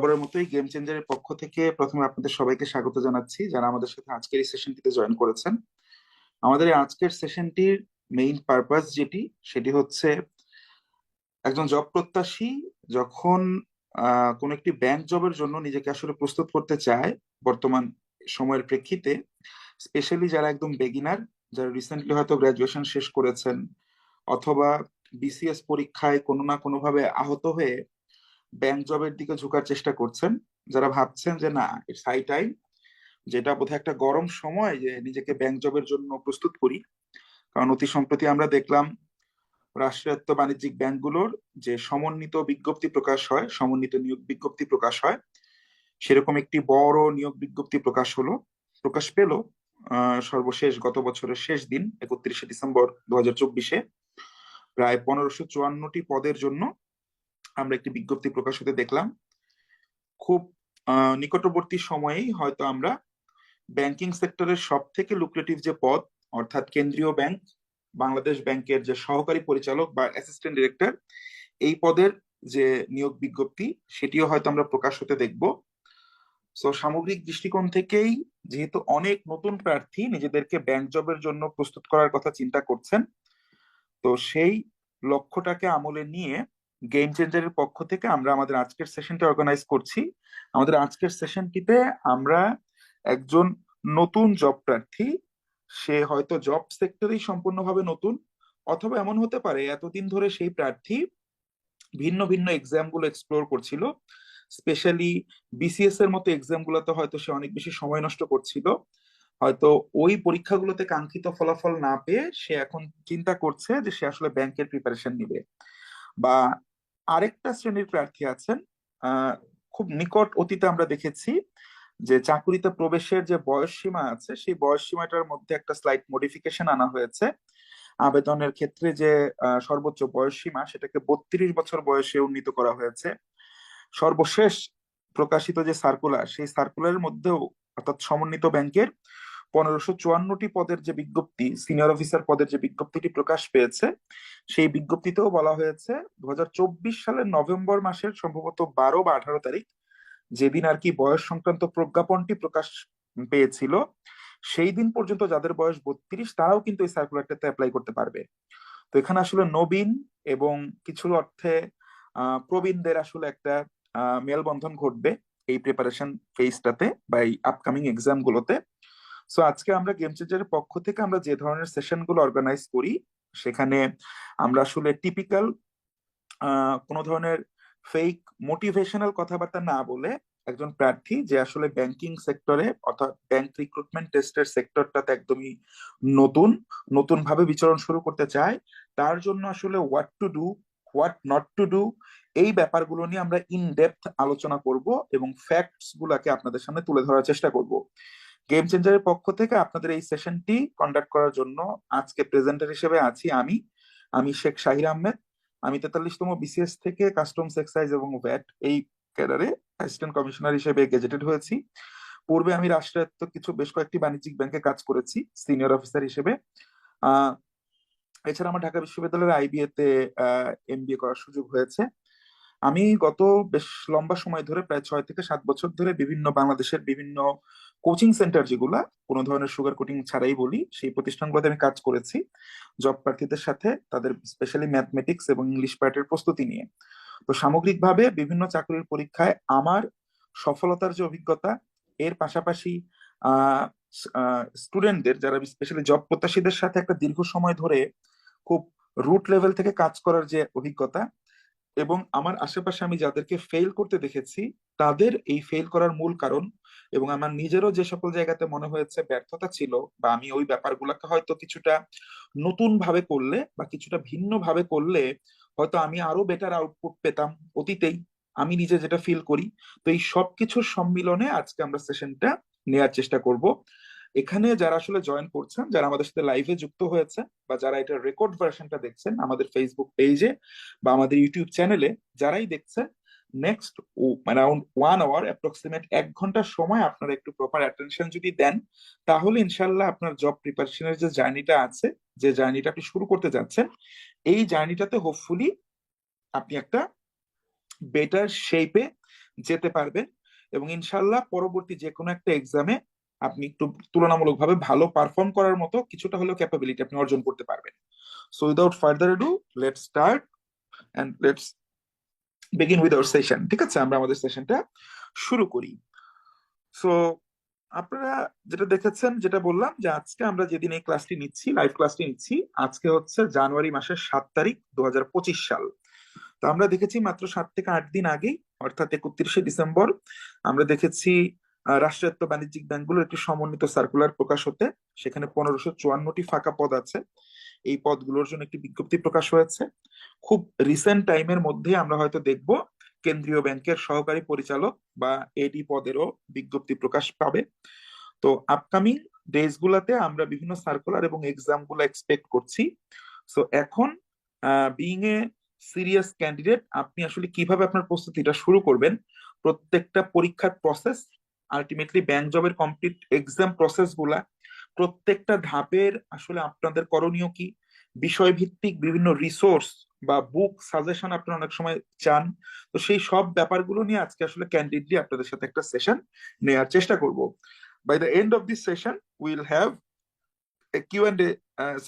বরাবরের মতোই গেম চেঞ্জারের পক্ষ থেকে প্রথমে আপনাদের সবাইকে স্বাগত জানাচ্ছি যারা আমাদের সাথে আজকের এই সেশনটিতে জয়েন করেছেন। আমাদের এই আজকের সেশনটির মেইন পারপাস সেটি হচ্ছে একজন জব প্রত্যাশী যখন কোন একটি ব্যাংক জবের জন্য নিজেকে আসলে প্রস্তুত করতে চায় বর্তমান সময়ের প্রেক্ষিতে, স্পেশালি যারা একদম বেগিনার, যারা রিসেন্টলি হয়তো গ্রাজুয়েশন শেষ করেছেন অথবা বিসিএস পরীক্ষায় কোনো না কোনো ভাবে আহত হয়ে ব্যাংক জবের দিকে ঝুঁকার চেষ্টা করছেন, যারা ভাবছেন যে না ইটস হাই টাইম, যেটা বোধহয় একটা গরম সময় যে নিজেকে ব্যাংক জবের জন্য প্রস্তুত করি। কারণ অতি সম্প্রতি আমরা দেখলাম রাষ্ট্রায়ত্ত বাণিজ্যিক ব্যাংকগুলোর যে সমন্বিত বিজ্ঞপ্তি প্রকাশ হয়, সমন্বিত নিয়োগ বিজ্ঞপ্তি প্রকাশ হয়, সেরকম একটি বড় নিয়োগ বিজ্ঞপ্তি প্রকাশ পেল সর্বশেষ গত বছরের শেষ দিন 31শে ডিসেম্বর 2024। প্রায় 1554টি পদের জন্য আমরা একটি বিজ্ঞপ্তি প্রকাশ হতে দেখলাম। খুব নিকটবর্তী সময়েই হয়তো আমরা ব্যাংকিং সেক্টরের সব থেকে লুক্রেটিভ যে পদ, অর্থাৎ কেন্দ্রীয় ব্যাংক, বাংলাদেশ ব্যাংকের যে সহকারী পরিচালক বা অ্যাসিস্ট্যান্ট ডিরেক্টর, এই পদের যে নিয়োগ বিজ্ঞপ্তি সেটিও হয়তো আমরা প্রকাশ হতে দেখব। সো সামগ্রিক দৃষ্টিকোণ থেকেই যেহেতু অনেক নতুন প্রার্থী নিজেদেরকে ব্যাংক জবের জন্য প্রস্তুত করার কথা চিন্তা করছেন, তো সেই লক্ষ্যটাকে আমলে নিয়ে গেম চেঞ্জারের পক্ষ থেকে আমরা আমাদের আজকের সেশনটা অর্গানাইজ করছি। আমাদের আজকের সেশনটিতে আমরা একজন নতুন জব প্রার্থী, সে হয়তো জব সেক্টরেই সম্পূর্ণভাবে নতুন, অথবা এমন হতে পারে এতদিন ধরে সেই প্রার্থী ভিন্ন ভিন্ন এক্সাম গুলো এক্সপ্লোর করছিল, স্পেশালি বিসিএস এর মতো এক্সাম গুলোতে হয়তো সে অনেক বেশি সময় নষ্ট করছিল, হয়তো ওই পরীক্ষাগুলোতে কাঙ্ক্ষিত ফলাফল না পেয়ে সে এখন চিন্তা করছে যে সে আসলে ব্যাংকের প্রিপারেশন নিবে। বা আরেকটা শ্রেণীর প্রার্থী আছেন, আহ খুব নিকট অতীতে আমরা দেখেছি যে চাকুরিতে প্রবেশের যে বয়স সীমা আছে, সেই বয়স সীমাটার মধ্যে একটা স্লাইট মডিফিকেশন আনা হয়েছে। আবেদনের ক্ষেত্রে যে সর্বোচ্চ বয়স সীমা সেটাকে 32 বছর বয়সে উন্নীত করা হয়েছে। সর্বশেষ প্রকাশিত যে সার্কুলার, সেই সার্কুলারের মধ্যেও অর্থাৎ সমন্বিত ব্যাংকের 1554টি পদের যে বিজ্ঞপ্তি, সিনিয়র অফিসার পদের যে বিজ্ঞপ্তিটি প্রকাশ পেয়েছে, সেই বিজ্ঞপ্তিতেও বলা হয়েছে 2024 সালের নভেম্বর মাসের সম্ভবত 12 বা 18 তারিখ, যেদিন আর কি বয়স সংক্রান্ত প্রজ্ঞাপনটি প্রকাশ পেয়েছিল, সেই দিন পর্যন্ত যাদের বয়স 32 তারাও কিন্তু এই সার্কুলারটাতে অ্যাপ্লাই করতে পারবে। তো এখানে আসলে নবীন এবং কিছু অর্থে প্রবীণদের আসলে একটা মেলবন্ধন ঘটবে এই প্রিপারেশন ফেজটাতে বা এই আপকামিং এক্সাম গুলোতে। সো আজকে আমরা গেম চেঞ্জারের পক্ষ থেকে আমরা যে ধরনের সেশন গুলো অর্গানাইজ করি, সেখানে আমরা আসলে টিপিক্যাল কোনো ধরনের ফেক মোটিভেশনাল কথাবার্তা না বলে, একজন প্রার্থী যে আসলে ব্যাংকিং সেক্টরে অর্থাৎ ব্যাংক রিক্রুটমেন্ট টেস্টের সেক্টরটাতে একদমই নতুন, নতুন ভাবে বিচরণ শুরু করতে চায়, তার জন্য আসলে what to do, what not to do, এই ব্যাপারগুলো নিয়ে আমরা ইন ডেপথ আলোচনা করব এবং ফ্যাক্টস গুলাকে আপনাদের সামনে তুলে ধরার চেষ্টা করব। গেম চেঞ্জারের পক্ষ থেকে আপনাদের এই সেশনটি কন্ডাক্ট করার জন্য আজকে প্রেজেন্টার হিসেবে আছি আমি আমি শেখ শাহির আহমেদ। আমি 43তম বিসিএস থেকে কাস্টমস এক্সাইজ এবং ভ্যাট এই ক্যাডারে অ্যাসিস্ট্যান্ট কমিশনার হিসেবে গেজেটেড হয়েছি। পূর্বে আমি রাষ্ট্রায়ত্ত বেশ কয়েকটি বাণিজ্যিক ব্যাংকে কাজ করেছি সিনিয়র অফিসার হিসেবে। আহ এছাড়া আমার ঢাকা বিশ্ববিদ্যালয়ের আইবিএ তে এমবিএ করার সুযোগ হয়েছে। আমি গত বেশ লম্বা সময় ধরে, প্রায় 6 থেকে 7 বছর ধরে, বাংলাদেশের বিভিন্ন কোচিং সেন্টার, যেগুলা কোনো ধরনের সুগার কোটিং ছাড়াই বলি, সেই প্রতিষ্ঠানগুলোতে আমি কাজ করেছি জব প্রার্থীদের সাথে, তাদের স্পেশালি ম্যাথমেটিক্স এবং ইংলিশ পার্টের প্রস্তুতি নিয়ে। তো সামগ্রিকভাবে বিভিন্ন চাকরির পরীক্ষায় আমার সফলতার যে অভিজ্ঞতা, এর পাশাপাশি আহ স্টুডেন্টদের, যারা স্পেশালি জব প্রত্যাশীদের সাথে একটা দীর্ঘ সময় ধরে খুব রুট লেভেল থেকে কাজ করার যে অভিজ্ঞতা, এবং আমার আশেপাশে আমি যাদেরকে ফেল করতে দেখেছি তাদের এই ফেল করার মূল কারণ, এবং আমার নিজেরও যে সকল জায়গাতে মনে হয়েছে ব্যর্থতা ছিল, বা আমি ওই ব্যাপারগুলোকে হয়তো কিছুটা নতুন ভাবে করলে বা কিছুটা ভিন্ন ভাবে করলে হয়তো আমি আরো বেটার আউটপুট পেতাম অতীতেই, আমি নিজে যেটা ফিল করি। তো এই সবকিছুর সম্মিলনে আজকে আমরা সেশনটা নেয়ার চেষ্টা করব। এখানে যারা আসলে জয়েন করছেন, যারা আমাদের সাথে লাইভে যুক্ত হয়েছে, বা যারা এটা রেকর্ড ভার্সনটা দেখছেন আমাদের ফেসবুক পেজে বা আমাদের ইউটিউব চ্যানেলে, যারাই দেখছেন, নেক্সট অ্যারাউন্ড 1 আওয়ার, অ্যাপ্রক্সিমেট 1 ঘন্টার সময় আপনারা একটু প্রপার অ্যাটেনশন যদি দেন, তাহলে ইনশাল্লাহ আপনার জব প্রিপারেশনের যে জার্নিটা আছে, যে জার্নিটা আপনি শুরু করতে যাচ্ছেন, এই জার্নিটাতে হোপফুলি আপনি একটা বেটার শেপে যেতে পারবেন এবং ইনশাল্লাহ পরবর্তী যে কোনো একটা এক্সামে আপনি একটু তুলনামূলকভাবে ভালো পারফর্ম করার মতো কিছুটা হলেও ক্যাপাবিলিটি আপনি অর্জন করতে পারবেন। So without further ado, let's start and let's begin with our session. ঠিক আছে, আমরা আমাদের সেশনটা শুরু করি। সো আপনারা যেটা দেখেছেন, যেটা বললাম যে আজকে আমরা যেদিন এই ক্লাসটি নিচ্ছি, লাইভ ক্লাসটি নিচ্ছি, আজকে হচ্ছে জানুয়ারি মাসের 7 তারিখ 2025 সাল। তো আমরা দেখেছি মাত্র 7 থেকে 8 দিন আগেই, অর্থাৎ 31শে ডিসেম্বর, আমরা দেখেছি রাষ্ট্রায়ত্ত বাণিজ্যিক ব্যাংকগুলোর একটি সমন্বিত সার্কুলার প্রকাশ হতে। সেখানে 1554টি ফাঁকা পদ আছে। এই পদগুলোর জন্য একটি বিজ্ঞপ্তি প্রকাশ হয়েছে। খুব রিসেন্ট টাইমের মধ্যে আমরা হয়তো দেখব কেন্দ্রীয় ব্যাংকের সহকারী পরিচালক বা এডি পদেরও বিজ্ঞপ্তি প্রকাশ পাবে। তো আপকামিং ডেজ গুলাতে আমরা বিভিন্ন সার্কুলার এবং এক্সাম গুলো এক্সপেক্ট করছি। সো এখন বিইং এ সিরিয়াস ক্যান্ডিডেট, আপনি আসলে কিভাবে আপনার প্রস্তুতিটা শুরু করবেন, প্রত্যেকটা পরীক্ষার প্রসেস, আলটিমেটলি ব্যাংক জবের কমপ্লিট এক্সাম প্রসেস গুলা, প্রত্যেকটা ধাপের আসলে আপনাদের করণীয় কি, বিষয় ভিত্তিক বিভিন্ন রিসোর্স বা বুক সাজেশন আপনারা অনেক সময় চান। তো সেই সব ব্যাপারগুলো নিয়ে আজকে আসলে ক্যান্ডিডলি আপনাদের সাথে একটা সেশন নেওয়ার চেষ্টা করব। By the end of this session will have Q and A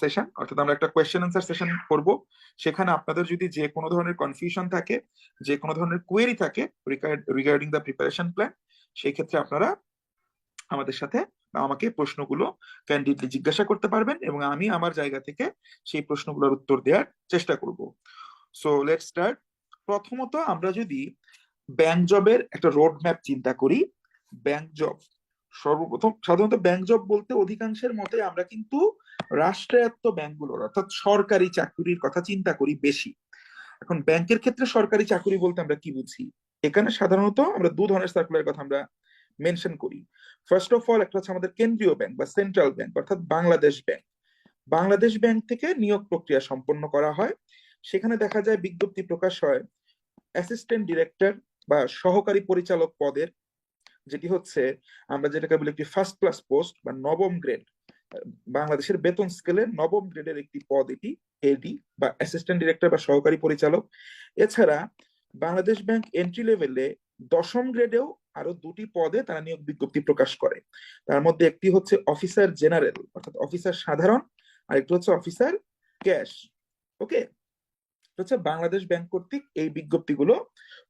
session, অর্থাৎ আমরা একটা কোয়েশ্চেন আনসার সেশন করব। সেখানে আপনাদের যদি যে কোনো ধরনের কনফিউশন থাকে, যে কোনো ধরনের কোয়েরি থাকে রিগার্ডিং দ্য প্রিপারেশন প্ল্যান, সেই ক্ষেত্রে আপনারা আমাদের সাথে বা আমাকে প্রশ্নগুলো ক্যান্ডিডলি জিজ্ঞাসা করতে পারবেন এবং আমি আমার জায়গা থেকে সেই প্রশ্নগুলোর উত্তর দেওয়ার চেষ্টা করব। So let's start. প্রথমত আমরা যদি ব্যাংক জবের একটা রোড ম্যাপ চিন্তা করি, ব্যাংক জব, সর্বপ্রথম সাধারণত ব্যাংক জব বলতে অধিকাংশের মতে আমরা কিন্তু রাষ্ট্রায়ত্ত ব্যাংকগুলোর অর্থাৎ সরকারি চাকরির কথা চিন্তা করি বেশি। এখন ব্যাংকের ক্ষেত্রে সরকারি চাকরি বলতে আমরা কি বুঝি? এখানে সাধারণত আমরা দু ধরনের সার্কুলারের কথা আমরা মেনশন করি। ফার্স্ট অফ অল, একটা হচ্ছে আমাদের কেন্দ্রীয় ব্যাংক বা সেন্ট্রাল ব্যাংক, অর্থাৎ বাংলাদেশ ব্যাংক। বাংলাদেশ ব্যাংক থেকে নিয়োগ প্রক্রিয়া সম্পন্ন করা হয়। সেখানে দেখা যায় বিজ্ঞপ্তি প্রকাশ হয় অ্যাসিস্ট্যান্ট ডিরেক্টর বা সহকারী পরিচালক পদের, যেটি হচ্ছে আমরা যেটাকে বলি একটি ফার্স্ট ক্লাস পোস্ট বা নবম গ্রেড, বাংলাদেশের বেতন স্কেলের নবম গ্রেডের একটি পদ এটি, এডি বা অ্যাসিস্ট্যান্ট ডিরেক্টর বা সহকারী পরিচালক। এছাড়া বাংলাদেশ ব্যাংক এন্ট্রি লেভেলে দশম গ্রেডেও আরো দুটি পদে তারা নিয়োগ বিজ্ঞপ্তি প্রকাশ করে। তার মধ্যে একটি হচ্ছে অফিসার জেনারেল অর্থাৎ অফিসার সাধারণ, আর একটি হচ্ছে অফিসার ক্যাশ। ওকে, হচ্ছে বাংলাদেশ ব্যাংক কর্তৃক এই বিজ্ঞপ্তিগুলো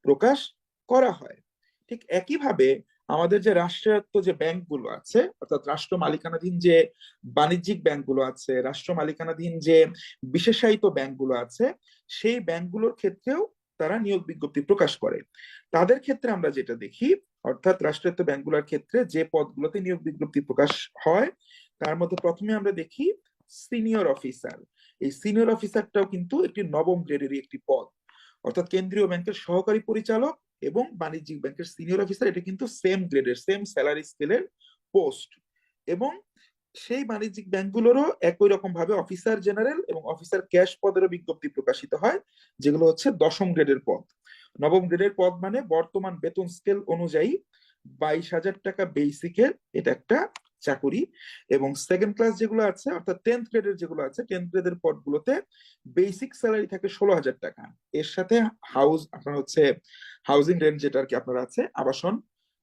প্রকাশ করা হয়। ঠিক একইভাবে আমাদের যে রাষ্ট্রায়ত্ত যে ব্যাংকগুলো আছে, অর্থাৎ রাষ্ট্র মালিকানাধীন যে বাণিজ্যিক ব্যাংকগুলো আছে, রাষ্ট্র মালিকানাধীন যে বিশেষায়িত ব্যাংকগুলো আছে, সেই ব্যাংকগুলোর ক্ষেত্রেও তারা নিয়োগ বিজ্ঞপ্তি প্রকাশ করে। তাদের ক্ষেত্রে আমরা যেটা দেখি, অর্থাৎ রাষ্ট্রায়ত্ত ব্যাংকগুলোর ক্ষেত্রে যে পদগুলোতে নিয়োগ বিজ্ঞপ্তি প্রকাশ হয়, তার মধ্যে প্রথমে আমরা দেখি সিনিয়র অফিসার। এই সিনিয়র অফিসারটাও কিন্তু একটি নবম গ্রেডেরই একটি পদ, অর্থাৎ কেন্দ্রীয় ব্যাংকের সহকারী পরিচালক এবং বাণিজ্যিক ব্যাংকের সিনিয়র অফিসার, এটা কিন্তু সেম গ্রেডের, সেম স্যালারি স্কেলের পোস্ট। এবং সেই বাণিজ্যিক ব্যাংকগুলোরও একই রকম ভাবে অফিসার জেনারেল এবং অফিসার ক্যাশ পদেরও বিজ্ঞপ্তি প্রকাশিত হয়, যেগুলো হচ্ছে দশম গ্রেডের পদ। নবম গ্রেডের পদ মানে বর্তমান বেতন স্কেল অনুযায়ী 22,000 টাকা বেসিকের এটা একটা চাকুরি। এবং সেকেন্ড ক্লাস যেগুলো আছে অর্থাৎ 10th গ্রেডের যেগুলো আছে, 10th গ্রেডের পদগুলোতে বেসিক স্যালারি থাকে 16,000 টাকা। এর সাথে হাউস আপনার হচ্ছে হাউজিং রেন্ট যেটা আর কি আপনার আছে, আবাসন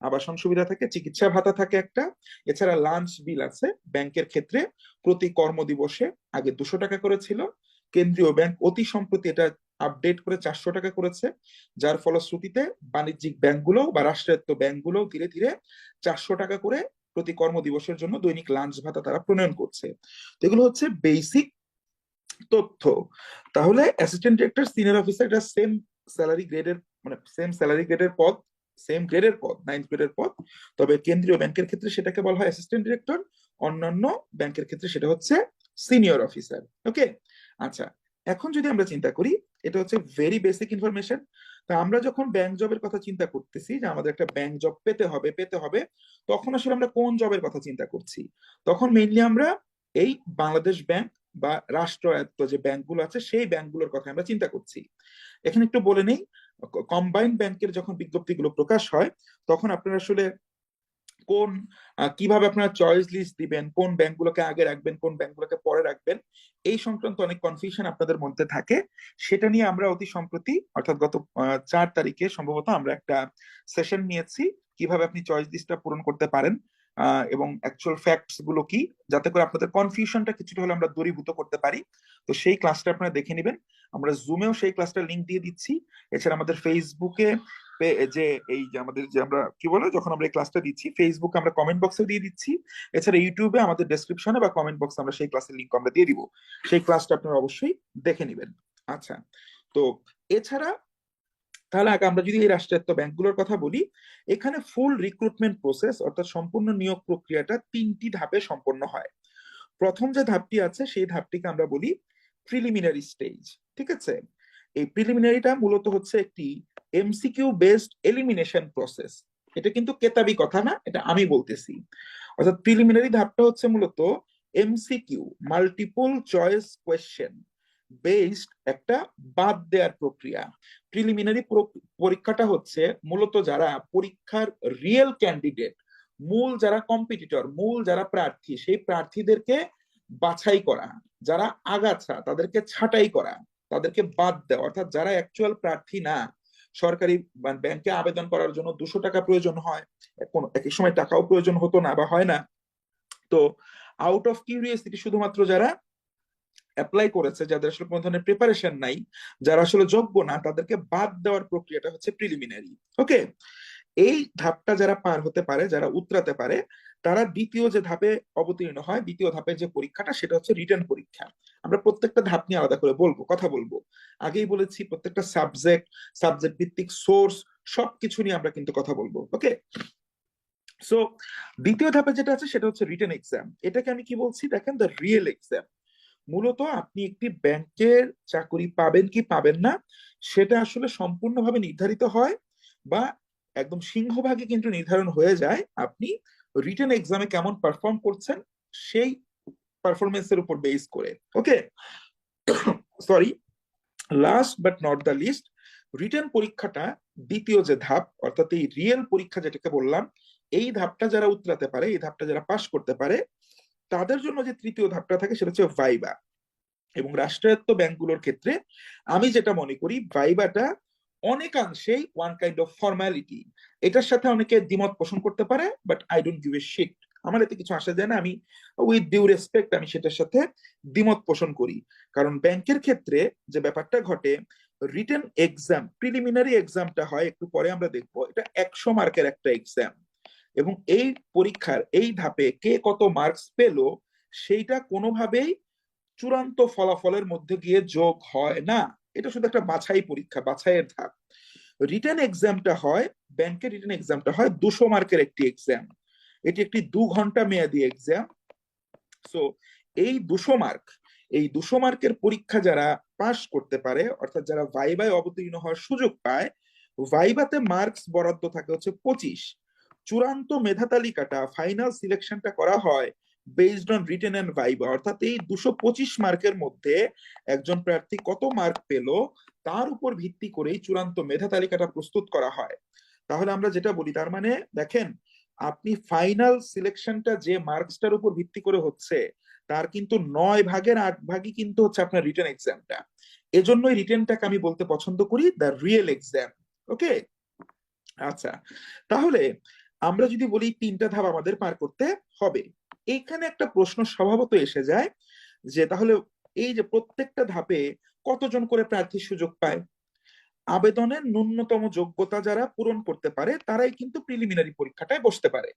আবাসন সুবিধা থাকে, চিকিৎসা ভাতা থাকে একটা। এছাড়া লাঞ্চ বিল আছে ব্যাংকের ক্ষেত্রে প্রতি কর্মদিবসে। আগে 200 টাকা করে ছিল, কেন্দ্রীয় ব্যাংক অতি সম্প্রতি এটা আপডেট করে 400 টাকা করেছে, যার ফলশ্রুতিতে বাণিজ্যিক ব্যাংকগুলো বা রাষ্ট্রায়ত্ত ব্যাংকগুলো ধীরে ধীরে 400 টাকা করে প্রতি কর্মদিবসের জন্য দৈনিক লাঞ্চ ভাতা তারা প্রণয়ন করছে। তো এগুলো হচ্ছে বেসিক তথ্য। তাহলে অ্যাসিস্ট্যান্ট ডিরেক্টর, সিনিয়র অফিসার, এটা সেম স্যালারি গ্রেডের, মানে সেম স্যালারি গ্রেডের পদ, সেম গ্রেডের পদ, 9th গ্রেডের পদ। তবে কেন্দ্রীয় ব্যাংকের ক্ষেত্রে সেটাকে বলা হয় অ্যাসিস্ট্যান্ট ডিরেক্টর, অন্যান্য ব্যাংকের ক্ষেত্রে সেটা হচ্ছে সিনিয়র অফিসার। ওকে, আচ্ছা, এখন যদি আমরা চিন্তা করি, এটা হচ্ছে ভেরি বেসিক ইনফরমেশন। তা আমরা যখন ব্যাংক জবের কথা চিন্তা করতেছি যে আমাদের একটা ব্যাংক জব পেতে হবে, তখন আসলে আমরা কোন জবের কথা চিন্তা করছি? তখন মেইনলি আমরা এই বাংলাদেশ ব্যাংক বা রাষ্ট্রায়ত্ত যে ব্যাংকগুলো আছে সেই ব্যাংকগুলোর কথা আমরা চিন্তা করছি। এখানে একটু বলে নেই, কম্বাইন্ড ব্যাংকের যখন বিজ্ঞপ্তিগুলো প্রকাশ হয়, তখন আপনারা আসলে কোন কিভাবে আপনারা চয়েস লিস্ট দিবেন, কোন ব্যাংকগুলোকে আগে রাখবেন, কোন ব্যাংকগুলোকে পরে রাখবেন, এই সংক্রান্ত অনেক কনফিউশন আপনাদের মধ্যে থাকে। সেটা নিয়ে আমরা অতি সম্প্রতি অর্থাৎ গত 4 তারিখে সম্ভবত আমরা একটা সেশন নিয়েছি কিভাবে আপনি চয়েস লিস্টটা পূরণ করতে পারেন, এবং অ্যাকচুয়াল ফ্যাক্টস গুলো কি, যাতে করে আপনাদের কনফিউশনটা কিছুটা হলে আমরা দূরীভূত করতে পারি। তো সেই ক্লাসটা আপনারা দেখে নেবেন, আমরা জুমেও সেই ক্লাসটার লিঙ্ক দিয়ে দিচ্ছি। এছাড়া আমাদের ফেসবুকে যে এই যে আমাদের যে আমরা কি বলে যখন আমরা এই ক্লাসটা দিচ্ছি ফেসবুকে আমরা কমেন্ট বক্সে দিয়ে দিচ্ছি। এছাড়া ইউটিউবে আমাদের ডেসক্রিপশনে বা কমেন্ট বক্সে আমরা সেই ক্লাসের লিঙ্ক আমরা দিয়ে দিব, সেই ক্লাসটা আপনারা অবশ্যই দেখে নেবেন। আচ্ছা, তো এছাড়া তাহলে আগে আমরা যদি এই রাষ্ট্রায়ত্ত ব্যাংকগুলোর কথা বলি, এখানে ফুল রিক্রুটমেন্ট প্রসেস অর্থাৎ সম্পূর্ণ নিয়োগ প্রক্রিয়াটা 3টি ধাপে সম্পন্ন হয়। প্রথম যে ধাপটি আছে সেই ধাপটিকে আমরা বলি প্রিলিমিনারি স্টেজ। ঠিক আছে, এই প্রিলিমিনারিটা মূলত হচ্ছে একটি এমসিকিউ বেসড এলিমিনেশন প্রসেস। এটা কিন্তু কেতাবি কথা না, এটা আমি বলতেছি। অর্থাৎ প্রিলিমিনারি ধাপটা হচ্ছে মূলত MCQ, multiple choice question based একটা বাদ দেওয়ার প্রক্রিয়া। প্রিলিমিনারি পরীক্ষাটা হচ্ছে মূলত যারা পরীক্ষার রিয়েল ক্যান্ডিডেট, মূল যারা কম্পিটিটর, মূল যারা প্রার্থী, সেই প্রার্থীদেরকে বাছাই করা, যারা আগাছা তাদেরকে ছাঁটাই করা, তাদেরকে বাদ দেওয়া। অর্থাৎ যারা অ্যাকচুয়াল প্রার্থী না, সরকারি ব্যাংকে আবেদন করার জন্য 200 টাকা প্রয়োজন হয়, কোনো এক এক সময় টাকাও প্রয়োজন হতো না বা হয় না। তো আউট অফ কিউরিয়াসিটি শুধুমাত্র যারা অ্যাপ্লাই করেছে, যাদের আসলে কোনো ধরনের প্রিপারেশন নাই, যারা আসলে যোগ্য না, তাদেরকে বাদ দেওয়ার প্রক্রিয়াটা হচ্ছে প্রিলিমিনারি। ওকে, এই ধাপটা যারা পার হতে পারে, যারা উতরাতে পারে, তারা দ্বিতীয় যে ধাপে অবতীর্ণ হয়, দ্বিতীয় ধাপের যে পরীক্ষাটা সেটা হচ্ছে রিটেন পরীক্ষা। আমরা প্রত্যেকটা ধাপ নিয়ে আলাদা করে বলবো, কথা বলবো। আগেই বলেছি প্রত্যেকটা সাবজেক্ট, সাবজেক্ট ভিত্তিক সোর্স, সবকিছু নিয়ে আমরা কিন্তু কথা বলবো। ওকে, সো দ্বিতীয় ধাপে যেটা আছে সেটা হচ্ছে রিটেন এক্সাম। এটাকে আমি কি বলছি দেখেন, দ্য রিয়েল এক্সাম। মূলত আপনি একটি ব্যাংকের চাকরি পাবেন কি পাবেন না সেটা আসলে সম্পূর্ণভাবে নির্ধারিত হয়, বা একদম সিংহভাগে কিন্তু নির্ধারণ হয়ে যায় আপনি রিটেন এক্সামে কেমন পারফর্ম করছেন সেই পারফরমেন্সের উপর বেস করে। Okay, sorry, last but not the least, written পরীক্ষাটা দ্বিতীয় যে ধাপ, অর্থাৎ এই রিয়েল পরীক্ষা যেটাকে বললাম, এই ধাপটা যারা উতরাতে পারে, এই ধাপটা যারা পাশ করতে পারে, তাদের জন্য যে তৃতীয় ধাপটা থাকে সেটা হচ্ছে ভাইবা। এবং রাষ্ট্রায়ত্ত ব্যাংকগুলোর ক্ষেত্রে আমি যেটা মনে করি, ভাইবাটা অনেকাংশেই ওয়ান কাইন্ড অফ ফর্মালিটি। এটার সাথে অনেকে দ্বিমত পোষণ করতে পারে, but I don't give a shit. আমার এতে কিছু আসা যায় না, আমি উইথ ডিউ রেসপেক্ট আমি সেটার সাথে দ্বিমত পোষণ করি। কারণ ব্যাংকের ক্ষেত্রে যে ব্যাপারটা ঘটে, রিটেন এক্সাম, প্রিলিমিনারি এক্সামটা হয় একটু পরে আমরা দেখবো, এটা 100 মার্কের একটা এক্সাম। এবং এই পরীক্ষার এই ধাপে কে কত মার্কস পেল সেইটা কোনোভাবেই চূড়ান্ত ফলাফলের মধ্যে গিয়ে যোগ হয় না। এটা শুধু একটা বাছাই পরীক্ষা, বাছাইয়ের ধাপ। রিটেন এক্সামটা হয়, ব্যাংকের রিটেন এক্সামটা হয় 200 মার্কের একটি এক্সাম। এটি একটি 2 ঘন্টা মেয়াদী এক্সাম। সো এই 200 মার্ক, এই 200 মার্কের পরীক্ষা যারা পাশ করতে পারে, অর্থাৎ যারা ভাইবায় অবতীর্ণ হওয়ার সুযোগ পায়, ভাইবাতে মার্কস বরাদ্দ থাকে হচ্ছে 25। চূড়ান্ত মেধা তালিকাটা, ফাইনাল সিলেকশনটা করা হয় based on written and viva, অর্থাৎ এই 225 মার্কের মধ্যে একজন প্রার্থী কত মার্ক পেল তার উপর ভিত্তি করেই চূড়ান্ত মেধা তালিকাটা প্রস্তুত করা হয়। তাহলে আমরা যেটা বলি, তার মানে দেখেন, আপনি ফাইনাল সিলেকশনটা যে মার্কসটার উপর ভিত্তি করে হচ্ছে, তার কিন্তু 9 ভাগের 8 ভাগই কিন্তু হচ্ছে আপনার রিটেন এক্সামটা। এজন্যই রিটেনটাকে আমি বলতে পছন্দ করি দ্য রিয়েল এক্সাম। ওকে, আচ্ছা, তাহলে আমরা যদি বলি 3টা ধাপ আমাদের পার করতে হবে, এইখানে একটা প্রশ্ন স্বভাবত এসে যায় যে তাহলে এই যে প্রত্যেকটা ধাপে কতজন করে প্রার্থী সুযোগ পায়? আবেদনের ন্যূনতম যোগ্যতা যারা পূরণ করতে পারে তারাই কিন্তু প্রিলিমিনারি পরীক্ষাটায় বসতে পারে।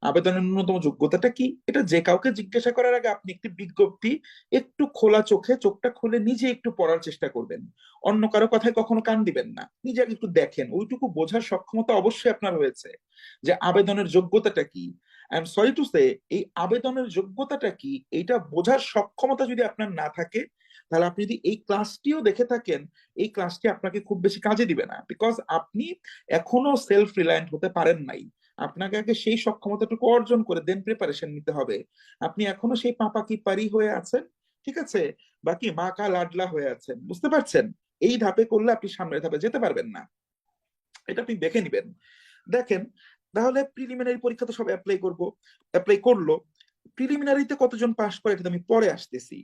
আবেদনের ন্যূনতম যোগ্যতাটা কি, এটা যে কাউকে জিজ্ঞাসা করার আগে আপনি একটি বিজ্ঞপ্তি একটু খোলা চোখে, চোখটা খুলে নিজে একটু পড়ার চেষ্টা করবেন। অন্য কারো কথায় কখনো কান দিবেন না, নিজে আগে একটু দেখেন, ওইটুকু বোঝার সক্ষমতা অবশ্যই আপনার রয়েছে যে আবেদনের যোগ্যতাটা কি। I am sorry to say, এই আবেদনের যোগ্যতাটা কি এইটা বোঝার সক্ষমতা যদি আপনার না থাকে, তাহলে আপনি যদি এই ক্লাসটিও দেখে থাকেন, এই ক্লাসটি আপনাকে খুব বেশি কাজে দিবে না, বিকজ আপনি এখনো সেলফ রিলায়েন্ট হতে পারেন নাই। আপনাকে আগে সেই সক্ষমতাটুকু অর্জন করে দেন প্রিপারেশন নিতে হবে। আপনি এখনো সেই পাপা কি পারি হয়ে আছেন, ঠিক আছে, বাকি মা কা লাডলা হয়ে আছেন, বুঝতে পারছেন? এই ধাপে করলে আপনি সামনের ধাপে যেতে পারবেন না, এটা আপনি দেখে নিবেন। দেখেন, তাহলে প্রিলিমিনারি পরীক্ষা তো সব অ্যাপ্লাই করলো, প্রিলিমিনারিতে কতজন পাশ করে এটা আমি পরে আসতেছি।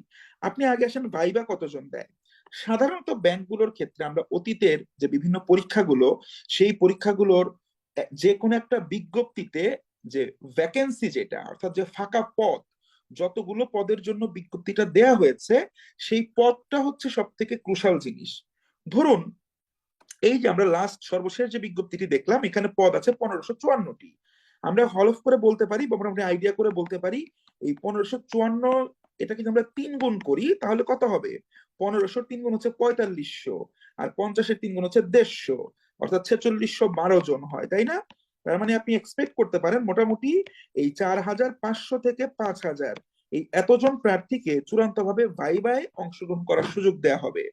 আপনি আগে আসেন ভাইবা কতজন দেয়। সাধারণত ব্যাংকগুলোর ক্ষেত্রে আমরা অতীতের যে বিভিন্ন পরীক্ষাগুলো, সেই পরীক্ষাগুলোর যে কোনো একটা বিজ্ঞপ্তিতে যে ভ্যাকেন্সি, যেটা অর্থাৎ যে ফাঁকা পদ, যতগুলো পদের জন্য বিজ্ঞপ্তিটা দেয়া হয়েছে, সেই পদটা হচ্ছে সব থেকে ক্রুশাল জিনিস। ধরুন এই যে আমরা লাস্ট সর্বশেষ যে বিজ্ঞপ্তিটি দেখলাম, এখানে পদ আছে 1554টি। আমরা হলফ করে বলতে পারি বা মোটামুটি আইডিয়া করে বলতে পারি, এই 1554, এটা যদি আমরা 3 গুণ করি তাহলে কত হবে? 1500 3 গুণ হচ্ছে 4500, আর 50-3 গুণ হচ্ছে 150, অর্থাৎ 4612 জন হয়, তাই না? তার মানে আপনি এক্সপেক্ট করতে পারেন মোটামুটি এই 4500 থেকে 5000, এই এতজন প্রার্থীকে চূড়ান্ত ভাবে ভাইভায় অংশগ্রহণ করার সুযোগ দেয়া হবে।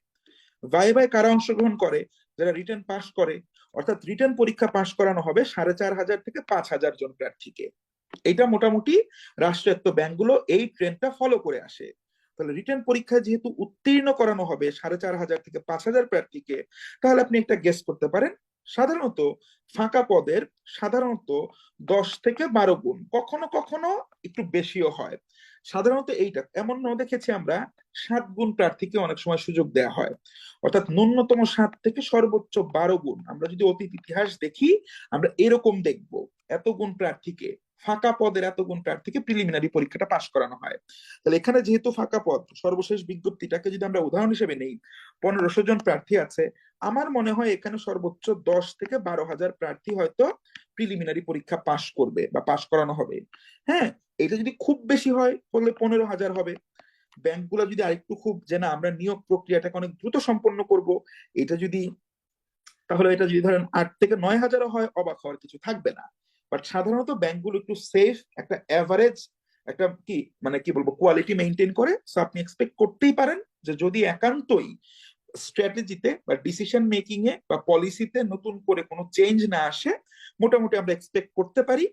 ভাইভায় কারা অংশগ্রহণ করে? যারা রিটেন পাস করে, অর্থাৎ রিটেন পরীক্ষা পাস করানো হবে 4500 থেকে 5000 জন প্রার্থীকে। এটা মোটামুটি রাষ্ট্রায়ত্ত ব্যাংকগুলো এই ট্রেন্ডটা ফলো করে আসে। তাহলে রিটেন পরীক্ষায় যেহেতু উত্তীর্ণ করানো হবে 4500 থেকে 5000 প্রার্থীকে, তাহলে আপনি একটা গেস করতে পারেন সাধারণত ফাঁকা পদের সাধারণত 10 থেকে 12 গুণ, কখনো কখনো একটু বেশিও হয়। সাধারণত এইটা এমন দেখেছি আমরা 7 গুণ প্রার্থীকে অনেক সময় সুযোগ দেওয়া হয়, অর্থাৎ ন্যূনতম 7 থেকে সর্বোচ্চ 12 গুণ। আমরা যদি অতীত ইতিহাস দেখি আমরা এরকম দেখব, এত গুণ প্রার্থীকে, ফাঁকা পদের এত গুণ প্রার্থীকে প্রিলিমিনারি পরীক্ষাটা পাশ করানো হয়। তাহলে এখানে যেহেতু ফাঁকা পদ, সর্বশেষ বিজ্ঞপ্তিটাকে যদি আমরা উদাহরণ হিসেবে নেই, 1500 জন প্রার্থী আছে, আমার মনে হয় এখানে সর্বোচ্চ 10 থেকে 12 হাজার প্রার্থী হয়তো প্রিলিমিনারি পরীক্ষা পাশ করবে বা পাশ করানো হবে। হ্যাঁ, এটা যদি খুব বেশি হয় তাহলে 15,000 হবে। ব্যাংকগুলো যদি আরেকটু খুব যে না আমরা নিয়োগ প্রক্রিয়াটাকে অনেক দ্রুত সম্পন্ন করব, এটা যদি, তাহলে এটা যদি ধরেন 8 থেকে 9 হাজারও হয়, অবাক হওয়ার কিছু থাকবে না। বাট সাধারণত ব্যাংকগুলো একটু সেফ, একটা অ্যাভারেজ, একটা কি মানে কি বলবো, কোয়ালিটি মেনটেন করে। সো আপনি এক্সপেক্ট করতেই পারেন যে যদি একান্তই স্ট্র্যাটেজিতে বা ডিসিশন মেকিং এ বা পলিসিতে নতুন করে কোনো চেঞ্জ না আসে, মোটামুটি আমরা এক্সপেক্ট করতে পারি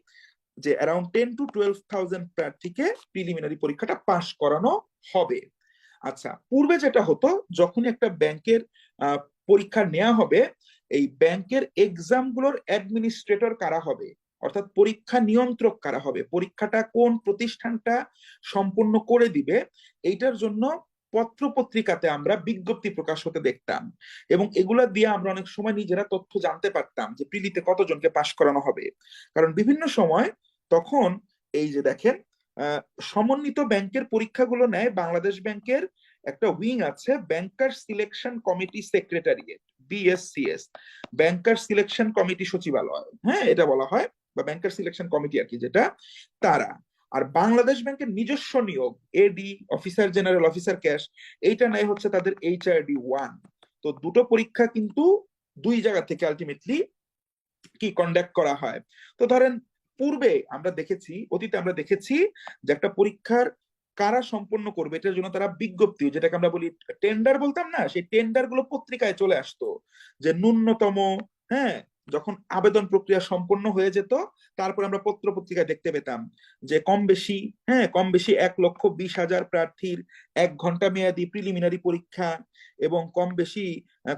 যে অ্যারাউন্ড 10 to 12,000 প্রার্থীকে প্রিলিমিনারি পরীক্ষাটা পাশ করানো হবে। আচ্ছা, পূর্বে যেটা হতো, যখন একটা ব্যাংকের পরীক্ষা নেওয়া হবে, এই ব্যাংকের এক্সাম গুলোর অ্যাডমিনিস্ট্রেটর কারা হবে, অর্থাৎ পরীক্ষা নিয়ন্ত্রক কারা হবে, পরীক্ষাটা কোন প্রতিষ্ঠানটা সম্পূর্ণ করে দিবে, এইটার জন্য পত্র পত্রিকাতে আমরা বিজ্ঞপ্তি প্রকাশ হতে দেখতাম, এবং এগুলা দিয়ে আমরা অনেক সময় নিজেরা তথ্য জানতে পারতাম যে প্রিলিতে কতজনকে পাশ করানো হবে। কারণ বিভিন্ন সময় তখন এই যে দেখেন, সমন্বিত ব্যাংকের পরীক্ষাগুলো নেয় বাংলাদেশ ব্যাংকের একটা উইং আছে, ব্যাংকার সিলেকশন কমিটি সেক্রেটারিয়েট, BSCS, ব্যাংকার সিলেকশন কমিটি সচিবালয়, হ্যাঁ এটা বলা হয়, বা ব্যাংকার সিলেকশন কমিটি আর কি, যেটা তারা। আর বাংলাদেশ ব্যাংকের নিজস্ব নিয়োগ, AD, officer general, officer cash, এইটা নেয় হচ্ছে তাদের HRD 1। তো দুটো পরীক্ষা কিন্তু দুই জায়গা থেকে আলটিমেটলি কি কন্ডাক্ট করা হয়। তো ধরেন পূর্বে আমরা দেখেছি, অতীতে আমরা দেখেছি যে একটা পরীক্ষার কারা সম্পন্ন করবে এটার জন্য তারা বিজ্ঞপ্তি, যেটাকে আমরা বলি টেন্ডার বলতাম না, সেই টেন্ডার গুলো পত্রিকায় চলে আসতো, যে ন্যূনতম, হ্যাঁ, যখন আবেদন প্রক্রিয়া সম্পন্ন হয়ে যেত, তারপর আমরা পত্র পত্রিকায় দেখতে পেতাম যে কম বেশি, হ্যাঁ কম বেশি 1,20,000 প্রার্থীর 1 ঘন্টা মেয়াদী প্রিলিমিনারি পরীক্ষা, এবং কম বেশি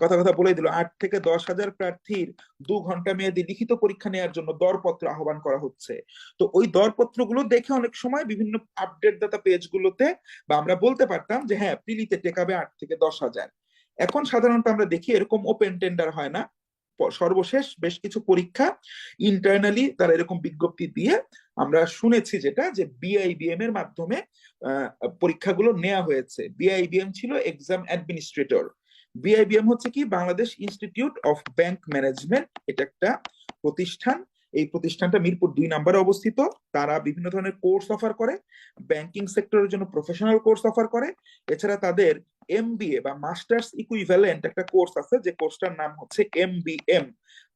কথা কথা বলে দিল 8 থেকে 10 হাজার প্রার্থীর 2 ঘন্টা মেয়াদী লিখিত পরীক্ষা নেওয়ার জন্য দরপত্র আহ্বান করা হচ্ছে। তো ওই দরপত্রগুলো দেখে অনেক সময় বিভিন্ন আপডেট দাতা পেজগুলোতে বা আমরা বলতে পারতাম যে হ্যাঁ প্রিলিতে টেকাবে 8 থেকে 10 হাজার। এখন সাধারণত আমরা দেখি এরকম ওপেন টেন্ডার হয় না, সর্বশেষ বেশ কিছু পরীক্ষা ইন্টারনালি তারা এরকম বিজ্ঞপ্তি দিয়ে, আমরা শুনেছি যেটা যে BIBM এর মাধ্যমে পরীক্ষাগুলো নেওয়া হয়েছে। BIBM ছিল এক্সাম অ্যাডমিনিস্ট্রেটর। BIBM হচ্ছে কি, Bangladesh institute of bank management, এটা একটা প্রতিষ্ঠান। এই প্রতিষ্ঠানটা মিরপুর 2 নম্বরে অবস্থিত। তারা বিভিন্ন ধরনের কোর্স অফার করে, ব্যাংকিং সেক্টরের জন্য প্রফেশনাল কোর্স অফার করে। এছাড়া তাদের MBA বা মাস্টার্স ইকুইভ্যালেন্ট একটা কোর্স আছে, যে কোর্সটার নাম হচ্ছে MBM,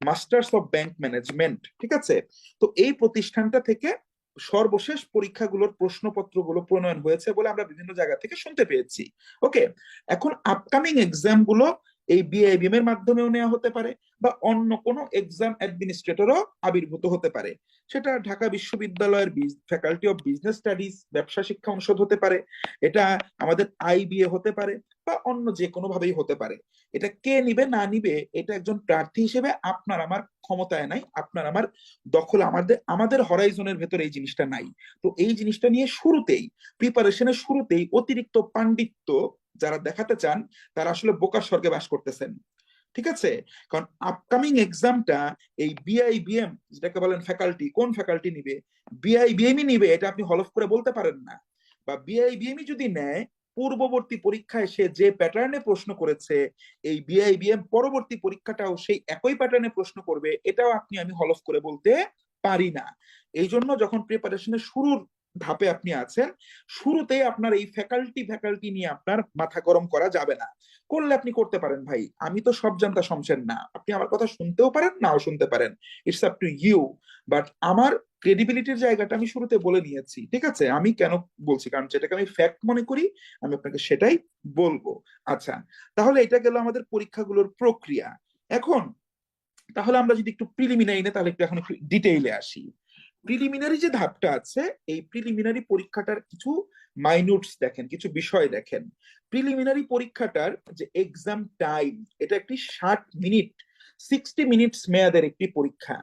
masters of bank management, ঠিক আছে? তো এই প্রতিষ্ঠানটা থেকে সর্বশেষ পরীক্ষাগুলোর প্রশ্নপত্রগুলো প্রণয়ন হয়েছে বলে আমরা বিভিন্ন জায়গা থেকে শুনতে পেয়েছি। ওকে, এখন আপকামিং এক্সাম গুলো এই বিআইবিএম এর মাধ্যমেও নেওয়া হতে পারে, বা অন্য কোনো এক্সাম অ্যাডমিনিস্ট্রেটরও আবির্ভূত হতে পারে। সেটা ঢাকা বিশ্ববিদ্যালয়ের ফ্যাকাল্টি অফ বিজনেস স্টাডিজ ব্যবসা শিক্ষা অনুষদ হতে পারে, এটা আমাদের আইবিএ হতে পারে, বা অন্য যে কোনো ভাবেই হতে পারে। এটা কে নিবে না নিবে এটা একজন প্রার্থী হিসেবে আপনার আমার ক্ষমতায় নাই, আপনার আমার দখল, আমাদের আমাদের হরাইজনের ভেতরে এই জিনিসটা নাই। তো এই জিনিসটা নিয়ে শুরুতেই, প্রিপারেশনের শুরুতেই অতিরিক্ত পাণ্ডিত্য যারা দেখাতে চান তারা আসলে বোকার স্বর্গে বাস করতেছেন। ঠিক আছে? কারণ আপকামিং এক্সামটা এই বিআইবিএম যেটাকে বলেন ফ্যাকাল্টি, কোন ফ্যাকাল্টি নিবে? বিআইবিএমই নিবে, এটা আপনি হলফ করে বলতে পারেন না। বা বিআইবিএমই যদি নেয়, পূর্ববর্তী পরীক্ষায় সে যে প্যাটার্নে প্রশ্ন করেছে, এই বিআইবিএম পরবর্তী পরীক্ষাটাও সেই একই প্যাটার্নে প্রশ্ন করবে, এটাও আপনি আমি হলফ করে বলতে পারি না। এই জন্য যখন প্রিপারেশনের শুরুর ধাপে আপনি আছেন, শুরুতেই আপনার এই ফ্যাকাল্টি ফ্যাকাল্টি নিয়ে আপনার মাথা গরম করা যাবে না। করলে আপনি করতে পারেন ভাই, আমি তো সব জানতা শমশের না, আপনি আমার কথা শুনতেও পারেন নাও শুনতে পারেন, it's up to you. But আমার ক্রেডিবিলিটির জায়গাটা আমি শুরুতে বলে নিয়েছি, ঠিক আছে? আমি কেন বলছি, কারণ যেটাকে আমি ফ্যাক্ট মনে করি আমি আপনাকে সেটাই বলবো। আচ্ছা, তাহলে এটা গেল আমাদের পরীক্ষাগুলোর প্রক্রিয়া। এখন তাহলে আমরা যদি একটু প্রিলিমিনারি না, তাহলে একটু এখন একটু ডিটেইলে আসি। প্রিলিমিনারি যে ধাপটা আছে, এই প্রিলিমিনারি পরীক্ষাটার কিছু মাইনুটস দেখেন, কিছু বিষয় দেখেন। প্রিলিমিনারি পরীক্ষাটার যে এক্সাম টাইম, এটা একটি 60 মিনিট, 60 মিনিটস মেয়াদের একটি পরীক্ষা।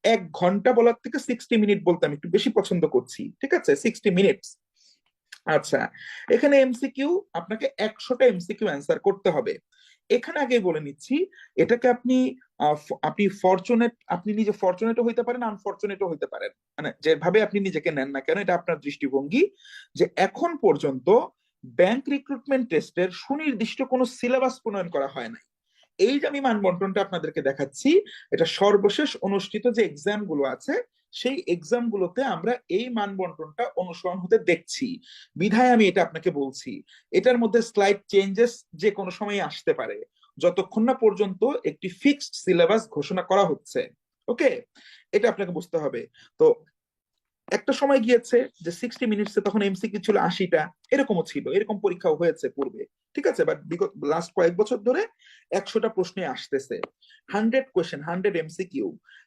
1 ঘন্টা বলার থেকে 60 মিনিট বলতে আমি একটু বেশি পছন্দ করছি, ঠিক আছে? 60 মিনিটস। আচ্ছা, এখানে এমসিকিউ, আপনাকে 100টা এমসিকিউ অ্যান্সার করতে হবে। এখানে আগে বলে নিচ্ছি, এটাকে আপনি আপনি ফরচুনেট, আপনি নিজে ফরচুনেটও হইতে পারেন, আনফরচুনেটও হইতে পারেন, মানে যেভাবে আপনি নিজেকে নেন না কেন, এটা আপনার দৃষ্টিভঙ্গি। যে এখন পর্যন্ত ব্যাংক রিক্রুটমেন্ট টেস্টের সুনির্দিষ্ট কোনো সিলেবাস প্রণয়ন করা হয় না। এই যে আমি মানবন্টনটা আপনাদেরকে দেখাচ্ছি, এটা সর্বশেষ অনুষ্ঠিত যে এক্সাম গুলো আছে, সেই এক্সাম গুলোতে আমরা এই মানবন্টনটা অনুসরণ হতে দেখছি, বিধায় আমি এটা আপনাকে বলছি। এটার মধ্যে স্লাইড চেঞ্জেস যে কোনো সময় আসতে পারে, যতক্ষণ না পর্যন্ত একটি ফিক্সড সিলেবাস ঘোষণা করা হচ্ছে। ওকে, এটা আপনাকে বুঝতে হবে। তো একটা সময় গিয়েছে যে 60 মিনিটসে তখন এমসিকিউ ছিল 80টা, এরকমও ছিল, এরকম পরীক্ষাও হয়েছে পূর্বে, ঠিক আছে? বাট বিগত লাস্ট কয়েক বছর ধরে 100টা প্রশ্নে আসতেছে, 100 কোয়েশ্চেন, 100 এমসিকিউ।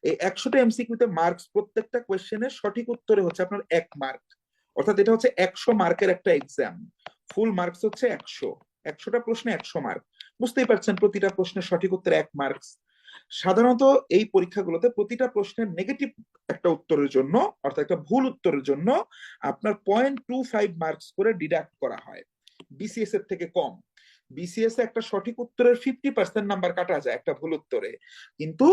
এই 100টা এমসিকিউতে মার্কস, প্রত্যেকটা কোয়েশ্চেনের সঠিক উত্তরে হচ্ছে আপনার 1 মার্ক। অর্থাৎ এটা হচ্ছে 100 মার্কের একটা এক্সাম। ফুল মার্কস হচ্ছে 100, 100টা প্রশ্নে 100 মার্ক। বুঝতেই পারছেন, প্রতিটা প্রশ্নের সঠিক উত্তরে 1 মার্কস। সাধারণত এই পরীক্ষাগুলোতে প্রতিটা প্রশ্নের নেগেটিভ একটা উত্তরের জন্য, অর্থাৎ একটা ভুল উত্তরের জন্য আপনার 0.25 মার্কস করে ডিডাক্ট করা হয়, বিসিএস এর থেকে কম। বিসিএস এ একটা সঠিক উত্তরের 50% নাম্বার কাটা যায় একটা ভুল উত্তরে, কিন্তু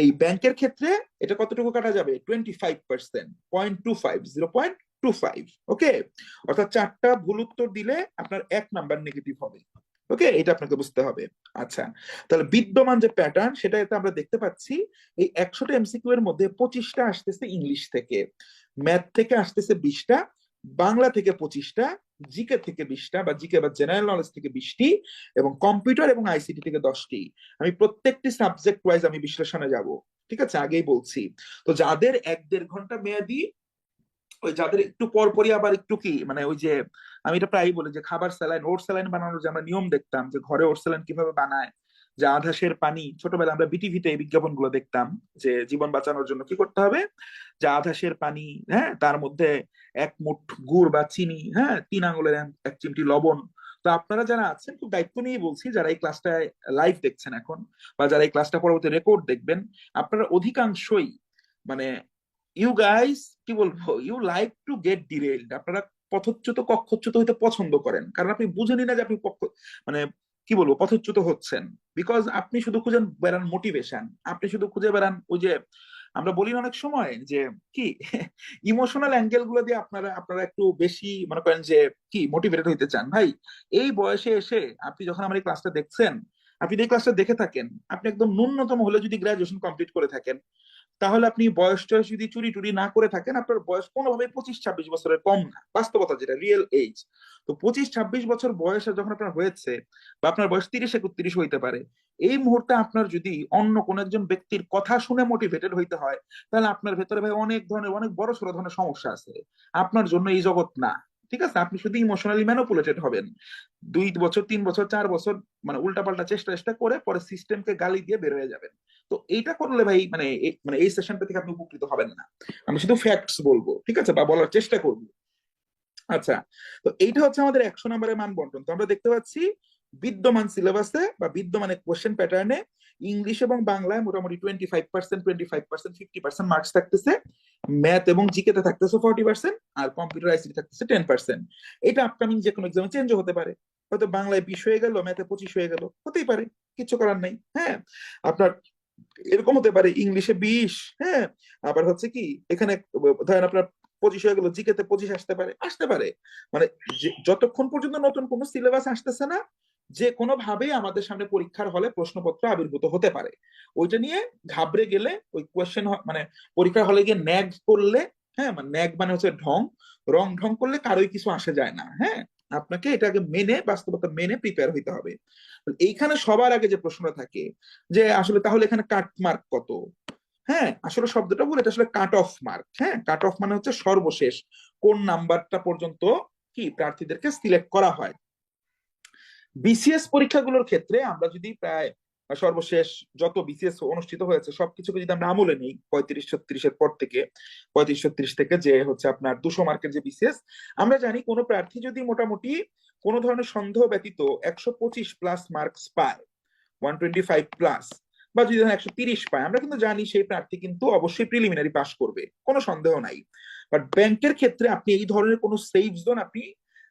এই ব্যাংকের ক্ষেত্রে এটা কতটুকু কাটা যাবে? 25%, 0.25, 0.25। ওকে, অর্থাৎ 4টা ভুল উত্তর দিলে আপনার 1 নাম্বার নেগেটিভ হবে। ওকে, এটা আপনাকে বুঝতে হবে। আচ্ছা, তাহলে বিদ্যমান যে প্যাটার্ন সেটা আমরা দেখতে পাচ্ছি, এই 100টা এমসিকিউ এর মধ্যে 25টা আসতেছে ইংলিশ থেকে, ম্যাথ থেকে আসতেছে 20টা, বাংলা থেকে 25টা, জিকে থেকে 20টা, বা জিকে বা জেনারেল নলেজ থেকে 20টি, এবং কম্পিউটার এবং আইসিটি থেকে 10টি। আমি প্রত্যেকটি সাবজেক্ট ওয়াইজ আমি বিশ্লেষণে যাব, ঠিক আছে? আগেই বলছি। তো যাদের 1-1.5 ঘন্টা মেয়াদি, ওই যাদের একটু পর পরই আবার একটু কি মানে ওই যে, আমি এটা প্রায়ই বলি যে খাবার স্যালাইন, ওট স্যালাইন বানানোর যে আমরা নিয়ম দেখতাম, যে ঘরে ওট স্যালাইন কিভাবে বানায়, যে আধা সের পানি, ছোটবেলায় আমরা বিটিভিতে এই বিজ্ঞাপন গুলো দেখতাম, যে জীবন বাঁচানোর জন্য কি করতে হবে, যে আধা সের পানি, হ্যাঁ, তার মধ্যে 1 মুঠ গুড় বা চিনি, হ্যাঁ, 3 আঙ্গুলের 1 চিমটি লবণ। তো আপনারা যারা আছেন, খুব দায়িত্ব নিয়ে বলছি, যারা এই ক্লাসটা লাইভ দেখছেন এখন, বা যারা এই ক্লাসটা পরবর্তী রেকর্ড দেখবেন, আপনারা অধিকাংশই মানে ইউ গাইস, কি বলবো, you like to get derailed. আপনারা পথচ্যুত কক্ষচ্যুত হইতে পছন্দ করেন, কারণ আপনি বুঝেনি না যে আপনি মানে কি বলবো, পথচ্যুত হচ্ছেন। বিকজ আপনি শুধু খুঁজেন বেড়ান মোটিভেশন, আপনি শুধু খুঁজে বেড়ান ওই যে আমরা বলি না অনেক সময় যে কি ইমোশনাল অ্যাঙ্গেল গুলো দিয়ে আপনারা আপনারা একটু বেশি মনে করেন যে কি মোটিভেটেড হইতে চান। ভাই, এই বয়সে এসে আপনি যখন আমার এই ক্লাসটা দেখছেন, আপনি এই ক্লাসটা দেখে থাকেন, আপনি একদম ন্যূনতম হলে যদি গ্রাজুয়েশন কমপ্লিট করে থাকেন, তাহলে আপনি বয়স টয়স যদি চুরি টুরি না করে থাকেন, আপনার বয়স কোনোভাবে 25-26 বছরের কম না, বাস্তবতা যেটা রিয়েল এজ। তো 25-26 বছর বয়সে যখন আপনার হয়েছে, বা আপনার বয়স 30-31 হইতে পারে, এই মুহূর্তে আপনার যদি অন্য কোন একজন ব্যক্তির কথা শুনে মোটিভেটেড হইতে হয়, তাহলে আপনার ভেতরে ভাই অনেক ধরনের, অনেক বড় সড়ো ধরনের সমস্যা আছে, আপনার জন্য এই জগৎ না। ঠিক আছে, আপনি শুধু ইমোশনালি ম্যানিপুলেটেড হবেন 2 বছর 3 বছর 4 বছর, মানে উল্টাপাল্টা চেষ্টা চেষ্টা করে পরে সিস্টেমকে গালি দিয়ে বের হয়ে যাবেন। তো এইটা করলে ভাই মানে মানে এই সেশনটা থেকে আপনি উপকৃত হবেন না। আমি শুধু ফ্যাক্টস বলবো, ঠিক আছে, বা বলার চেষ্টা করবো। আচ্ছা, তো এইটা হচ্ছে আমাদের 100 নম্বরের মান বন্টন। তো আমরা দেখতে পাচ্ছি বিদ্যমান সিলেবাসে বা বিদ্যমান কোশ্চেন প্যাটার্নে ইংলিশ এবং বাংলায় মোটামুটি 25%, 25%, 50% মার্কস থাকতেছে। ম্যাথ এবং জিকে তে থাকতেছে 40%, আর কম্পিউটার আইসিটি থাকতেছে 10%। এটা আপকামিং যে কোনো এক্সামে চেঞ্জ হতে পারে। হয়তো বাংলায় 20 হয়ে গেল, ম্যাথে 25 হয়ে গেল, হতেই পারে, কিছু করার নাই। হ্যাঁ, আপনার এরকম হতে পারে ইংলিশে 20, হ্যাঁ, আবার হচ্ছে কি এখানে ধরেন আপনার 25 হয়ে গেল, জিকে তে 25 আসতে পারে, আসতে পারে। মানে যতক্ষণ পর্যন্ত নতুন কোনো সিলেবাস আসতেছে না, যে কোনো ভাবেই আমাদের সামনে পরীক্ষার হলে প্রশ্নপত্র আবির্ভূত হতে পারে। ওইটা নিয়ে ঘাবড়ে গেলে ওই কোয়েশ্চেন মানে পরীক্ষার হলে গিয়ে ন্যাগ করলে, হ্যাঁ, মানে ন্যাগ মানে হচ্ছে ঢং, রং ঢং করলে কারোই কিছু আসে যায় না। হ্যাঁ, আপনাকে এটাকে মেনে, বাস্তবতা মেনে প্রিপেয়ার হইতে হবে। এইখানে সবার আগে যে প্রশ্নটা থাকে যে আসলে তাহলে এখানে কাট মার্ক কত। হ্যাঁ, আসলে শব্দটা বলে এটা আসলে কাট অফ মার্ক। হ্যাঁ, কাট অফ মানে হচ্ছে সর্বশেষ কোন নাম্বারটা পর্যন্ত কি প্রার্থীদেরকে সিলেক্ট করা হয়। বিসিএস পরীক্ষাগুলোর ক্ষেত্রে আমরা যদি প্রায় সর্বশেষ যত বিসিএস অনুষ্ঠিত হয়েছে সবকিছুকে যদি আমরা আমলে নিই, 35-36-এর পর থেকে, 35-36 থেকে যে হচ্ছে আপনার 200 মার্কের যে বিসিএস, আমরা জানি কোনো প্রার্থী যদি মোটামুটি কোনো ধরনের সন্দেহ ব্যতীত 125+ মার্কস পায়, 125+, বা যদি 130 পায়, আমরা কিন্তু জানি সেই প্রার্থী কিন্তু অবশ্যই প্রিলিমিনারি পাস করবে, কোনো সন্দেহ নাই। বাট ব্যাংকের ক্ষেত্রে আপনি এই ধরনের কোনো সেফ জোন আপনি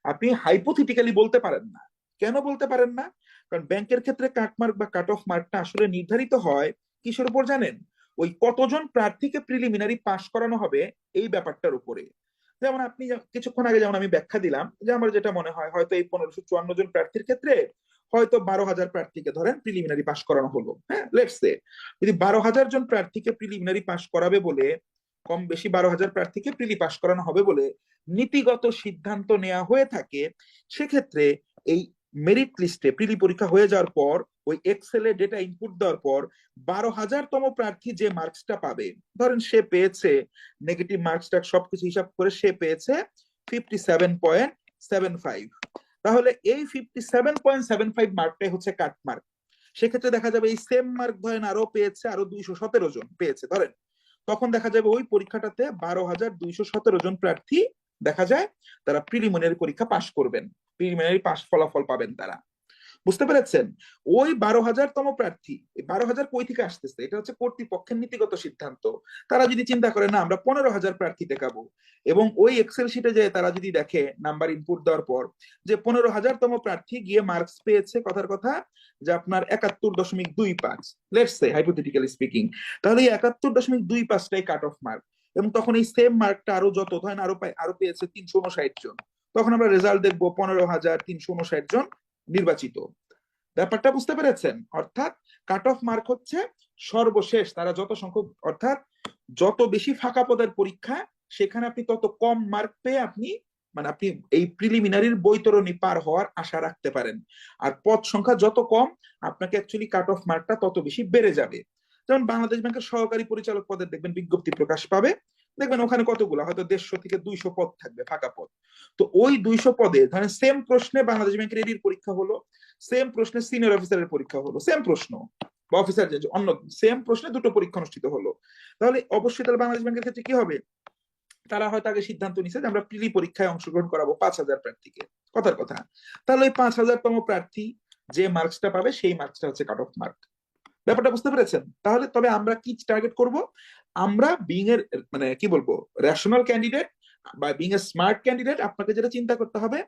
আপনি হাইপোথেটিক্যালি বলতে পারেন না। কেন বলতে পারেন না? কারণ ব্যাংকের ক্ষেত্রে কাটমার্ক বা কাট অফ মার্কটা আসলে নির্ধারিত হয় কিসের উপর জানেন? ওই কতজন প্রার্থীকে প্রিলিমিনারি পাস করানো হবে এই ব্যাপারটার উপরে। যেমন আপনি কিছুক্ষণ আগে যেমন আমি ব্যাখ্যা দিলাম যে আমার যেটা মনে হয় হয়তো এই 1554 জন প্রার্থীর ক্ষেত্রে হয়তো 12,000 প্রার্থীকে ধরেন প্রিলিমিনারি পাস করানো হলো। হ্যাঁ, লেটস সে যদি 12,000 জন প্রার্থীকে প্রিলিমিনারি পাস করাবে বলে, কম বেশি 12,000 প্রার্থীকে প্রিলি পাস করানো হবে বলে নীতিগত সিদ্ধান্ত নেওয়া হয়ে থাকে, সেক্ষেত্রে এই মেরিট লিস্টে প্রিলি পরীক্ষা হয়ে যাওয়ার পর ওই এক্সেলে ডেটা ইনপুট দেওয়ার পর 12,000তম প্রার্থী যে মার্কসটা পাবে, ধরেন সে পেয়েছে, নেগেটিভ মার্কসটা সবকিছু হিসাব করে সে পেয়েছে 57.75, তাহলে এই 57.75 মার্কটাই হচ্ছে কাট মার্ক। সেক্ষেত্রে দেখা যাবে এই সেম মার্ক ধরেন আরো পেয়েছে, আরো 217 জন পেয়েছে ধরেন, তখন দেখা যাবে ওই পরীক্ষাটাতে 12,217 জন প্রার্থী দেখা যায় তারা প্রিলিমিনারি পরীক্ষা পাশ করবেন, প্রিলিমিনারি পাস ফলাফল পাবেন তারা। বুঝতে পেরেছেন? ওই 12,000তম প্রার্থী, এই 12,000 কই থেকে আসতেছে? এটা হচ্ছে কর্তৃপক্ষের নীতিগত সিদ্ধান্ত। তারা যদি চিন্তা করে না আমরা 15,000 প্রার্থী দেখাবো, এবং ওই এক্সেল শিটে যে তারা যদি দেখে নাম্বার ইনপুট দেওয়ার পর যে 15,000তম প্রার্থী গিয়ে মার্কস পেয়েছে কথার কথা যে আপনার 71.25, লেটস সে হাইপোথেটিক্যালি স্পিকিং, তাহলে এই 71.25টাই কাট অফ মার্ক। এবং তখন এই সেম মার্কটা আরো যত ধরেন আরো পেয়েছে 359 জন, তখন আমরা রেজাল্ট দেখবো 15,359 জন নির্বাচিত। ব্যাপারটা বুঝতে পেরেছেন? অর্থাৎ কাট অফ মার্ক হচ্ছে সর্বশেষ তারা যত সংখ্যক, অর্থাৎ যত বেশি ফাঁকা পদের পরীক্ষা সেখানে আপনি তত কম মার্ক পেয়ে আপনি মানে আপনি এই প্রিলিমিনারির বৈতরণী পার হওয়ার আশা রাখতে পারেন। আর পদ সংখ্যা যত কম আপনাকে অ্যাকচুয়ালি কাট অফ মার্কটা তত বেশি বেড়ে যাবে। যেমন বাংলাদেশ ব্যাংকের সহকারী পরিচালক পদের দেখবেন বিজ্ঞপ্তি প্রকাশ পাবে, দেখবেন ওখানে কতগুলো হয়তো 150 থেকে 200 পদ থাকবে ফাঁকা পদ। তো ওই 200 পদে ধরেন সেম প্রশ্নে বাংলাদেশ ব্যাংকের এডির পরীক্ষা হলো, সেম প্রশ্নে সিনিয়র অফিসারের পরীক্ষা হলো, সেম প্রশ্ন বা অফিসার অন্য সেম প্রশ্নে দুটো পরীক্ষা অনুষ্ঠিত হলো, তাহলে অবশ্যই তাহলে বাংলাদেশ ব্যাংকের ক্ষেত্রে কি হবে? তারা হয়তো আগে সিদ্ধান্ত নিছে যে আমরা প্রিলি পরীক্ষায় অংশগ্রহণ করাবো 5,000 প্রার্থীকে, কথার কথা। তাহলে ওই 5,000তম প্রার্থী যে মার্কসটা পাবে সেই মার্কসটা হচ্ছে কাট অফ মার্ক। ব্যাপারটা বুঝতে পেরেছেন? তাহলে তবে আমরা কি টার্গেট করব? আমরা বিং এর মানে কি বলবো রেশনাল ক্যান্ডিডেট বা বিং এ স্মার্ট ক্যান্ডিডেট, আপনাকে যেটা চিন্তা করতে হবে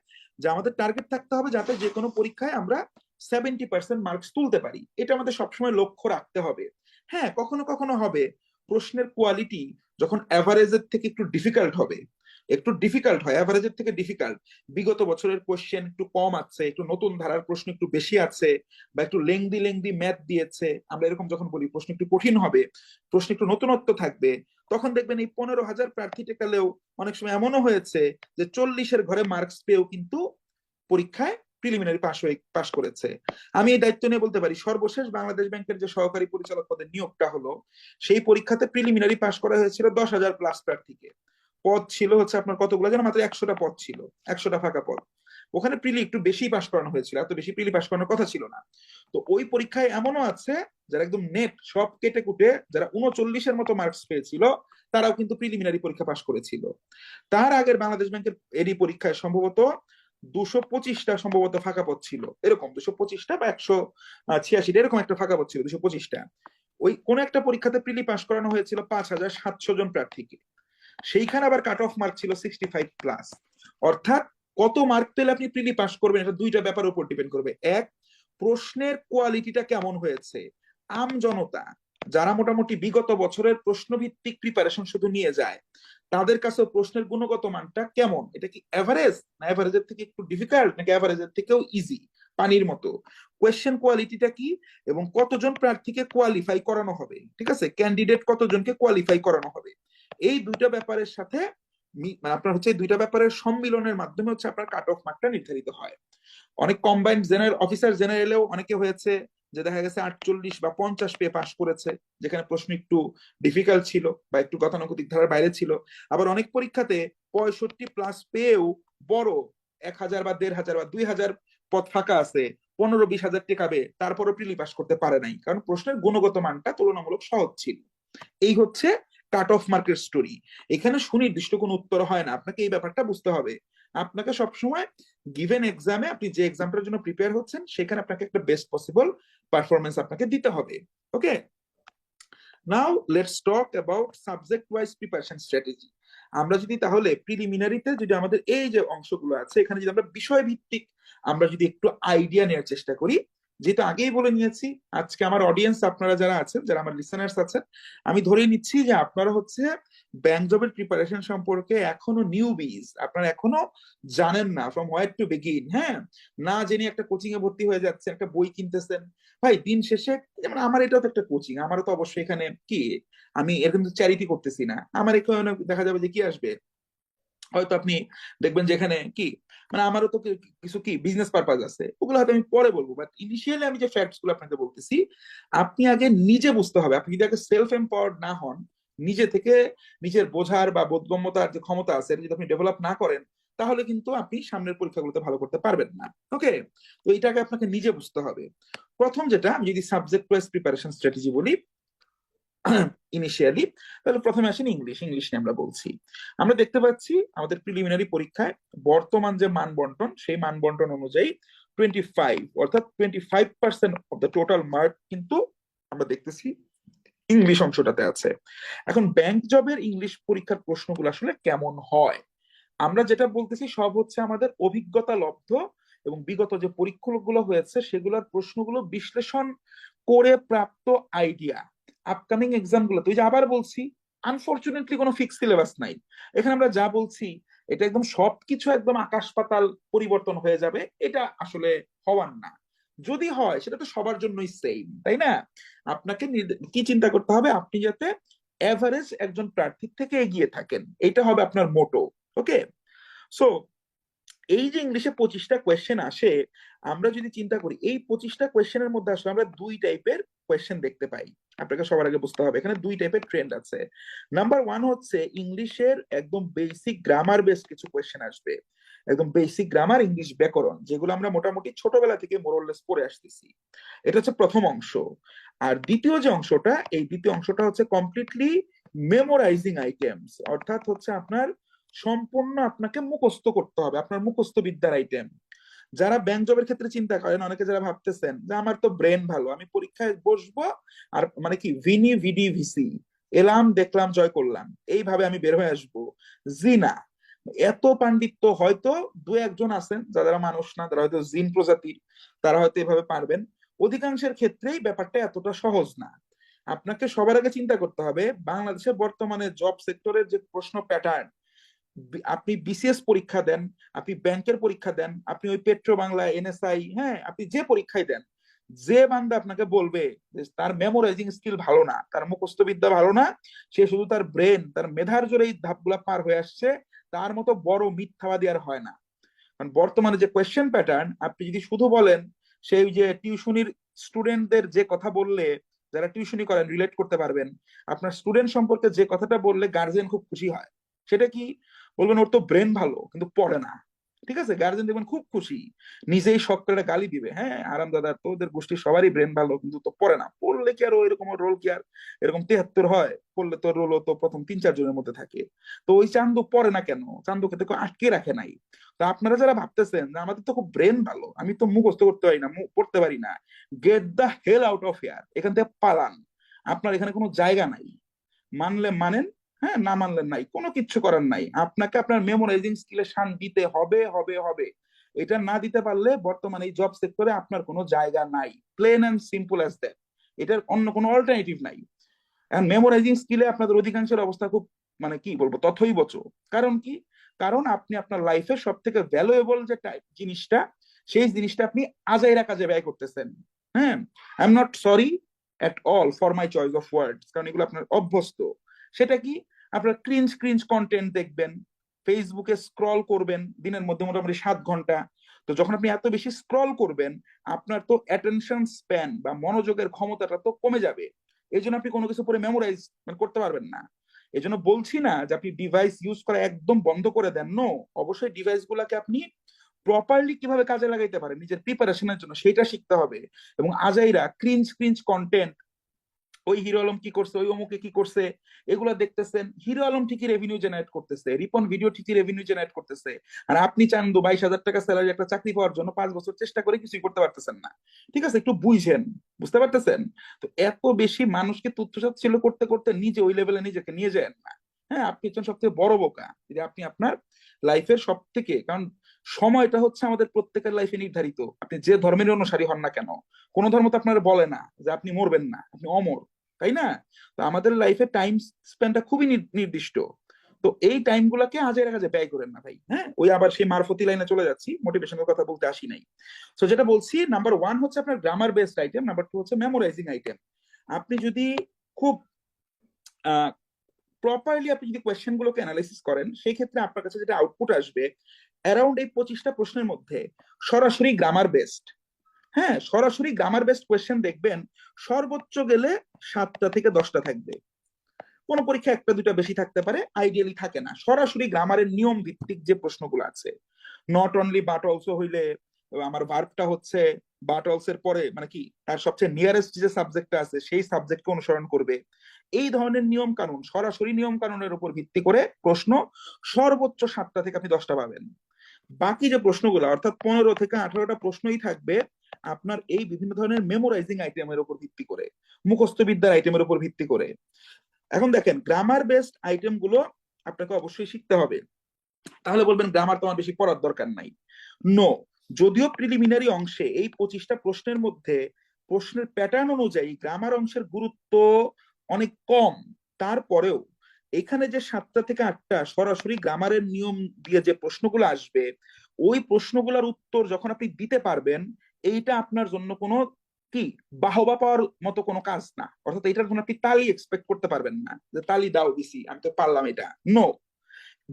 যে আমাদের টার্গেট থাকতে হবে যাতে যে কোনো পরীক্ষায় আমরা 70% মার্কস তুলতে পারি, এটা আমাদের সবসময় লক্ষ্য রাখতে হবে। হ্যাঁ, কখনো কখনো হবে প্রশ্নের কোয়ালিটি যখন অ্যাভারেজের থেকে একটু ডিফিকাল্ট হবে, একটু ডিফিকাল্ট হয়, অ্যাভারেজের থেকে ডিফিকাল্ট, বিগত বছরের কোশ্চেন একটু কম আছে, একটু নতুন ধারার প্রশ্ন একটু বেশি আছে, বা একটু লেংদি লেংদি ম্যাথ দিয়েছে, আমরা এরকম যখন বলি প্রশ্ন একটু কঠিন হবে, প্রশ্ন একটু নতুনত্ব থাকবে, তখন দেখবেন এই 15,000 প্রার্থী টেকালেও অনেক সময় এমনও হয়েছে যে 40-এর ঘরে মার্কস পেয়েও কিন্তু পরীক্ষায় প্রিলিমিনারি পাশ করেছে। আমি এই দায়িত্ব নিয়ে বলতে পারি সর্বশেষ বাংলাদেশ ব্যাংকের যে সহকারী পরিচালক পদের নিয়োগটা হলো সেই পরীক্ষাতে প্রিলিমিনারি পাশ করা হয়েছিল 10,000+ প্রার্থীকে। পদ ছিল হচ্ছে আপনার কতগুলো যেন, মাত্র 100টা পদ ছিল, 100টা ফাঁকা পদ। ওখানে প্রিলি একটু বেশি পাশ করানো হয়েছিল, এত বেশি প্রিলি পাশ করানোর কথা ছিল না। তো ওই পরীক্ষায় এমনও আছে যারা একদম নেট সব কেটে কুটে যারা 39-এর মতো মার্কস পেয়েছিল, তারাও কিন্তু প্রিলিমিনারি পরীক্ষা পাশ করেছিল। তার আগের বাংলাদেশ ব্যাংকের এডি পরীক্ষায় সম্ভবত 225টা সম্ভবত ফাঁকা পদ ছিল, এরকম 225টা বা 186 এরকম একটা ফাঁকা পদ ছিল, 225টা। ওই কোন একটা পরীক্ষাতে প্রিলি পাশ করানো হয়েছিল 5,700 জন প্রার্থীকে, সেইখানে আবার কাট অফ মার্ক ছিল 65+। অর্থাৎ কত মার্ক পেলে আপনি প্রিলি পাস করবেন, এটা দুইটা ব্যাপারের উপর ডিপেন্ড করবে। এক, প্রশ্নের কোয়ালিটিটা কেমন হয়েছে। আম জনতা যারা মোটামুটি বিগত বছরের প্রশ্নভিত্তিক প্রিপারেশন শুধু নিয়ে যায়, তাদের কাছে প্রশ্নের গুণগত মানটা কেমন, এটা কি এভারেজ না এভারেজের থেকে একটু ডিফিকাল্ট নাকি এভারেজের থেকেও ইজি, পানির মতো। কোয়েশ্চেন কোয়ালিটিটা কি, এবং কতজন প্রার্থীকে কোয়ালিফাই করানো হবে, ঠিক আছে, ক্যান্ডিডেট কতজনকে কোয়ালিফাই করানো হবে, এই দুইটা ব্যাপারের সাথে মানে আপনার হচ্ছে দুইটা ব্যাপারের সম্মিলনের মাধ্যমে হচ্ছে আপনার কাট অফ মার্কটা নির্ধারিত হয়। অনেক কম্বাইন্ড জেনারেল অফিসার জেনারেলেও অনেকে হয়েছে যে দেখা গেছে 48 বা 50 পেয়ে পাশ করেছে, যেখানে প্রশ্ন একটু ডিফিকাল্ট ছিল বা একটু গতানুগতিক ধারার বাইরে ছিল। আবার অনেক পরীক্ষাতে 65+ পেয়েও বড় 1,000 বা 1,500 বা 2,000 পদ ফাঁকা আছে, 15-20 হাজার টেকাবে, তারপরও প্রিলি পাস করতে পারে নাই, কারণ প্রশ্নের গুণগত মানটা তুলনামূলক সহজ ছিল। এই হচ্ছে কাট অফ মার্কের স্টোরি। এখানে সুনির্দিষ্ট কোনো উত্তর হয় না, আপনাকে এই ব্যাপারটা বুঝতে হবে। আপনাকে সবসময় গিভেন এক্সামে আপনি যে এক্সামটার জন্য প্রিপেয়ার হচ্ছেন, সেখানে আপনাকে একটা বেস্ট পসিবল পারফরমেন্স আপনাকে দিতে হবে। Okay, now let's talk about subject wise preparation strategy. আমরা যদি তাহলে প্রিলিমিনারিতে যদি আমাদের এই যে অংশগুলো আছে, এখানে যদি আমরা বিষয় ভিত্তিক আমরা যদি একটু আইডিয়া নেওয়ার চেষ্টা করি, যেটা আগেই বলে নিয়েছি, আজকে আমার অডিয়েন্স আপনারা যারা আছেন, যারা আমার লিসেনার্স আছেন, আমি ধরে নিচ্ছি যে আপনারা হচ্ছে ব্যাংক জবের প্রিপারেশন সম্পর্কে এখনো নিউবিজ, আপনারা এখনো জানেন না ফ্রম হোয়ার টু বিগিন। হ্যাঁ, না জেনে একটা কোচিং এ ভর্তি হয়ে যাচ্ছেন, একটা বই কিনতেছেন। ভাই দিন শেষে যেমন আমার এটাও তো একটা কোচিং, আমারও তো অবশ্যই এখানে কি, আমি এরকম চ্যারিটি করতেছি না, আমার এখানে দেখা যাবে যে কি আসবে, হয়তো আপনি দেখবেন যে এখানে কি, মানে আমারও তো কিছু কি বিজনেস পারপাস আছে, ওগুলো হয়তো আমি পরে বলবো, বাট ইনিশিয়ালি আমি যে ফ্যাক্টস গুলো আপনাকে বলতেছি, আপনি আগে নিজে বুঝতে হবে। আপনি যদি আগে সেলফ এম্পাওয়ার্ড না হন, নিজে থেকে নিজের বোঝার বা বোধগম্যতার যে ক্ষমতা আছে এটা যদি আপনি ডেভেলপ না করেন, তাহলে কিন্তু আপনি সামনের পরীক্ষাগুলোতে ভালো করতে পারবেন না। ওকে, তো এটাকে আপনাকে নিজে বুঝতে হবে। প্রথম যেটা, আমি যদি সাবজেক্ট ওয়াইজ প্রিপারেশন স্ট্র্যাটেজি বলি ইনিশিয়ালি, তাহলে প্রথমে আসেন ইংলিশ। ইংলিশ নিয়ে আমরা বলছি, আমরা দেখতে পাচ্ছি আমাদের প্রিলিমিনারি পরীক্ষায় বর্তমান যে মান বন্টন, সেই মান বন্টন অনুযায়ী 25 অর্থাৎ 25% অফ দ্য টোটাল মার্ক কিন্তু আমরা দেখতেছি ইংলিশ অংশটাতে আছে। এখন ব্যাংক জবের ইংলিশ পরীক্ষার প্রশ্নগুলো আসলে কেমন হয়, আমরা যেটা বলতেছি সব হচ্ছে আমাদের অভিজ্ঞতা লব্ধ এবং বিগত যে পরীক্ষাগুলো হয়েছে সেগুলোর প্রশ্নগুলো বিশ্লেষণ করে প্রাপ্ত আইডিয়া। আপকামিং এক্সাম গুলো, তুই যে আবার বলছি, আনফরচুনেটলি কোনো ফিক্স সিলেবাস নাই। এখানে আমরা যা বলছি এটা একদম সবকিছু একদম আকাশ পাতাল পরিবর্তন হয়ে যাবে, এটা আসলে হওয়ার না। যদি হয় সেটা তো সবার জন্যই সেম, তাই না? আপনাকে কি চিন্তা করতে হবে, আপনি যাতে এভারেজ একজন প্রার্থীর থেকে এগিয়ে থাকেন, এটা হবে আপনার মোটো। ওকে, সো এই যে ইংলিশে 25টা কোয়েশ্চেন আসে, আমরা যদি চিন্তা করি এই 25টা কোয়েশ্চেনের মধ্যে আসলে আমরা দুই টাইপের কোয়েশ্চেন দেখতে পাই। আপনাকে সবার আগে বুঝতে হবে এখানে দুই টাইপের ট্রেন্ড আছে। নাম্বার ওয়ান হচ্ছে ইংলিশের একদম বেসিক গ্রামার বেস কিছু কোয়েশ্চেন আসবে, একদম বেসিক গ্রামার, ইংলিশ ব্যাকরণ, যেগুলো আমরা মোটামুটি ছোটবেলা থেকে মোরলেস পড়ে আসতেছি। এটা হচ্ছে প্রথম অংশ। আর দ্বিতীয় যে অংশটা, এই দ্বিতীয় অংশটা হচ্ছে কমপ্লিটলি মেমোরাইজিং আইটেমস, অর্থাৎ হচ্ছে আপনার সম্পূর্ণ আপনাকে মুখস্থ করতে হবে, আপনার মুখস্থ বিদ্যার আইটেম। যারা ব্যাংক জবের ক্ষেত্রে চিন্তা করেন, অনেকে যারা ভাবতেছেন যে আমার তো ব্রেন ভালো, আমি পরীক্ষায় বসবো আর মানে কি ভিনি ভিডি ভিসি এলাম দেখলাম জয় করলাম, এইভাবে আমি বের হয়ে আসবো, জি না। এত পাণ্ডিত্য হয়তো দু একজন আছেন যারা মানুষ না, তারা হয়তো জিন প্রজাতির, তারা হয়তো এভাবে পারবেন। অধিকাংশের ক্ষেত্রেই ব্যাপারটা এতটা সহজ না। আপনাকে সবার আগে চিন্তা করতে হবে বাংলাদেশে বর্তমানে জব সেক্টরের যে প্রশ্ন প্যাটার্ন, আপনি বিসিএস পরীক্ষা দেন, আপনি ব্যাংকের পরীক্ষা দেন, আপনি ওই পেট্রো বাংলা, এনএসআই, হ্যাঁ, আপনি যে পরীক্ষায় দেন, যে বান্দা আপনাকে বলবে যে তার মেমোরাইজিং স্কিল ভালো না, তার মুখস্থ বিদ্যা ভালো না, সে শুধু তার ব্রেন, তার মেধার জোরে এই ধাপগুলা পার হয়ে আসছে, তার মতো বড় মিথ্যাবাদী আর হয় না। কারণ বর্তমানে যে কোয়েশ্চেন প্যাটার্ন, আপনি যদি শুধু বলেন সেই যে টিউশনির স্টুডেন্টদের যে কথা বললে, যারা টিউশনি করেন রিলেট করতে পারবেন, আপনার স্টুডেন্ট সম্পর্কে যে কথাটা বললে গার্জেন খুব খুশি হয়, সেটা কি? বলবেন ওর তো ব্রেন ভালো কিন্তু পড়ে না। ঠিক আছে, গার্জেন দেখবেন খুব খুশি, নিজেই শখ করে গালি দিবে, হ্যাঁ আরাম দাদা তোদের গোষ্ঠীর সবারই ব্রেন ভালো কিন্তু তো পড়ে না, পড়লে কি আর এরকম রোল কি আর এরকম 73 হয়? পড়লে তো রোল তো প্রথম 3-4 জনের মধ্যে থাকে। তো ওই চান্দু পড়ে না কেন? চান্দুকে তো কেউ আটকে রাখে নাই। তো আপনারা যারা ভাবতেছেন যে আমাদের তো খুব ব্রেন ভালো, আমি তো মুখস্থ করতে পারি না, পড়তে পারি না, get the hell out of here, এখান থেকে পালান। আপনার এখানে কোনো জায়গা নাই। মানলে মানেন, হ্যাঁ না মানলে নাই, কোনো কিচ্ছু করার নাই। আপনাকে আপনার মেমোরাইজিং স্কিলে শান দিতে হবে হবে হবে। এটা না দিতে পারলে বর্তমানে এই জব সেক্টরে আপনার কোনো জায়গা নাই, plain and simple as that. এটার অন্য কোনো অল্টারনেটিভ নাই। এখন মেমোরাইজিং স্কিলে আপনাদের অধিকাংশের অবস্থা খুব মানে কি বলবো তথই বচো। কারণ কি? কারণ আপনি আপনার লাইফের সব থেকে ভ্যালুয়েবল যে টাইপ জিনিসটা, সেই জিনিসটা আপনি আজাইরা কাজে ব্যয় করতেছেন। হ্যাঁ, I am not sorry at all for my choice of words, কারণ এগুলো আপনার অভ্যস্ত। সেটা কি? আপনার ক্রিঞ্জ ক্রিঞ্জ কন্টেন্ট দেখবেন, ফেসবুকে স্ক্রল করবেন দিনের মধ্যে মোটামুটি 7 ঘন্টা। তো যখন আপনি এত বেশি স্ক্রল করবেন, আপনার তো অ্যাটেনশন স্প্যান বা মনোযোগের ক্ষমতাটা তো কমে যাবে। এই জন্য আপনি কোনো কিছু পরে মেমোরাইজ করতে পারবেন না। এই জন্য বলছি না যে আপনি ডিভাইস ইউজ করা একদম বন্ধ করে দেন, নো, অবশ্যই ডিভাইস গুলাকে আপনি প্রপারলি কিভাবে কাজে লাগাইতে পারেন নিজের প্রিপারেশনের জন্য সেটা শিখতে হবে। এবং আজাইরা ক্রিঞ্জ ক্রিঞ্জ কন্টেন্ট, ওই হিরো আলম কি করছে, ওই অমুকে কি করছে, এগুলো দেখতেছেন। হিরো আলম ঠিকই রেভিনিউ জেনারেট করতেছে, রিপন ভিডিও ঠিকই রেভিনিউ জেনারেট করতেছে, আর আপনি চান 22,000 টাকা স্যালারি একটা চাকরি পাওয়ার জন্য 5 বছর চেষ্টা করে কিছুই করতে পারতেছেন না। ঠিক আছে, একটু বুঝেন, বুঝতে পারতেছেন? তো এত বেশি মানুষকে তুচ্ছতাচ্ছিল্য করতে করতে নিজে ওই লেভেলে নিজেকে নিয়ে যায় না। হ্যাঁ, আপনি হচ্ছেন সব থেকে বড় বোকা যদি আপনি আপনার লাইফের সব থেকে, কারণ সময়টা হচ্ছে আমাদের প্রত্যেকের লাইফে নির্ধারিত। আপনি যে ধর্মের অনুসারী হন না কেন, কোন ধর্ম তো আপনার বলে না যে আপনি মরবেন না, আপনি অমর, তাই না? তো আমাদের লাইফে টাইম স্পেন্ডটা খুবই নির্দিষ্ট। তো এই টাইম গুলাকে হাজার কাজে ব্যয় করেন না ভাই। হ্যাঁ, ওই আবার সেই মারফতি লাইনে চলে যাচ্ছি, মোটিভেশনের কথা বলতে আসি নাই। তো যেটা বলছি, নাম্বার 1 হচ্ছে আপনার গ্রামার বেসড আইটেম, নাম্বার 2 হচ্ছে মেমোরাইজিং আইটেম। আপনি যদি খুব প্রপারলি আপনি যদি কোয়েশ্চেন গুলোকে অ্যানালাইসিস করেন, সেই ক্ষেত্রে আপনার কাছে যেটা আউটপুট আসবে, অ্যারাউন্ড এই 25টা প্রশ্নের মধ্যে সরাসরি গ্রামার বেসড, হ্যাঁ সরাসরি গ্রামার বেসড কোয়েশ্চেন দেখবেন সর্বোচ্চ গেলে 7টা থেকে 10টা থাকবে। কোন পরীক্ষা 1টা 2টা বেশি থাকতে পারে, আইডিয়ালি থাকে না। সরাসরি গ্রামারের নিয়ম ভিত্তিক যে প্রশ্নগুলো আছে, নট অনলি বাট অলসো হইলে আমার ভার্বটা হচ্ছে বাট অলসো এর পরে মানে কি তার সবচেয়ে নিয়ারেস্ট যে সাবজেক্টটা আছে সেই সাবজেক্টকে অনুসরণ করবে। এই ধরনের নিয়ম কানুন, সরাসরি নিয়ম কানুনের উপর ভিত্তি করে প্রশ্ন সর্বোচ্চ 7টা থেকে আপনি 10টা পাবেন। বাকি যে প্রশ্নগুলো অর্থাৎ 15 থেকে 18টা প্রশ্নই থাকবে আপনার এই বিভিন্ন ধরনের মেমোরাইজিং আইটেমের উপর ভিত্তি করে, মুখস্থ বিদ্যার আইটেমের উপর ভিত্তি করে। এখন দেখেন, গ্রামার বেসড আইটেম গুলো আপনাকে অবশ্যই শিখতে হবে। তাহলে বলবেন গ্রামার তোমার বেশি পড়ার দরকার নাই। নো, যদিও প্রিলিমিনারি অংশে এই 25টা প্রশ্নের মধ্যে প্রশ্নের প্যাটার্ন অনুযায়ী গ্রামার অংশের গুরুত্ব অনেক কম, তারপরেও এখানে যে 7টা থেকে 8টা সরাসরি গ্রামারের নিয়ম দিয়ে যে প্রশ্নগুলো আসবে, ওই প্রশ্নগুলোর উত্তর যখন আপনি দিতে পারবেন, এইটা আপনার জন্য কোনো কি বাহবা পাওয়ার মতো কোনো কাজ না। অর্থাৎ এটার জন্য আপনি তালি এক্সপেক্ট করতে পারবেন না যে তালি দাও দিছি আমি তো পারলাম এটা, নো।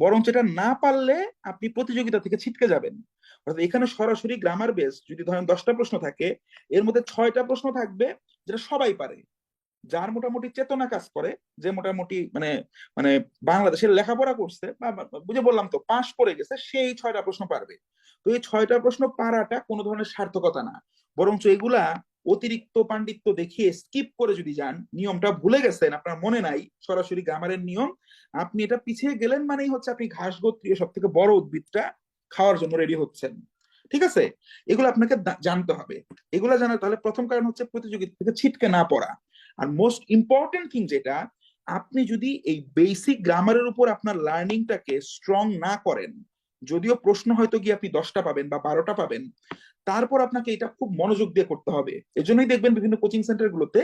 বরং এটা না পারলে আপনি প্রতিযোগিতা থেকে ছিটকে যাবেন। অর্থাৎ এখানে সরাসরি গ্রামার বেস যদি ধরেন 10টা প্রশ্ন থাকে, এর মধ্যে 6টা প্রশ্ন থাকবে যেটা সবাই পারে, যার মোটামুটি চেতনা কাজ করে, যে মোটামুটি মানে মানে বাংলাদেশের লেখাপড়া করছে বা বুঝে বললাম তো পাশ করে গেছে, সেই 6টা প্রশ্ন পারবে। তো এই 6টা প্রশ্ন পারাটা কোনো ধরনের সার্থকতা না, বরঞ্চ এগুলা অতিরিক্ত পাণ্ডিত্য দেখিয়ে স্কিপ করে যদি যান, নিয়মটা ভুলে গেছেন, আপনার মনে নাই সরাসরি গ্রামারের নিয়ম, আপনি এটা পিছিয়ে গেলেন মানেই হচ্ছে আপনি ঘাস গোত্রীয় সব থেকে বড় উদ্ভিদটা খাওয়ার জন্য রেডি হচ্ছেন। ঠিক আছে, এগুলো আপনাকে জানতে হবে। এগুলো জানা, তাহলে প্রথম কারণ হচ্ছে প্রতিযোগিতা থেকে ছিটকে না পড়া। আর মোস্ট ইম্পর্টেন্ট থিং যেটা, আপনি যদি এই বেসিক গ্রামারের উপর আপনার লার্নিংটাকে স্ট্রং না করেন, যদিও প্রশ্ন হয়তো গিয়ে আপনি 10টা পাবেন বা 12টা পাবেন, তারপর আপনাকে এটা খুব মনোযোগ দিয়ে করতে হবে। এজন্যই দেখবেন বিভিন্ন কোচিং সেন্টার গুলোতে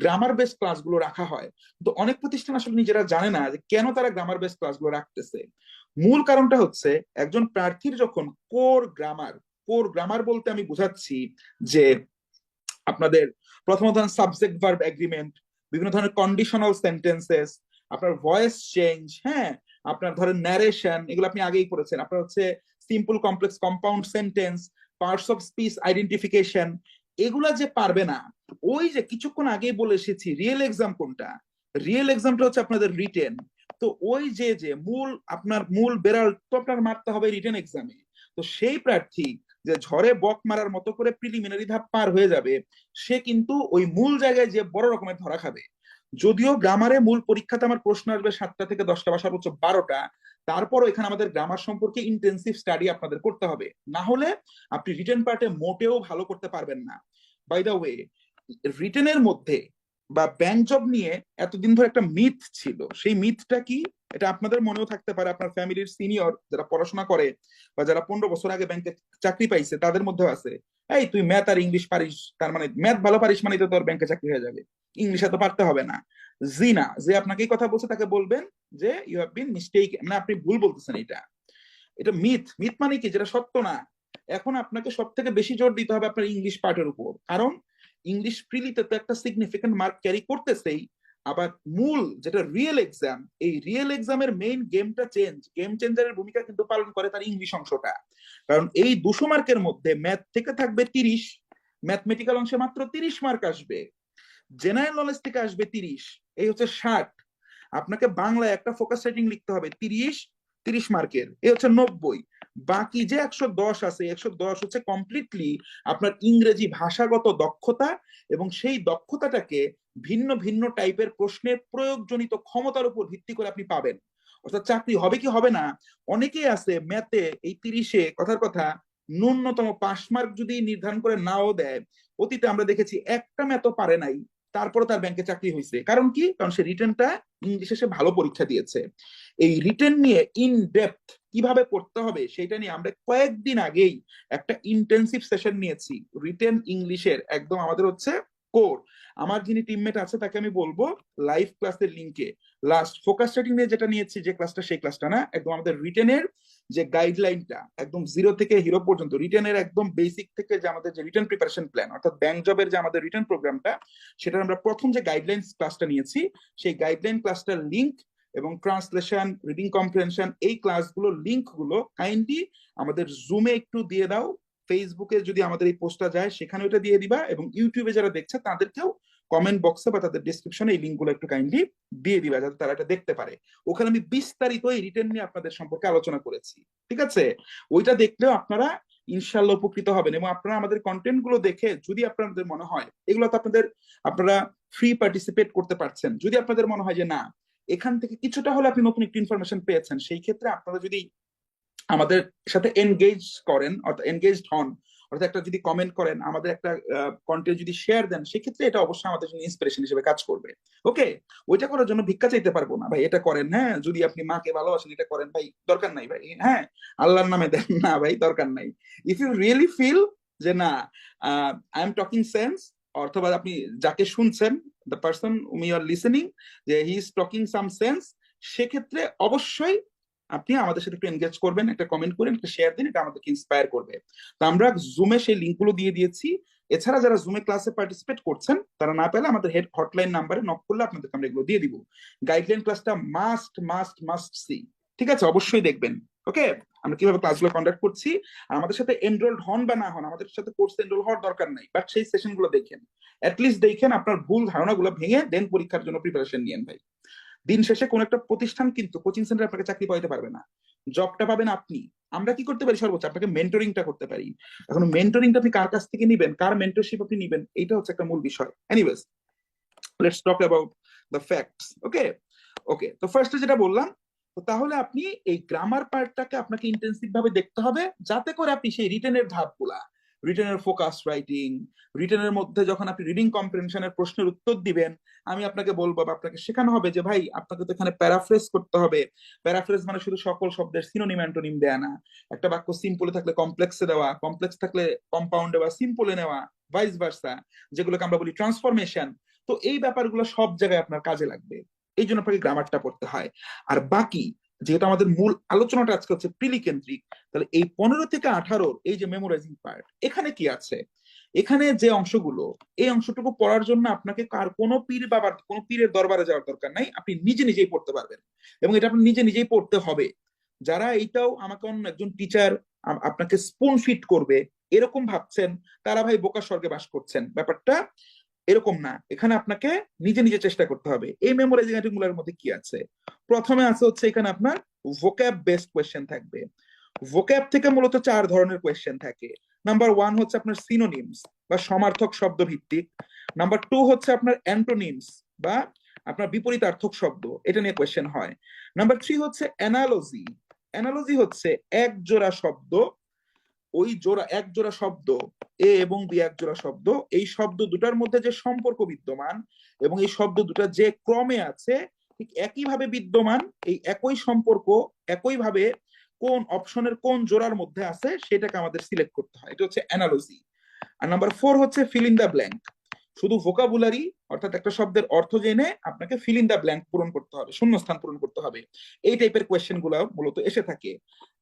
গ্রামার বেসড ক্লাসগুলো রাখা হয়। তো অনেক প্রতিষ্ঠান আসলে নিজেরা জানে না যে কেন তারা গ্রামার বেসড ক্লাসগুলো রাখতেছে। মূল কারণটা হচ্ছে একজন প্রার্থীর যখন কোর গ্রামার বলতে আমি বুঝাচ্ছি যে আপনাদের প্রথমত সাবজেক্ট ভার্ব এগ্রিমেন্ট, বিভিন্ন ধরনের কন্ডিশনাল সেন্টেন্সেস, আপনার ভয়েস চেঞ্জ, হ্যাঁ আপনার ধরেন ন্যারেশন, এগুলো আপনি আগেই পড়েছেন। আপনার হচ্ছে simple complex compound sentence, parts of speech identification, এগুলা যে পারবে না, ওই যে কিছুক্ষণ আগেই বলে এসেছি রিয়েল এক্সাম কোনটা, রিয়েল এক্সামটা হচ্ছে আপনাদের রিটেন। তো ওই যে যে আপনার মূল বেড়াল তো আপনার মারতে হবে রিটেন এক্সামে। তো সেই প্রার্থী যে ঝড়ে বক মারার মতো করে প্রিলিমিনারি ধাপ পার হয়ে যাবে, সে কিন্তু ওই মূল জায়গায় যে বড় রকমের ধরা খাবে। যদিও গ্রামারে মূল পরীক্ষাতে আমার প্রশ্ন আসবে 7টা থেকে 10টা বা সর্বোচ্চ 12টা, তারপরও এখানে আমাদের গ্রামার সম্পর্কে ইন্টেন্সিভ স্টাডি আপনাদের করতে হবে, না হলে আপনি রিটেন পার্টে মোটেও ভালো করতে পারবেন না। বাই দা ওয়ে, রিটেনের মধ্যে বা ব্যাংক জব নিয়ে এতদিন ধরে একটা মিথ ছিল, সেই মিথটা কি? এটা আপনাদের মনেও থাকতে পারে, আপনার ফ্যামিলির সিনিয়র যারা পড়াশোনা করে বা যারা 15 বছর আগে ব্যাংকে চাকরি পাইছে তাদের মধ্যেও আছে, এই তুই ম্যাথ আর ইংলিশ পারিস, তার মানে ম্যাথ ভালো পারিস মানে তো তোর ব্যাংকে চাকরি হয়ে যাবে, ইংলিশ এত পারতে হবে না। জি না, যে আপনাকে এই কথা বলছে তাকে বলবেন যে ইউ হ্যাভ বিন মিস্টেক, মানে আপনি ভুল বলতেছেন। এটা এটা মিথ। মিথ মানে কি? যেটা সত্য না। এখন আপনাকে সব থেকে বেশি জোর দিতে হবে আপনার ইংলিশ পার্টের উপর, কারণ ইংলিশ প্রিলিতে তো একটা সিগনিফিকেন্ট মার্ক ক্যারি করতেছেই। আবার মূল যেটা রিয়েল এক্সাম, এই রিয়েল এক্সামের মেইন গেমটা গেম চেঞ্জারের ভূমিকা কিন্তু পালন করে তার ইংলিশ অংশটা। কারণ এই 200 মার্কের মধ্যে ম্যাথ থেকে থাকবে 30, ম্যাথমেটিক্যাল অংশে মাত্র 30 মার্ক আসবে, জেনারেল নলেজ থেকে আসবে 30, এই হচ্ছে 60। আপনাকে বাংলায় একটা ফোকাস রাইটিং লিখতে হবে 30 মার্কের, এই হচ্ছে 90। বাকি যে 110 আছে, 110 হচ্ছে কমপ্লিটলি আপনার ইংরেজি ভাষাগত দক্ষতা, এবং সেই দক্ষতাটাকে ভিন্ন ভিন্ন টাইপের প্রশ্নের প্রয়োগজনিত ক্ষমতার উপর ভিত্তি করে আপনি পাবেন। অর্থাৎ চাকরি হবে কি হবে না, অনেকেই আছে ম্যাথে এই 30-এ কথার কথা ন্যূনতম 5 মার্ক যদি নির্ধারণ করে নাও দেয়, অতীতে আমরা দেখেছি একটা ম্যাথও পারে নাই, তারপরে তার ব্যাংকে চাকরি হয়েছে। কারণ কি? কারণ সে রিটেনটা ইংলিশে সে ভালো পরীক্ষা দিয়েছে। এই রিটেন নিয়ে ইন ডেপথ কিভাবে পড়তে হবে সেটা নিয়ে আমরা কয়েকদিন আগেই একটা ইন্টেন্সিভ সেশন নিয়েছি রিটেন ইংলিশের, একদম আমাদের হচ্ছে কোর। আমার যিনি টিমমেট আছে তাকে আমি বলবো লাইভ ক্লাসের লিংকে লাস্ট ফোকাস সেটিং নিয়ে যেটা নিয়েছি, যে ক্লাসটা সেই ক্লাসটা না, একদম আমাদের রিটেনের যে গাইডলাইনটা একদম 0 থেকে হিরো পর্যন্ত, রিটেনের একদম বেসিক থেকে যে আমাদের যে রিটেন প্রিপারেশন প্ল্যান অর্থাৎ ব্যাংক জবের যে আমাদের রিটেন প্রোগ্রামটা, সেটা আমরা প্রথম যে গাইডলাইন ক্লাসটা নিয়েছি, সেই গাইডলাইন ক্লাসটার লিংক এবং ট্রান্সলেশন, রিডিং কম্প্রিহেনশন, এই ক্লাসগুলো লিংক গুলো কাইন্ডলি আমাদের জুমে একটু দিয়ে দাও। ফেসবুকে যদি আমাদের এই পোস্টটা যায় সেখানে ওটা দিয়ে দিবা, এবং ইউটিউবে যারা দেখছে তাদেরকেও কমেন্ট বক্সে বা তাদের ডিসক্রিপশনে এই লিঙ্কগুলো একটু কাইন্ডলি দিয়ে দিবা, যাতে তারা এটা দেখতে পারে। ওখানে আমি বিস্তারিত এই রিটেন নিয়ে আপনাদের সম্পর্কে আলোচনা করেছি, ঠিক আছে? ওইটা দেখলেও আপনারা ইনশাল্লাহ উপকৃত হবেন, এবং আপনারা আমাদের কন্টেন্ট গুলো দেখে যদি আপনাদের মনে হয় এগুলো তো আপনারা ফ্রি পার্টিসিপেট করতে পারছেন, যদি আপনাদের মনে হয় যে না এখান থেকে কিছুটা হলে আপনি নতুন একটু ইনফরমেশন পেয়েছেন, সেই ক্ষেত্রে আপনারা যদি আমাদের সাথে এনগেজ করেন অর্থাৎ এনগেজড হন, অর্থাৎ একটা যদি কমেন্ট করেন, আমাদের একটা কন্টেন্ট যদি শেয়ার দেন, সেক্ষেত্রে এটা অবশ্যই আমাদের জন্য ইন্সপিরেশন হিসেবে কাজ করবে। ওকে, ওইটা করার জন্য ভিক্ষা চাইতে পারবো না ভাই, এটা করেন। হ্যাঁ, যদি আপনি মাকে ভালোবাসেন এটা করেন ভাই, দরকার নাই ভাই। হ্যাঁ, আল্লাহর নামে দেন না ভাই, দরকার নাই। ইফ ইউ রিয়েলি ফিল যে না আই এম টকিং সেন্স, অথবা আপনি যাকে শুনছেন, the person um you are listening, যে he is talking some sense, সেক্ষেত্রে অবশ্যই আপনি আমাদের সাথে একটু এনগেজ করবেন, একটা কমেন্ট করেন, একটা শেয়ার দিন, এটা আমাদেরকে ইন্সপায়ার করবে। তো আমরা জুমে সেই লিঙ্কগুলো দিয়ে দিয়েছি। এছাড়া যারা জুমে ক্লাসে পার্টিসিপেট করছেন তারা না পেলে আমাদের হেড হটলাইন নাম্বারে নক করলে আপনাদেরকে আমরা এগুলো দিয়ে দিব। গাইডলাইন ক্লাসটা মাস্ট মাস্ট মাস্ট সি, ঠিক আছে? অবশ্যই দেখবেন। ওকে, আমরা কিভাবে ক্লাসগুলো কন্ডাক্ট করছি, আর আমাদের সাথে এনরোলড হন বা না হন, আমাদের সাথে কোর্স এনরোল হওয়ার দরকার নাই, বাট সেই সেশনগুলো দেখেন, অ্যাটলিস্ট দেখেন, আপনার ভুল ধারণাগুলো ভেঙে দেন পরীক্ষার জন্য প্রিপারেশন নিয়েন ভাই। দিন শেষে কোন একটা প্রতিষ্ঠান কিন্তু কোচিং সেন্টার আপনাকে চাকরি পাইতে পারবে না, জবটা পাবেন আপনি। আমরা কি করতে পারি? সর্বোচ্চ আপনাকে মেন্টরিংটা করতে পারি। এখন মেন্টরিংটা আপনি কার কাছ থেকে নিবেন, কার মেন্টরশিপ আপনি নিবেন, এটা হচ্ছে একটা মূল বিষয়। Anyways, let's talk about the facts. Okay okay, তো ফার্স্টে যেটা বললাম, তো তাহলে আপনি এই গ্রামার পার্টটাকে আপনাকে ইন্টেন্সিভ ভাবে দেখতে হবে, যাতে করে আপনি সেই রিটেনের ধাপগুলা, রিটেনের ফোকাস রাইটিং, রিটেনের মধ্যে যখন আপনি রিডিং কম্প্রিহেনশনের প্রশ্নের উত্তর দিবেন, আমি আপনাকে বলবো বা আপনাকে শেখানো হবে যে ভাই আপনাকে তো এখানে প্যারাফ্রেজ করতে হবে। প্যারাফ্রেজ মানে শুধু সকল শব্দের সিনোনিম অ্যান্টোনিম দেয়া না, একটা বাক্য সিম্পলে থাকলে কমপ্লেক্সে দেওয়া, কমপ্লেক্স থাকলে কম্পাউন্ডে বা সিম্পলে নেওয়া, ভাইস ভার্সা, যেগুলোকে আমরা বলি ট্রান্সফরমেশন। তো এই ব্যাপারগুলো সব জায়গায় আপনার কাজে লাগবে, এই জন্য আপনাকে গ্রামারটা পড়তে হয়। আর বাকি যেহেতু আমাদের মূল আলোচনাটা আজকে হচ্ছে প্রিলি কেন্দ্রিক, তাহলে এই 15 থেকে 18 এই যে মেমোরাইজিং পার্ট, এখানে কি আছে? এখানে যে অংশগুলো, এই অংশটুকু পড়ার জন্য আপনাকে কার কোনো পীর বাবার কোনো পীরের দরবারে যাওয়ার দরকার নাই, আপনি নিজে নিজেই পড়তে পারবেন, এবং এটা আপনি নিজে নিজেই পড়তে হবে। যারা এইটাও আমাকে অন্য একজন টিচার আপনাকে স্পুন ফিট করবে এরকম ভাবছেন, তারা ভাই বোকা স্বর্গে বাস করছেন। ব্যাপারটা এরকম না, এখানে আপনাকে নিজে নিজে চেষ্টা করতে হবে। এই মেমোরাইজিং আইটেম গুলোর মধ্যে কি আছে? প্রথমে আছে হচ্ছে এখানে আপনার ভোক্যাব বেসড কোয়েশ্চেন থাকবে। ভোক্যাব থেকে মূলত 4 ধরনের কোয়েশ্চেন থাকে। নাম্বার 1 হচ্ছে আপনার সিনোনিমস বা সমার্থক শব্দ ভিত্তিক। নাম্বার 2 হচ্ছে আপনার অ্যান্টোনিমস বা আপনার বিপরীতার্থক শব্দ, এটা নিয়ে কোয়েশ্চেন হয়। নাম্বার 3 হচ্ছে অ্যানালজি। অ্যানালজি হচ্ছে এক জোড়া শব্দ, ওই জোড়া এক জোড়া শব্দ এ এবং বি এক জোড়া শব্দ, এই শব্দ দুটার মধ্যে যে সম্পর্ক বিদ্যমান এবং এই শব্দ দুটা যে ক্রমে আছে ঠিক একইভাবে বিদ্যমান, এই একই সম্পর্ক একইভাবে কোন অপশনের কোন জোড়ার মধ্যে আছে সেটাকে আমাদের সিলেক্ট করতে হয়, এটা হচ্ছে অ্যানালজি। আর নাম্বার 4 হচ্ছে ফিল ইন দ্য ব্ল্যাঙ্ক। শুধু ভোকাবুলারি অর্থাৎ একটা শব্দের অর্থ জেনে আপনাকে ফিল ইন দ্য ব্ল্যাঙ্ক পূরণ করতে হবে, শূন্যস্থান পূরণ করতে হবে। এই টাইপের কোয়েশ্চেন গুলো মূলত এসে থাকে।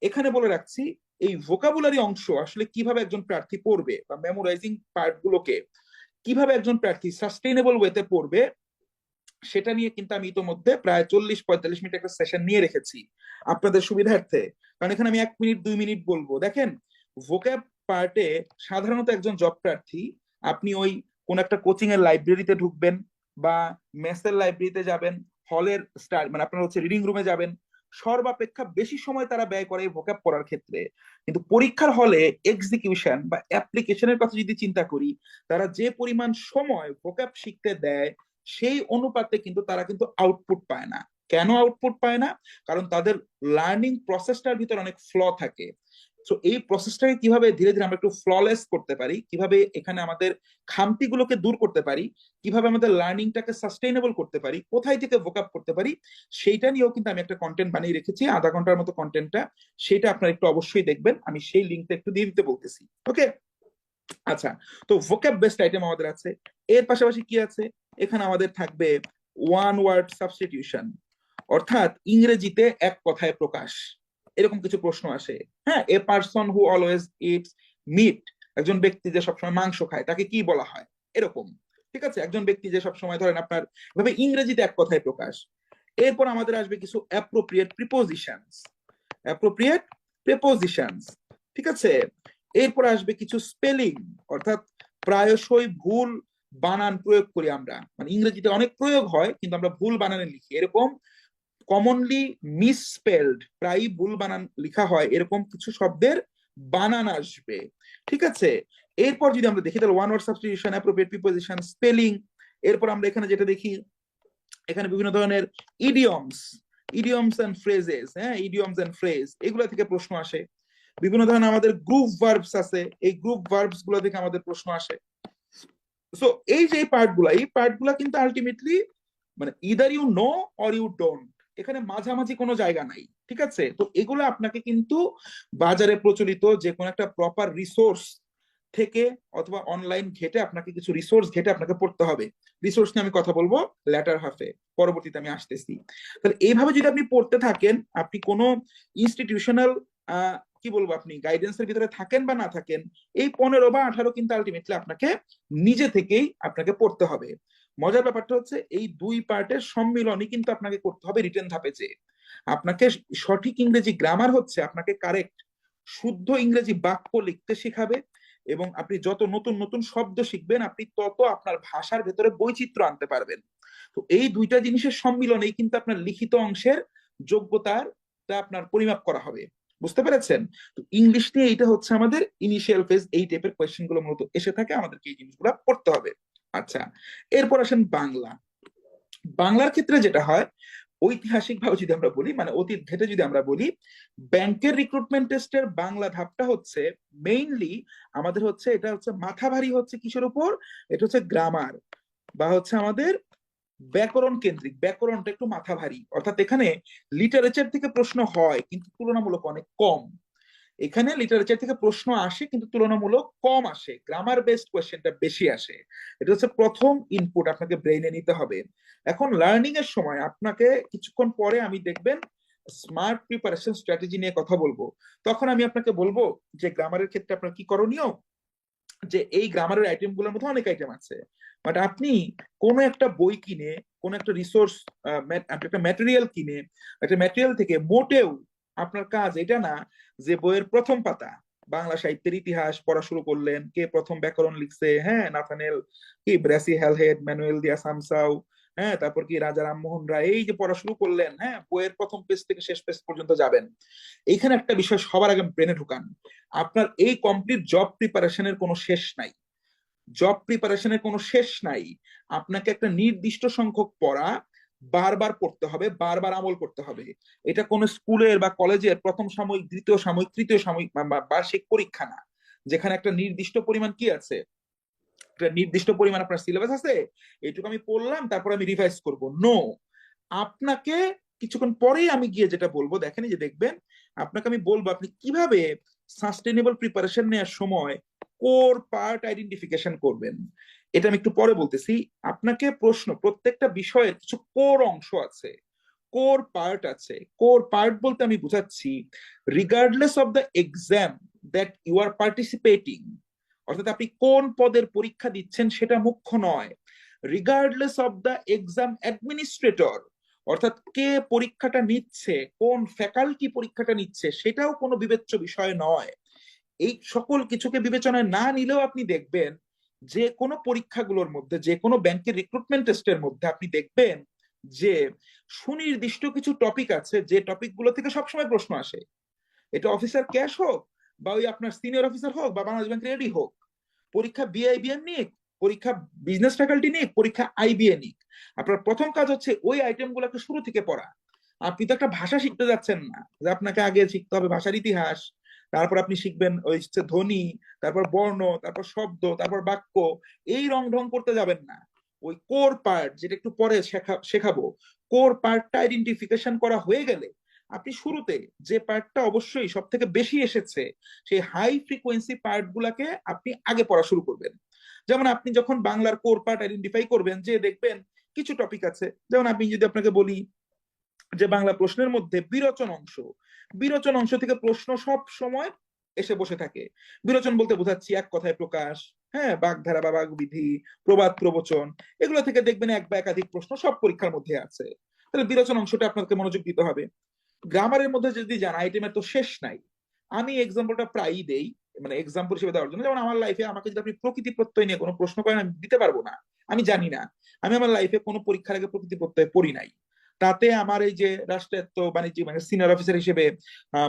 এখানে বলে রাখছি এই ভোকাবুলারি অংশ আসলে কিভাবে একজন প্রার্থী পড়বে বা মেমোরাইজিং পার্ট গুলোকে কিভাবে একজন প্রার্থী সাস্টেইনেবল ওয়েতে পড়বে, সেটা নিয়ে কিন্তু আমি ইতোমধ্যে প্রায় 40-45 মিনিট একটা সেশন নিয়ে রেখেছি আপনাদের সুবিধার্থে। কারণ এখানে আমি 1 মিনিট 2 মিনিট বলবো। দেখেন, ভোক্যাব পার্টে সাধারণত একজন জব প্রার্থী, আপনি ওই কোন একটা কোচিং এর লাইব্রেরিতে ঢুকবেন বা মেসের লাইব্রেরিতে যাবেন, হলের মানে আপনার হচ্ছে রিডিং রুমে যাবেন, সর্বাপেক্ষা বেশি সময় তারা ব্যয় করে এই ভোক্যাব পড়ার ক্ষেত্রে। কিন্তু পরীক্ষার হলে এক্সিকিউশন বা অ্যাপ্লিকেশনের কথা যদি চিন্তা করি, তারা যে পরিমাণ সময় ভোক্যাব শিখতে দেয় সেই অনুপাতে কিন্তু তারা কিন্তু আউটপুট পায় না। কেন আউটপুট পায় না? কারণ তাদের লার্নিং প্রসেসটার ভিতরে অনেক ফ্ল থাকে। তো এই প্রসেসটাকে কিভাবে ধীরে ধীরে আমরা একটু ফ্ললেস করতে পারি, কিভাবে এখানে আমাদের খামতিগুলোকে দূর করতে পারি, কিভাবে আমাদের লার্নিংটাকে সাস্টেইনেবল করতে পারি, কোথায় থেকে ভোকাপ করতে পারি, সেইটা নিয়েও কিন্তু আমি একটা কন্টেন্ট বানিয়ে রেখেছি, আধা ঘন্টার মতো কন্টেন্টটা। সেটা আপনারা একটু অবশ্যই দেখবেন, আমি সেই লিঙ্কটা একটু দিয়ে দিতে বলতেছি। ওকে, আচ্ছা। তো ভোক্যাব বেসড আইটেম আমাদের আছে। এর পাশাপাশি কি আছে? এখানে আমাদের থাকবে ওয়ান ওয়ার্ড সাবস্টিটিউশন, অর্থাৎ ইংরেজিতে এক কথায় প্রকাশ, এরকম কিছু প্রশ্ন আসে। হ্যাঁ, a person who always eats meat, একজন ব্যক্তি যে সবসময় মাংস খায় তাকে কি বলা হয়, এরকম। ঠিক আছে, একজন ব্যক্তি যে সবসময় ধরেন আপনার ভাবে ইংরেজিতে এক কথায় প্রকাশ। এরপর আমাদের আসবে কিছু অ্যাপ্রোপ্রিয়েট প্রিপোজিশনস, অ্যাপ্রোপ্রিয়েট প্রিপোজিশনস। ঠিক আছে, এরপর আসবে কিছু স্পেলিং, অর্থাৎ প্রায়শই ভুল বানান প্রয়োগ করি আমরা, মানে ইংরেজিতে অনেক প্রয়োগ হয় কিন্তু আমরা ভুল বানানে লিখি, এরকম কমনলি মিসস্পেলড, প্রায় ভুল বানান লেখা হয়, এরকম কিছু শব্দের বানান আসবে। ঠিক আছে, এরপর যদি আমরা দেখি তাহলে one word substitution, appropriate preposition, spelling. এরপর আমরা এখানে যেটা দেখি, এখানে বিভিন্ন ধরনের ইডিয়মস, ইডিয়মস এন্ড ফ্রেজেস, হ্যাঁ, ইডিয়মস এন্ড ফ্রেজ, এগুলো থেকে প্রশ্ন আসে। বিভিন্ন ধরনের আমাদের গ্রুপ ভার্বস আছে, এই গ্রুপ ভার্বস গুলো থেকে আমাদের প্রশ্ন আসে। সো এই যে এই পার্ট গুলা কিন্তু আলটিমেটলি মানে either you know or you don't, এখানে মাঝামাঝি কোনো জায়গা নাই। ঠিক আছে, তো এগুলো আপনাকে কিন্তু বাজারে প্রচলিত যে কোনো একটা প্রপার রিসোর্স থেকে অথবা অনলাইন ঘেটে আপনাকে কিছু রিসোর্স ঘেটে আপনাকে পড়তে হবে। রিসোর্স নিয়ে আমি কথা বলবো ল্যাটার হাফে, পরবর্তীতে আমি আসতেছি। তাহলে এইভাবে যদি আপনি পড়তে থাকেন, আপনি কোনো ইনস্টিটিউশনাল কি বলবো আপনি গাইডেন্সের ভিতরে থাকেন বা না থাকেন, এই 15 বা 18 কিন্তু আলটিমেটলি আপনাকে নিজে থেকেই আপনাকে পড়তে হবে। মজার ব্যাপারটা হচ্ছে এই দুই পার্টের সম্মিলনই কিন্তু আপনাকে করতে হবে রিটেন ধাপে। যে আপনাকে সঠিক ইংরেজি গ্রামার হচ্ছে আপনাকে কারেক্ট শুদ্ধ ইংরেজি বাক্য লিখতে শেখাবে, এবং আপনি যত নতুন নতুন শব্দ শিখবেন আপনি তত আপনার ভাষার ভেতরে বৈচিত্র্য আনতে পারবেন। তো এই দুইটা জিনিসের সম্মিলনেই কিন্তু আপনার লিখিত অংশের যোগ্যতার আপনার পরিমাপ করা হবে। বুঝতে পেরেছেন? তো ইংলিশ নিয়ে এটা হচ্ছে আমাদের ইনিশিয়াল ফেজ, এই টাইপের কোয়েশ্চেন গুলো মূলত এসে থাকে, আমাদেরকে এই জিনিসগুলো পড়তে হবে। আচ্ছা, এরপর আসেন বাংলা। বাংলার ক্ষেত্রে যেটা হয়, ঐতিহাসিক ভাবে যদি আমরা বলি, মানে অতীত ঘেটে যদি আমরা বলি, ব্যাংকের রিক্রুটমেন্ট টেস্টের বাংলা ধাপটা হচ্ছে মেইনলি আমাদের হচ্ছে, এটা হচ্ছে মাথা ভারী হচ্ছে কিসের উপর, এটা হচ্ছে গ্রামার বা হচ্ছে আমাদের ব্যাকরণ কেন্দ্রিক, ব্যাকরণটা একটু মাথা ভারী, অর্থাৎ এখানে লিটারেচার থেকে প্রশ্ন হয় কিন্তু তুলনামূলক অনেক কম। এখানে লিটারেচার থেকে প্রশ্ন আসে কিন্তু তুলনামূলক কম আসে, গ্রামার বেসড কোয়েশ্চেনটা বেশি আসে। এটা হচ্ছে প্রথম ইনপুট আপনাকে ব্রেইনে নিতে হবে। এখন লার্নিং এর সময় আপনাকে কিছুক্ষণ পরে আমি দেখবেন স্মার্ট প্রিপারেশন স্ট্র্যাটেজি নিয়ে কথা বলবো, তখন আমি আপনাকে বলবো যে গ্রামারের ক্ষেত্রে আপনার কি করণীয়, যে এই গ্রামারের আইটেম গুলোর মধ্যে অনেক আইটেম আছে, বাট আপনি কোন একটা বই কিনে, কোন একটা রিসোর্স, একটা ম্যাটেরিয়াল কিনে, একটা ম্যাটেরিয়াল থেকে মোটেও আপনার কাজ এটা না যে বইয়ের প্রথম পাতা বাংলা সাহিত্যের ইতিহাস পড়া শুরু করলেন, কে প্রথম ব্যাকরণ লিখছে, হ্যাঁ, নাথানেল কি ব্রাসি হ্যালহেড, ম্যানুয়েল দিয়া সামসাও, হ্যাঁ, তারপর কি রাজা রামমোহন রায়, এই যে পড়া শুরু করলেন, হ্যাঁ, বইয়ের প্রথম পেজ থেকে শেষ পেজ পর্যন্ত যাবেন। এইখানে একটা বিষয় সবার আগে ব্রেনে ঢুকান, আপনার এই কমপ্লিট জব প্রিপারেশনের কোনো শেষ নাই। জব প্রিপারেশনের কোনো শেষ নাই। আপনাকে একটা নির্দিষ্ট সংখ্যক পড়া বারবার পড়তে হবে, বারবার আমল করতে হবে। এটা কোনো স্কুলের বা কলেজের প্রথম সাময়িক, দ্বিতীয় সাময়িক, তৃতীয় সাময়িক বা বার্ষিক পরীক্ষা না, যেখানে একটা নির্দিষ্ট পরিমাণ কি আছে, একটা নির্দিষ্ট পরিমাণ আপনার সিলেবাস আছে, এইটুকু আমি পড়লাম তারপর আমি রিভাইজ করব। নো, আপনাকে কিছুক্ষণ পরেই আমি গিয়ে যেটা বলবো, দেখেন যে দেখবেন, আপনাকে আমি বলবো আপনি কিভাবে সাস্টেনেবল প্রিপারেশন নেওয়ার সময় কোর পার্ট আইডেন্টিফিকেশন করবেন। এটা আমি একটু পরে বলতেছি। আপনাকে প্রশ্ন, প্রত্যেকটা বিষয়ের কিছু কোর অংশ আছে, কোর পার্ট আছে। কোর পার্ট বলতে আমি বুঝাচ্ছি, regardless of the exam that you are participating, অর্থাৎ আপনি কোন পদের পরীক্ষা দিচ্ছেন সেটা মুখ্য নয়। Regardless of the exam administrator, অর্থাৎ কে পরীক্ষাটা নিচ্ছে, কোন ফ্যাকাল্টি পরীক্ষাটা নিচ্ছে, সেটাও কোনো বিবেচ্য বিষয় নয়। এই সকল কিছুকে বিবেচনায় না নিলেও আপনি দেখবেন যে কোনো পরীক্ষাগুলোর মধ্যে, যে কোনো ব্যাংকের রিক্রুটমেন্ট টেস্টের মধ্যে আপনি দেখবেন যে সুনির্দিষ্ট কিছু টপিক আছে, যে টপিকগুলো থেকে সবসময় প্রশ্ন আসে। এটা অফিসার ক্যাশ হোক, বা ওই আপনার সিনিয়র অফিসার হোক, বা বাংলাদেশ ব্যাংকের এডি হোক, পরীক্ষা বিআইবিএম নিক, পরীক্ষা বিজনেস ফ্যাকাল্টি নিক, পরীক্ষা আইবিএ নিক, আপনার প্রথম কাজ হচ্ছে ওই আইটেম গুলোকে শুরু থেকে পড়া। আপনি তো একটা ভাষা শিখতে যাচ্ছেন না যে আপনাকে আগে শিখতে হবে ভাষার ইতিহাস, তারপর আপনি শিখবেন ওই হচ্ছে ধ্বনি, তারপর বর্ণ, তারপর শব্দ, তারপর বাক্য, এই রং ঢং করতে যাবেন না। ওই কোর পার্ট, যেটা একটু পরে শেখাবো, কোর পার্টটা আইডেন্টিফিকেশন করা হয়ে গেলে আপনি শুরুতে যে পার্টটা অবশ্যই সব থেকে বেশি এসেছে, সেই হাই ফ্রিকোয়েন্সি পার্ট গুলাকে আপনি আগে পড়া শুরু করবেন। যেমন আপনি যখন বাংলার কোর পার্ট আইডেন্টিফাই করবেন, যে দেখবেন কিছু টপিক আছে, যেমন আমি যদি আপনাকে বলি যে বাংলা প্রশ্নের মধ্যে বিরোচন অংশ, বিরোচন অংশ থেকে প্রশ্ন সব সময় এসে বসে থাকে। বিরোচন বলতে বোঝাচ্ছি এক কথায় প্রকাশ, হ্যাঁ, বাগধারা বা বাগবিধি, প্রবাদ প্রবচন, এগুলো থেকে দেখবেন এক বা একাধিক প্রশ্ন সব পরীক্ষার মধ্যে আছে। তাহলে বিরোচন অংশটা আপনাকে মনোযোগ দিতে হবে। গ্রামারের মধ্যে যদি যান, আইটেমের তো শেষ নাই। আমি এক্সাম্পলটা প্রায়ই দেই, মানে এক্সাম্পল হিসেবে দেওয়ার জন্য, যেমন আমার লাইফে আমাকে যদি আপনি প্রকৃতি প্রত্যয় নিয়ে কোনো প্রশ্ন করেন, আমি দিতে পারবো না, আমি জানি না। আমি আমার লাইফে কোনো পরীক্ষার আগে প্রকৃতি প্রত্যয় পড়ি নাই। তাতে আমার এই যে রাষ্ট্রায়ত্ত বাণিজ্যিক ব্যাংকের সিনিয়র অফিসার হিসেবে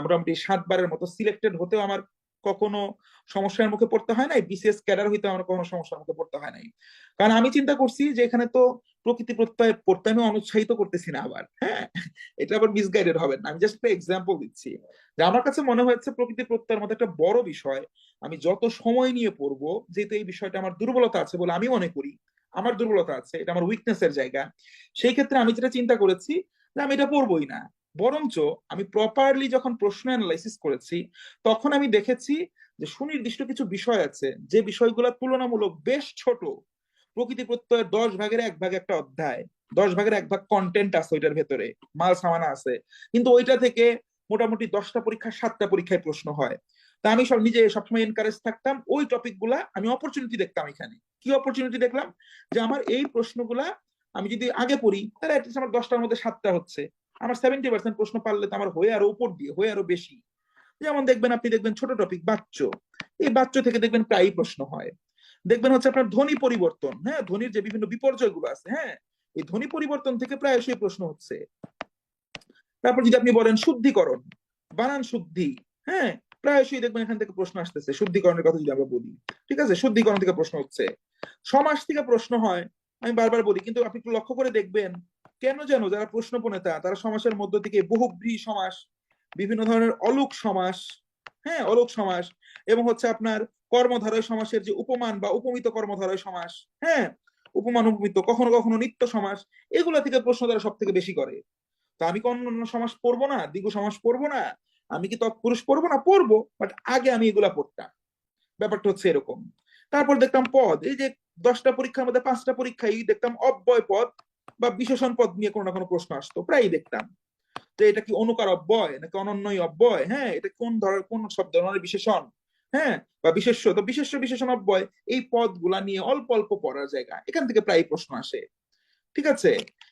মোটামুটি 7 বারের মতো সিলেক্টেড হতেও আমার কখনো সমস্যার মুখে পড়তে হয় নাই, বিসিএস ক্যাডার হইতে আমার কোনো সমস্যার মুখে পড়তে হয় নাই। কারণ আমি চিন্তা করছি যে এখানে তো প্রকৃতি প্রত্যয় পড়তে আমি অনুৎসাহিত করতেছি না আবার, হ্যাঁ, এটা আবার মিসগাইডেড হবেন না, আমি জাস্ট একটা এক্সাম্পল দিচ্ছি। যে আমার কাছে মনে হয়েছে প্রকৃতি প্রত্যয়ের মতো একটা বড় বিষয় আমি যত সময় নিয়ে পড়বো, যেহেতু এই বিষয়টা আমার দুর্বলতা আছে বলে আমি মনে করি, আমার দুর্বলতা আছে, এটা আমার উইকনেসের জায়গা, সেই ক্ষেত্রে আমি যেটা চিন্তা করেছি যে আমি এটা পড়বোই না। বরঞ্চ আমি প্রপারলি যখন প্রশ্ন অ্যানালাইসিস করেছি, তখন আমি দেখেছি যে সুনির্দিষ্ট কিছু বিষয় আছে, যে বিষয়গুলো তুলনামূলক বেশ ছোট। প্রকৃতি প্রত্যয়ের 10 ভাগের 1 ভাগ একটা অধ্যায়, 10 ভাগের 1 ভাগ কন্টেন্ট আছে ওইটার ভেতরে, মাল সামানা আছে, কিন্তু ওইটা থেকে মোটামুটি 10টা পরীক্ষা 7টা পরীক্ষায় প্রশ্ন হয়। তা আমি সব নিজে সবসময় এনকারেজ থাকতাম, ওই টপিক গুলা আমি অপরচুনিটি দেখতাম। এখানে কি অপরচুনিটি দেখলাম, যে আমার এই প্রশ্নগুলা আমি যদি আগে পড়ি, তাহলে অ্যাটলিস্ট আমার 10টার মধ্যে 7টা হচ্ছে, আমার 70% প্রশ্ন পারলে তো আমার হয়ে আরো উপর দিয়ে, হয়ে আরো বেশি। যেমন দেখবেন, আপনি দেখবেন ছোট টপিক বাচ্চ, এই বাচ্চ থেকে দেখবেন প্রায়ই প্রশ্ন হয়। দেখবেন হচ্ছে আপনার ধ্বনি পরিবর্তন, হ্যাঁ, ধ্বনির যে বিভিন্ন বিপর্যয় গুলো আছে, হ্যাঁ, এই ধ্বনি পরিবর্তন থেকে প্রায়শই প্রশ্ন হচ্ছে। তারপর যদি আপনি বলেন শুদ্ধিকরণ, বানান শুদ্ধি, হ্যাঁ, প্রায়শই দেখবেন এখান থেকে প্রশ্ন আসতেছে। শুদ্ধিকরণের কথা যদি আমরা বলি, ঠিক আছে, শুদ্ধিকরণ থেকে প্রশ্ন হচ্ছে। সমাস থেকে প্রশ্ন হয়, আমি বারবার বলি, কিন্তু আপনি একটু লক্ষ্য করে দেখবেন কেন যেন যারা প্রশ্ন প্রণেতা তারা সমাসের মধ্য থেকে বহুব্রীহি সমাস, বিভিন্ন ধরনের অলোক সমাস, হ্যাঁ, অলোক সমাস, এবং হচ্ছে আপনার কর্মধারয় সমাসের যে উপমান বা উপমিত কর্মধারয় সমাস, হ্যাঁ, উপমান উপমিত, কখনো কখনো নিত্য সমাস, এগুলা থেকে প্রশ্ন তারা সব থেকে বেশি করে। তো আমি কোন অন্য সমাস পড়বো না, দ্বিগু সমাস পড়বো না, আমি কি তৎপুরুষ পড়বো না, পড়বো, বাট আগে আমি এগুলা পড়তাম। ব্যাপারটা হচ্ছে এরকম। তারপর দেখতাম পদ, এই যে 10টা পরীক্ষার মধ্যে 5টা পরীক্ষায় দেখতাম অব্যয় পদ বা বিশেষণ পদ নিয়ে কোনো না কোনো প্রশ্ন আসতো, প্রায়ই দেখতাম। তো এটা কি অনুকার অব্যয় নাকি অনন্যই অব্যয়, হ্যাঁ, এটা কোন ধরনের, কোন শব্দ ধরনের বিশেষণ, হ্যাঁ, বা বিশেষ্য, তো বিশেষ্য বিশেষণ অব্যয়, এই পদগুলা নিয়ে অল্প অল্প পড়ার জায়গা, এখান থেকে প্রায় প্রশ্ন আসে। ঠিক আছে,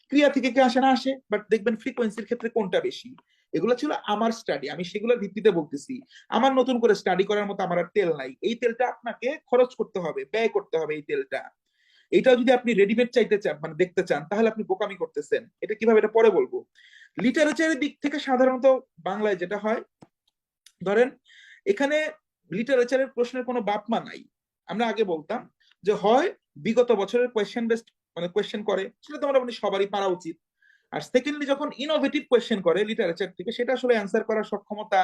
ক্রিয়া থেকে কি আসে না, আসে, বাট দেখবেন ফ্রিকোয়েন্সির ক্ষেত্রে কোনটা বেশি, এগুলো ছিল আমার স্টাডি, আমি সেগুলোর ভিত্তিতে বলতেছি। আমার নতুন করে স্টাডি করার মতো আমার আর তেল নাই, এই তেলটা আপনাকে খরচ করতে হবে, ব্যয় করতে হবে এই তেলটা। এটা যদি আপনি রেডিমেড চাইতে চান, মানে দেখতে চান, তাহলে আপনি বোকামি করতেছেন। এটা কিভাবে, এটা পরে বলবো। লিটারেচারের দিক থেকে সাধারণত বাংলায় যেটা হয়, ধরেন এখানে লিটারেচারের প্রশ্নের কোনো বাপ মা নাই। আমরা আগে বলতাম যে হয় বিগত বছরের কোয়েশ্চেন বেসড, মানে কোয়েশ্চেন করে, সেটা তো মোটামুটি সবারই পারা উচিত। আর সেকেন্ডলি যখন ইনোভেটিভ কোয়েশ্চেন করে লিটারেচার থেকে, সেটা আসলে অ্যান্সার করার সক্ষমতা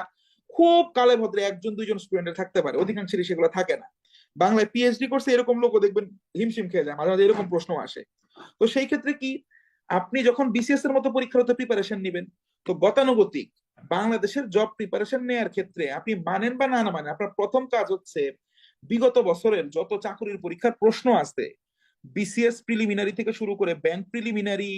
খুব কালে ভদ্রে একজন দুইজন স্টুডেন্টের থাকতে পারে, অধিকাংশেরই সেগুলো থাকে না। বাংলায় পিএইচডি করছে এরকম লোকও দেখবেন হিমশিম খেয়ে যায়, মাঝে মাঝে এরকম প্রশ্ন আসে। তো সেই ক্ষেত্রে কি, আপনি যখন বিসিএস এর মতো পরীক্ষার হতে প্রিপারেশন নেবেন, তো গতানুগতিক বাংলাদেশের জব প্রিপারেশন নেওয়ার ক্ষেত্রে আপনি মানেন বা না মানেন, আপনার প্রথম কাজ হচ্ছে বিগত বছরের যত চাকরির পরীক্ষার প্রশ্ন আছে, বিসিএস প্রিলিমিনারি থেকে শুরু করে ব্যাংক প্রিলিমিনারি,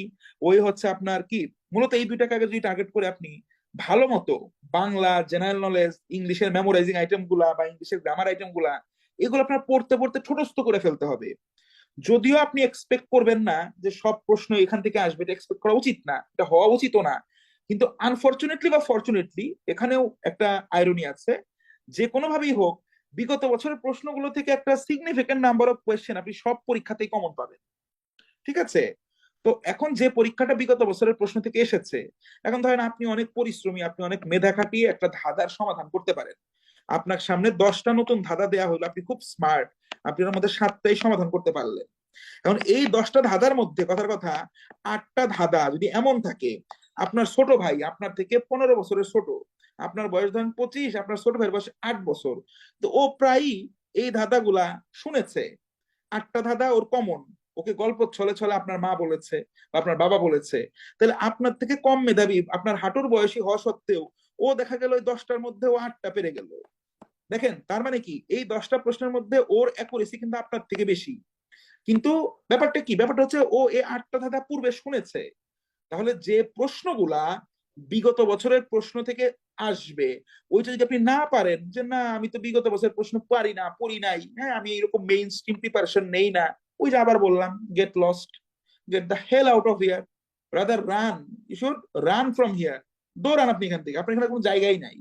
ওই হচ্ছে আপনার কি, মূলত এই দুইটা কাগজ যদি টার্গেট করে আপনি ভালো মতো বাংলা জেনারেল নলেজ, ইংলিশের মেমোরাইজিং আইটেম গুলা বা ইংলিশের গ্রামার আইটেম গুলা, এগুলো আপনার পড়তে পড়তে ছোটস্থ করে ফেলতে হবে। যদিও আপনি এক্সপেক্ট করবেন না যে সব প্রশ্ন এখান থেকে আসবে, এটা এক্সপেক্ট করা উচিত না, এটা হওয়া উচিতও না, কিন্তু আনফরচুনেটলি বা ফরচুনেটলি এখানেও একটা আইরনি আছে। যে কোনোভাবেই হোক, বিগত বছরের প্রশ্নগুলো থেকে একটা সিগনিফিকেন্ট নাম্বার অফ কোয়েশ্চেন আপনি সব পরীক্ষাতেই কমন পাবেন। ঠিক আছে? তো এখন যে পরীক্ষাটা বিগত বছরের প্রশ্ন থেকে এসেছে, এখন ধরেন আপনি অনেক পরিশ্রমী, আপনি অনেক মেধা খাটিয়ে একটা ধাঁধার সমাধান করতে পারেন। আপনার সামনে 10টা নতুন ধাঁধা দেয়া হলো, আপনি খুব স্মার্ট, আপনি এর মধ্যে 7টাই সমাধান করতে পারলেন। এখন এই 10টা ধাঁধার মধ্যে কথার কথা 8টা ধাঁধা যদি এমন থাকে, আপনার ছোট ভাই আপনার থেকে 15 বছরের ছোট, আপনার বয়স ধরেন 25, আপনার ছোট ভাইয়ের বয়স 8 বছর, তো ও প্রায়ই এই ধাঁধাগুলা শুনেছে, 8টা ধাঁধা ওর কমন, ওকে গল্প ছলে ছলে আপনার মা বলেছে বা আপনার বাবা বলেছে, তাহলে আপনার থেকে কম মেধাবী, আপনার হাঁটুর বয়সী হওয়া সত্ত্বেও ও দেখা গেল ওই 10টার মধ্যে ও 8টা পেরে গেল। দেখেন তার মানে কি, এই 10টা প্রশ্নের মধ্যে ওর অ্যাকুরেসি কিন্তু আপনার থেকে বেশি। কিন্তু ব্যাপারটা কি, ব্যাপারটা হচ্ছে ও এই 8টা ধাঁধা পূর্বে শুনেছে। তাহলে যে প্রশ্নগুলা বিগত বছরের প্রশ্ন থেকে আসবে, ওইটা যদি আপনি না পারেন যে না আমি তো বিগত বছরের প্রশ্ন পারি না, পড়ি নাই, হ্যাঁ আমি এরকম মেইন স্ট্রিম প্রিপারেশন নেই না, ওই যে আবার বললাম, get lost, get the hell out of here, rather run, you should run from here. দৌড়ান আপনি এখান থেকে, আপনার এখানে কোনো জায়গাই নাই।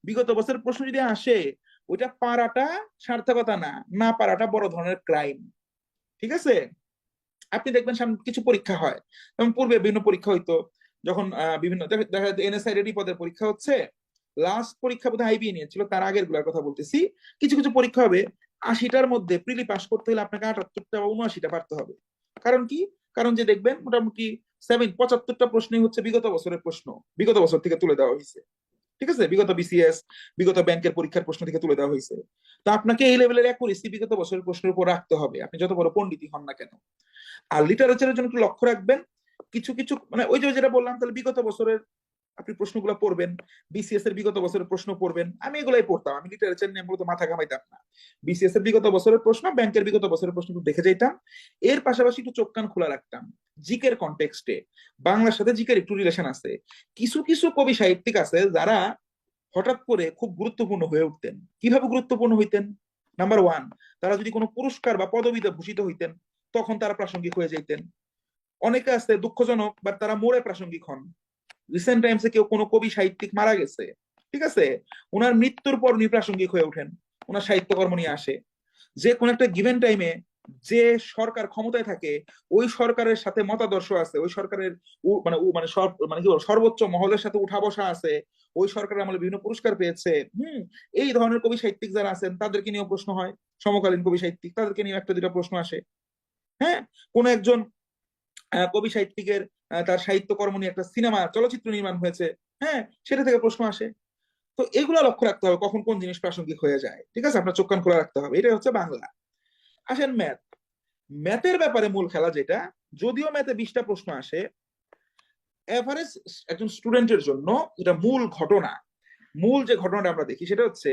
বিগত বছরের প্রশ্ন যদি আসে, ওইটা পারাটা সার্থকতা না, না পারাটা বড় ধরনের ক্রাইম। ঠিক আছে? আপনি দেখবেন সামনে কিছু পরীক্ষা হয়, যেমন পূর্বে বিভিন্ন পরীক্ষা হইতো, যখন বিভিন্ন দেখা যাচ্ছে এনএসআই রেডি পদের পরীক্ষা হচ্ছে, লাস্ট পরীক্ষা বোধহয় আইবিএ নিয়েছিল, তার আগের গুলার কথা বলতেছি। কিছু কিছু পরীক্ষা হবে 80টার মধ্যে প্রিলি পাস করতে হলে আপনাকে 78টা বা 79টা পারতে হবে। কারণ কি? কারণ যে দেখবেন মোটামুটি 75টা প্রশ্নই হচ্ছে বিগত বছরের প্রশ্ন, বিগত বছর থেকে তুলে দেওয়া হয়েছে। ঠিক আছে? বিগত বিসিএস, বিগত ব্যাংকের পরীক্ষার প্রশ্ন থেকে তুলে দেওয়া হয়েছে। তো আপনাকে এই লেভেলের অ্যাকুরেসি বিগত বছরের প্রশ্নের উপর রাখতে হবে, আপনি যত বড় পণ্ডিতই হন না কেন। আর লিটারেচারের জন্য একটু লক্ষ্য রাখবেন, কিছু কিছু মানে ওই যে যেটা বললাম, তাহলে বিগত বছরের আপনি প্রশ্নগুলো পড়বেন, বিসিএস এর বিগত বছরের প্রশ্ন পড়বেন, আমি এগুলাই পড়তাম, আমি লিটারেচার নিয়ে মূলত মাথা ঘামাইতাম না। বিসিএস এর বিগত বছরের প্রশ্ন, ব্যাংকের বিগত বছরের প্রশ্ন একটু দেখে যাইতাম, এর পাশাপাশি একটু চোখ কান খোলা রাখতাম জিকের কনটেক্সটে। বাংলার সাথে জিকের একটু রিলেশন আছে, কিছু কিছু কবি সাহিত্যিক আছে যারা হঠাৎ করে খুব গুরুত্বপূর্ণ হয়ে উঠতেন। কিভাবে গুরুত্বপূর্ণ হইতেন? নাম্বার ওয়ান, তারা যদি কোনো পুরস্কার বা পদবিতে ভূষিত হইতেন, তখন তারা প্রাসঙ্গিক হয়ে যাইতেন। অনেকে আছে দুঃখজনক, বাট তারা মোড়ে প্রাসঙ্গিক হন। রিসেন্ট টাইমসে কেউ কোনো কবি সাহিত্যিক মারা গেছে, ঠিক আছে, ওনার মৃত্যুর পর উনি প্রাসঙ্গিক হয়ে ওঠেন, ওনার সাহিত্যকর্ম নিয়ে আসে। যে কোন একটা গিভেন টাইমে যে সরকার ক্ষমতায় থাকে, ওই সরকারের সাথে মতাদর্শ আছে, ওই সরকারের মানে কি সর্বোচ্চ মহলের সাথে উঠা বসা আছে, ওই সরকারের আমলে বিভিন্ন পুরস্কার পেয়েছে। এই ধরনের কবি সাহিত্যিক যারা আছেন তাদেরকে নিয়েও প্রশ্ন হয়, সমকালীন কবি সাহিত্যিক তাদেরকে নিয়ে একটা দুটা প্রশ্ন আসে। হ্যাঁ, কোন একজন কবি সাহিত্যিকের তার সাহিত্যকর্ম নিয়ে একটা সিনেমা চলচ্চিত্র নির্মাণ হয়েছে, হ্যাঁ সেটা থেকে প্রশ্ন আসে। তো এগুলো লক্ষ্য রাখতে হবে কখন কোন জিনিস প্রাসঙ্গিক হয়ে যায়। ঠিক আছে? আপনার চোখ কান খোলা রাখতে হবে। এটা হচ্ছে বাংলা। আসেন ম্যাথ। ম্যাথের ব্যাপারে মূল খেলা যেটা, যদিও ম্যাথে 20টা প্রশ্ন আসে, এভারেজ একজন স্টুডেন্টের জন্য যেটা মূল ঘটনা, মূল যে ঘটনাটা আমরা দেখি সেটা হচ্ছে,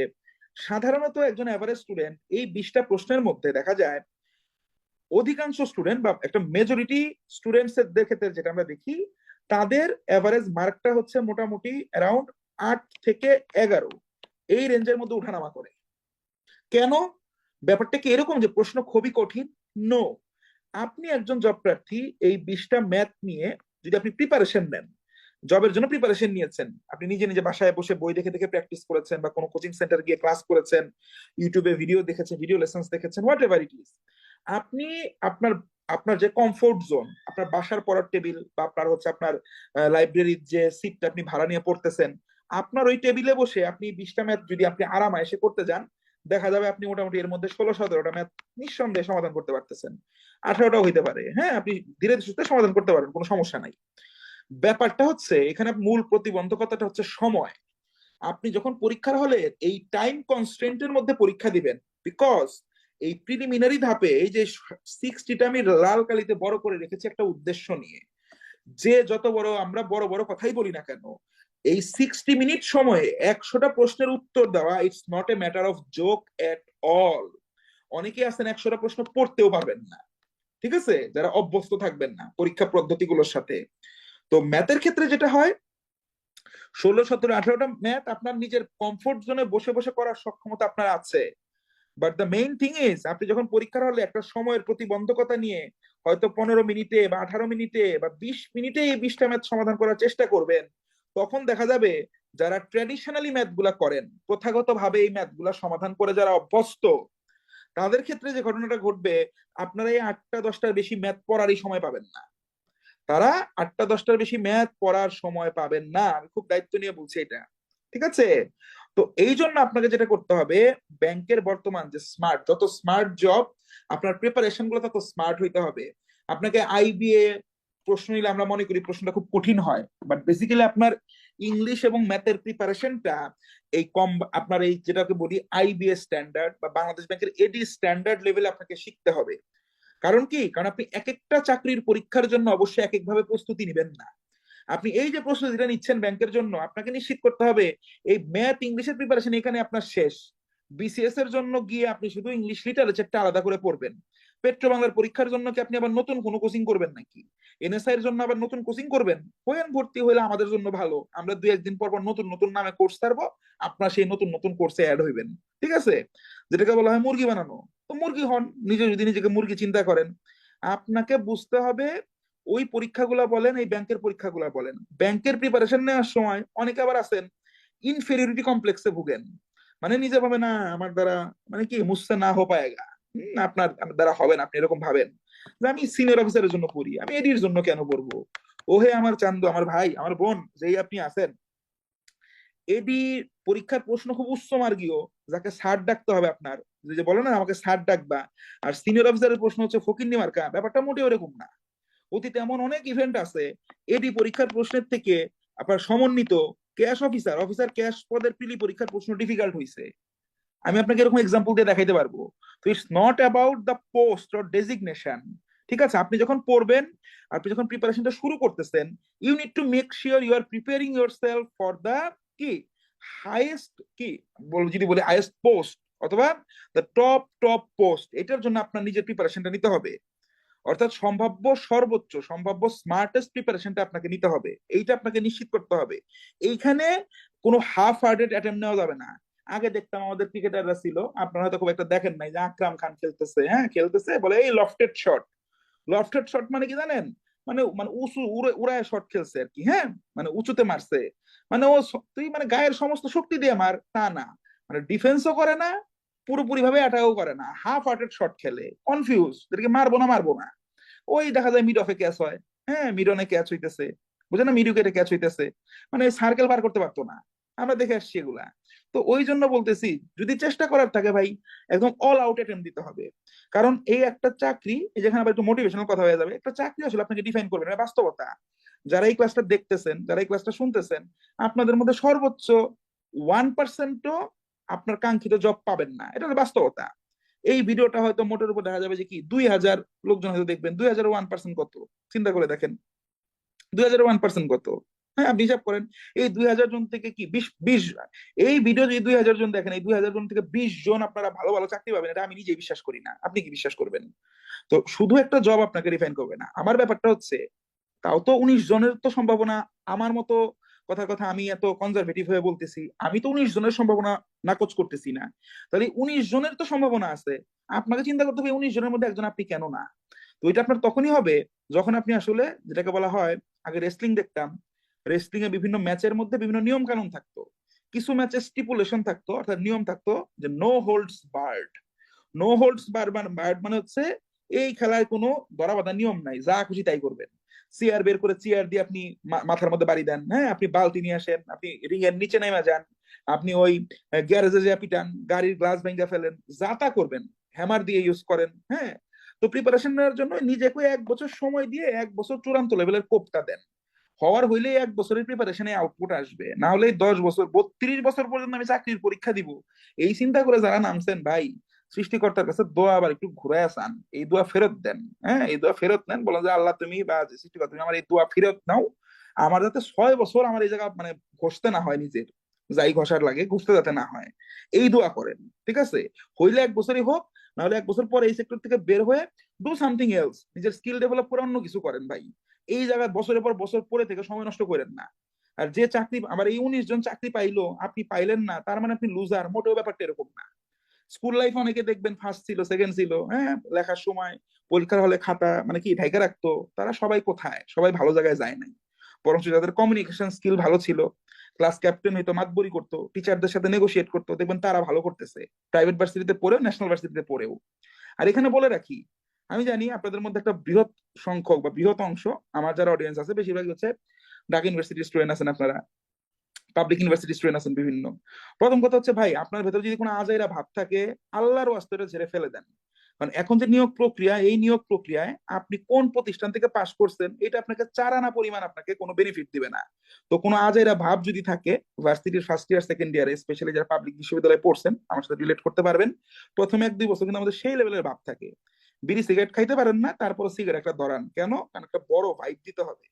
সাধারণত একজন এভারেজ স্টুডেন্ট এই 20টা প্রশ্নের মধ্যে দেখা যায় অধিকাংশ স্টুডেন্ট বা একটা মেজরিটি স্টুডেন্টস এর ক্ষেত্রে যেটা আমরা দেখি, তাদের এভারেজ মার্কটা হচ্ছে মোটামুটি অ্যারাউন্ড 8 থেকে 11, এই রেঞ্জের মধ্যে উঠানামা করে। কেন? ব্যাপারটা কি এরকম যে প্রশ্ন খুবই কঠিন? নো। আপনি একজন জব প্রার্থী, এই 20টা ম্যাথ নিয়ে যদি আপনি প্রিপারেশন নেন, জবের জন্য প্রিপারেশন নিয়েছেন, আপনি নিজে নিজে বাসায় বসে বই দেখে দেখে প্র্যাকটিস করেছেন, বা কোনো কোচিং সেন্টার গিয়ে ক্লাস করেছেন, ইউটিউবে ভিডিও দেখেছেন, ভিডিও লেসন্স দেখেছেন, হোয়াট এভার ইট ইজ, আপনি আপনার আপনার যে কমফোর্ট জোন, আপনার বাসার পড়ার টেবিল বা আপনার হচ্ছে আপনার লাইব্রেরির যে সিটটা আপনি ভাড়া নিয়ে পড়তেছেন, আপনার ওই টেবিলে বসে আপনি 20টা ম্যাথ যদি আপনি আরামে এসে করতে যান, দেখা যাবে আপনি মোটামুটি এর মধ্যে 16-17টা ম্যাথ নিঃসন্দেহে সমাধান করতে পারতেছেন। 18টাও হইতে পারে, হ্যাঁ, আপনি ধীরে সুস্থে সমাধান করতে পারেন, কোনো সমস্যা নাই। ব্যাপারটা হচ্ছে এখানে মূল প্রতিবন্ধকতাটা হচ্ছে সময়। আপনি যখন পরীক্ষার হলে এই টাইম কনস্ট্রেন্টের মধ্যে পরীক্ষা দিবেন, বিকজ এই প্রিলিমিনারি ধাপে এই যে 60টা আমি লাল কালিতে বড় করে রেখেছি একটা উদ্দেশ্য নিয়ে, যে যত বড় আমরা বড় বড় কথাই বলি না কেন, এই 60 মিনিট সময়ে 100টা প্রশ্নের উত্তর দেওয়া it's not a matter of joke at all. অনেকে আছেন 100টা প্রশ্ন পড়তেও পারবেন না, ঠিক আছে, যারা অভ্যস্ত থাকবেন না পরীক্ষা পদ্ধতিগুলোর সাথে। তো ম্যাথের ক্ষেত্রে যেটা হয়, 16, 17, 18টা ম্যাথ আপনার নিজের কমফোর্ট জোনে বসে বসে করার সক্ষমতা আপনার আছে। But the main thing is, আপনি যখন পরীক্ষার হলে একটা সময়ের প্রতিবন্ধকতা নিয়ে হয়তো 15 মিনিটে বা 18 মিনিটে বা 20 মিনিটে এই 20টা ম্যাথ সমাধান করার চেষ্টা করবেন, তখন দেখা যাবে যারা ট্র্যাডিশনালি ম্যাথ গুলা করেন, প্রথাগত ভাবে এই ম্যাথ গুলা সমাধান করে যারা অভ্যস্ত, তাদের ক্ষেত্রে যে ঘটনাটা ঘটবে, আপনারা এই 8টা 10টার বেশি ম্যাথ পড়ারই সময় পাবেন না। তারা 8টা 10টার বেশি ম্যাথ পড়ার সময় পাবেন না, আমি খুব দায়িত্ব নিয়ে বলছি এটা, ঠিক আছে? তো এই জন্য আপনাকে যেটা করতে হবে, ব্যাংকের বর্তমান যে স্মার্ট, যত স্মার্ট জব, আপনার প্রিপারেশন গুলো তত স্মার্ট হইতে হবে। আপনাকে আইবিএ প্রশ্ন নিলে আমরা মনে করি প্রশ্নটা খুব কঠিন হয়, বাট বেসিক্যালি আপনার ইংলিশ এবং ম্যাথের প্রিপারেশনটা এই কম, আপনার এই যেটাকে বলি আইবিএ স্ট্যান্ডার্ড বা বাংলাদেশ ব্যাংকের এডি স্ট্যান্ডার্ড লেভেলে আপনাকে শিখতে হবে। কারণ কি, কারণ আপনি এক একটা চাকরির পরীক্ষার জন্য অবশ্যই এক একভাবে প্রস্তুতি নেবেন না। আপনি এই যে প্রস্তুতিটা নিচ্ছেন ব্যাংকের জন্য, আপনাকে নিশ্চিত করতে হবে এই ম্যাথ ইংলিশের প্রিপারেশন এখানে আপনার শেষ। বিসিএস এর জন্য গিয়ে আপনি শুধু ইংলিশ লিটারেচারটা আলাদা করে পড়বেন। পেট্রো বাংলার পরীক্ষার জন্য কি আপনি আবার নতুন কোনো কোচিং করবেন নাকি? এনএসআই এর জন্য আবার নতুন কোচিং করবেন? হইেন ভর্তি হলে আমাদের জন্য ভালো, আমরা 2-1 দিন পর পর নতুন নতুন নামে কোর্স ছাড়বো, আপনার সেই নতুন নতুন কোর্সে অ্যাড হইবেন, ঠিক আছে? যেটাকে বলা হয় মুরগি বানানো, তো মুরগি হন, নিজে যদি নিজেকে মুরগি চিন্তা করেন। আপনাকে বুঝতে হবে, ওই পরীক্ষাগুলা বলেন, এই ব্যাংকের পরীক্ষাগুলা বলেন, ব্যাংকের প্রিপারেশন নেওয়ার সময় অনেকে আবার আছেন ইনফেরিয়রিটি কমপ্লেক্সে ভুগেন। মানে নিজে ভাবে না আমার দ্বারা, মানে কি মুঝসে না হো পায়েগা, আপনার আমার দ্বারা হবে না, আপনি এরকম ভাবেন যে আমি সিনিয়র অফিসারের জন্য পড়ি, আমি এডির জন্য কেন পড়বো? ওহে আমার চান্দু, আমার ভাই, আমার বোন, যেই আপনি আছেন, এডি পরীক্ষার প্রশ্ন খুব উচ্চ মার্গীয়, যাকে স্যার ডাকতে হবে আপনার, যে বলো না আমাকে স্যার ডাকবা। আর সিনিয়র অফিসারের প্রশ্ন হচ্ছে ফকিন্নি মার্কা, ব্যাপারটা মোটেও এরকম না। অতীতে এমন অনেক ইভেন্ট আছে, এডি পরীক্ষার প্রশ্নের থেকে আপনার সমন্বিত ক্যাশ অফিসার, অফিসার ক্যাশ পদের প্রিলি পরীক্ষার প্রশ্ন ডিফিকাল্ট হয়েছে। আমি আপনাকে এরকম এক্সাম্পল দিয়ে দেখাইতে পারবো। তো it's not about the post or designation, ঠিক আছে? আপনি যখন পড়বেন, আপনি যখন প্রিপারেশনটা শুরু করতেছেন, you need to make sure you are preparing yourself for the কি হাইয়েস্ট, কি যদি বলি হাইয়েস্ট পোস্ট, অথবা দ্য টপ টপ পোস্ট, এটার জন্য আপনার নিজের প্রিপারেশনটা নিতে হবে। অর্থাৎ সম্ভাব্য সর্বোচ্চ, সম্ভাব্য স্মার্টেস্ট প্রিপারেশনটা আপনাকে নিতে হবে, এইটা আপনাকে নিশ্চিত করতে হবে। এইখানে কোনো হাফ হার্টেড অ্যাটেম্প নেওয়া যাবে না। আগে দেখতাম আমাদের ক্রিকেটাররা ছিল, আপনারা হয়তো খুব একটা দেখেন নাই, যে আকরাম খান খেলতেছে, হ্যাঁ খেলতেছে, বলে এই লফটেড শট। লফটেড শট মানে কি জানেন? মানে মানে উঁচু উড়ায় শট খেলছে আর কি, হ্যাঁ, মানে উঁচুতে মারছে। মানে তুই মানে গায়ের সমস্ত শক্তি দিয়ে মার তা না, মানে ডিফেন্সও করে না, পুরোপুরি ভাবে অ্যাটাকও করে না, হাফ হার্টেড শট খেলে, কনফিউজ, এদেরকে মারবো না মারবো না। ওই দেখা যায় মিড অফে ক্যাচ হয়, হ্যাঁ মিডনে ক্যাচ হইতেছে, বুঝে না, মিড উইকেটে ক্যাচ হইতেছে, মানে সার্কেল পার করতে পারতো না। আমরা দেখে আসছি এগুলা। তো ওই জন্য বলতেছি, যদি চেষ্টা করার থাকে ভাই, একদম অল আউট অ্যাটেম্প দিতে হবে। কারণ এই একটা চাকরি, এই যেখানে আবার একটু মোটিভেশনাল কথা হয়ে যাবে, একটা চাকরি আসলে আপনাকে ডিফাইন করবে না, বাস্তবতা। যারা এই ক্লাসটা দেখতেছেন, যারা এই ক্লাসটা শুনতেছেন, আপনাদের মধ্যে সর্বোচ্চ 1%ও আপনার কাঙ্ক্ষিত জব পাবেন না, এটা হলো বাস্তবতা। এই ভিডিওটা হয়তো মোটের উপর দেখা যাবে যে কি 2,000 লোকজন হয়তো দেখবেন, 2,000 1% কত? চিন্তা করে দেখেন, 2,000 1% কত? হ্যাঁ, আপনি হিসাব করেন, এই 2,000 জন থেকে কি 20 এই ভিডিও যদি 2,000 জন দেখেন, এই 2,000 জন থেকে 20 জন আপনারা ভালো ভালো চাকরি পাবেন, এটা আমি নিজে বিশ্বাস করি না, আপনি কি বিশ্বাস করবেন? তো শুধু একটা জব আপনাকে রিফাইন করবে না। আমার ব্যাপারটা হচ্ছে, তাও তো 19 জনের তো সম্ভাবনা, আমার মতো কথার কথা আমি এত কনজারভেটিভ হয়ে বলতেছি, আমি তো 19 জনের সম্ভাবনা নাকচ করতেছি না। তাহলে 19 জনের তো সম্ভাবনা আছে, আপনাকে চিন্তা করতে হবে 19 জনের মধ্যে একজন আপনি কেন না? তো এটা আপনার তখনই হবে যখন আপনি আসলে, যেটাকে বলা হয়, আগে রেসলিং দেখতাম, রেসলিং এ বিভিন্ন ম্যাচের মধ্যে বিভিন্ন নিয়ম কানুন থাকতো, কিছু ম্যাচে স্টিপুলেশন থাকতো, অর্থাৎ নিয়ম থাকতো যে no holds barred. No holds barred মানে হচ্ছে এই খেলায় কোনো ধরা বাঁধা নিয়ম নাই, যা খুশি তাই করবেন। চেয়ার বের করে চেয়ার দিয়ে আপনি মাথার মধ্যে বাড়ি দেন, হ্যাঁ, আপনি বালতি নিয়ে আসেন, আপনি রিং এর নিচে নেমে যান, আপনি ওই গ্যারেজে যে পিটান, গাড়ির গ্লাস ভেঙে ফেলেন, যা তা করবেন, হ্যামার দিয়ে ইউজ করেন, হ্যাঁ। তো প্রিপারেশন নেওয়ার জন্য নিজেকে 1 বছর সময় দিয়ে 1 বছর চূড়ান্ত লেভেলের কোপটা দেন। হওয়ার হইলে 1 বছরের প্রিপারেশনে আউটপুট আসবে, না হলে 10 বছর 32 বছর পর্যন্ত আমি চাকরির পরীক্ষা দিব, এই চিন্তা করে যারা নামছেন ভাই, সৃষ্টিকর্তার কাছে দোয়া আবার একটু ঘুরায় আসান, এই দোয়া ফেরত দেন, হ্যাঁ, এই দোয়া ফেরত নেন, বলেন যে আল্লাহ তুমি বা সৃষ্টিকর্তা তুমি আমার এই দোয়া ফেরত নাও, আমার যাতে 6 বছর আমার এই জায়গা মানে ঘষতে না হয়, নিজের যাই ঘষার লাগে ঘষতে যাতে না হয়, এই দোয়া করেন, ঠিক আছে। হইলে 1 বছরই হোক, না হলে 1 বছর পরে এই সেক্টর থেকে বের হয়ে ডু সামথিং এলস, নিজের স্কিল ডেভেলপ করে অন্য কিছু করেন ভাই। এই জায়গায় বছরের পর বছর পরে থেকে সময় নষ্ট করেন না। আর যে চাকরি আবার এই 19 জন চাকরি পাইলো, আপনি পাইলেন না তার মানে আপনি লুজার, মোটেও ব্যাপারটা এরকম না। স্কুল লাইফ অনেকে দেখবেন ফার্স্ট ছিল, সেকেন্ড ছিল, হ্যাঁ, লেখার সময় পরীক্ষার হলে খাতা মানে কি ঢাইকা রাখতো, তারা সবাই কোথায়, সবাই ভালো জায়গায় যায় নাই। বরঞ্চ যাদের কমিউনিকেশন স্কিল ভালো ছিল, ক্লাস ক্যাপ্টেন হইতো, মাতবরি করতো, টিচারদের সাথে নেগোশিয়েট করতো, দেখবেন তারা ভালো করতেছে, প্রাইভেট ভার্সিটিতে পড়েও, ন্যাশনাল ভার্সিটিতে পড়েও। আর এখানে বলে রাখি, আমি জানি আপনাদের মধ্যে একটা বৃহৎ সংখ্যক বা বৃহৎ অংশ, আমার যারা অডিয়েন্স আছে বেশিরভাগ হচ্ছে ঢাকা ইউনিভার্সিটির স্টুডেন্ট আছেন, আপনারা পাবলিক ইউনিভার্সিটি স্টুডেন্ট আছেন বিভিন্ন। প্রথম কথা হচ্ছে ভাই, আপনার ভেতরে যদি কোনো আজাইরা ভাব থাকে, আল্লাহর ওয়াস্তে ঝেড়ে ফেলে দেন। কারণ এখন যে নিয়োগ প্রক্রিয়া, এই নিয়োগ প্রক্রিয়ায় আপনি কোন প্রতিষ্ঠান থেকে পাশ করছেন এটা আপনাকে 4 আনা পরিমাণ আপনাকে কোনো বেনিফিট দিবে না। তো কোনো আজাইরা ভাব যদি থাকে, ভার্সিটির ফার্স্ট ইয়ার সেকেন্ড ইয়ারে স্পেশালি যারা পাবলিক বিশ্ববিদ্যালয়ে পড়ছেন আমার সাথে রিলেট করতে পারবেন, প্রথম 1-2 বছর কিন্তু আমাদের সেই লেভেলের ভাব থাকে। বিড়ি সিগারেট খাইতে পারেন না, তারপর সিগারেট একটা ধরান কেন, কারণ একটা বড় ভাইব দিতে হবে।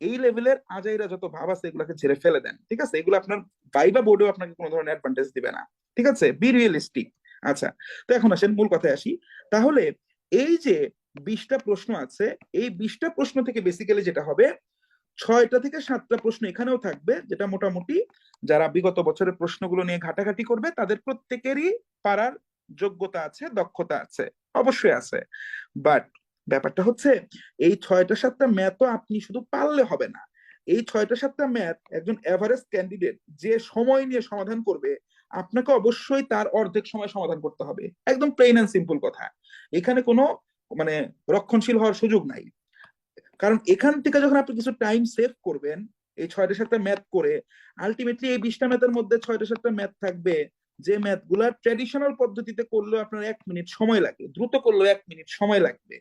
এই লেভেলের আজাইরা যত ভাব আছে এগুলোকে ঝেড়ে ফেলে দেন, ঠিক আছে। এগুলো আপনার ভাইবা বোর্ডেও আপনাকে কোনো ধরনের অ্যাডভান্টেজ দিবে না, ঠিক আছে, বি রিয়েলিস্টিক। আচ্ছা, তো এখন আসেন মূল কথায় আসি। তাহলে এই যে 20টা প্রশ্ন আছে, এই 20টা প্রশ্ন থেকে বেসিক্যালি যেটা হবে, 6টা থেকে 7টা প্রশ্ন এখানেও থাকবে, যেটা মোটামুটি যারা বিগত বছরের প্রশ্নগুলো নিয়ে ঘাটাঘাটি করবে তাদের প্রত্যেকেরই পারার যোগ্যতা আছে, দক্ষতা আছে, অবশ্যই আছে। বাট ব্যাপারটা হচ্ছে, এই 6টা 7টা ম্যাথও আপনি শুধু পারলে হবে না। এই 6টা 7টা ম্যাথ একজন এভারেজ ক্যান্ডিডেট যে সময় নিয়ে সমাধান করবে, আপনাকে অবশ্যই তার অর্ধেক সময় সমাধান করতে হবে, একদম প্লেন এন্ড সিম্পল কথা। এখানে কোনো মানে রক্ষণশীল হওয়ার সুযোগ নাই। কারণ এখান থেকে যখন আপনি কিছু টাইম সেভ করবেন এই 6টা 7টা ম্যাথ করে, আলটিমেটলি এই 20টা ম্যাথের মধ্যে 6টা 7টা ম্যাথ থাকবে যে ম্যাথ গুলা ট্র্যাডিশনাল পদ্ধতিতে করলেও আপনার 1 মিনিট সময় লাগে, দ্রুত করলেও 1 মিনিট সময় লাগবে।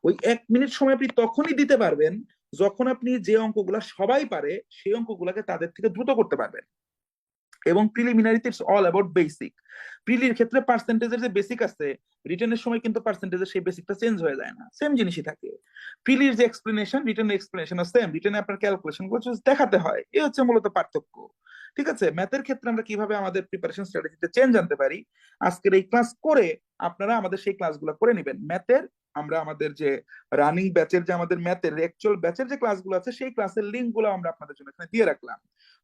ওই 1 মিনিট সময় আপনি তখনই দিতে পারবেন যখন আপনি যে অঙ্কগুলা সবাই পারে সেই অঙ্কগুলাকে তাদের থেকে দ্রুত করতে পারবেন। এবং প্রিলিমিনারিতে ইটস অল অ্যাবাউট বেসিক। প্রিলির ক্ষেত্রে পার্সেন্টেজের যে বেসিক আছে, রিটেনের সময় কিন্তু পার্সেন্টেজের সেই বেসিকটা চেঞ্জ হয়ে যায় না, সেম জিনিসই থাকে। প্রিলির যে এক্সপ্লেনেশন, রিটেনের এক্সপ্লেনেশন সেম, রিটেনে আপনার ক্যালকুলেশন গুলো দেখাতে হয়, এই হচ্ছে মূলত পার্থক্য, ঠিক আছে। ম্যাথের ক্ষেত্রে আমরা কিভাবে আমাদের প্রিপারেশন স্ট্র্যাটেজিতে চেঞ্জ আনতে পারি, আজকের এই ক্লাস করে আপনারা আমাদের সেই ক্লাসগুলো করে নেবেন। ম্যাথের আমরা আমাদের যে রানিং ব্যাচের যে আমাদের ম্যাথের অ্যাকচুয়াল ব্যাচের যে ক্লাসগুলো আছে সেই ক্লাসের লিঙ্ক গুলো আমরা আপনাদের জন্য এখানে দিয়ে রাখলাম,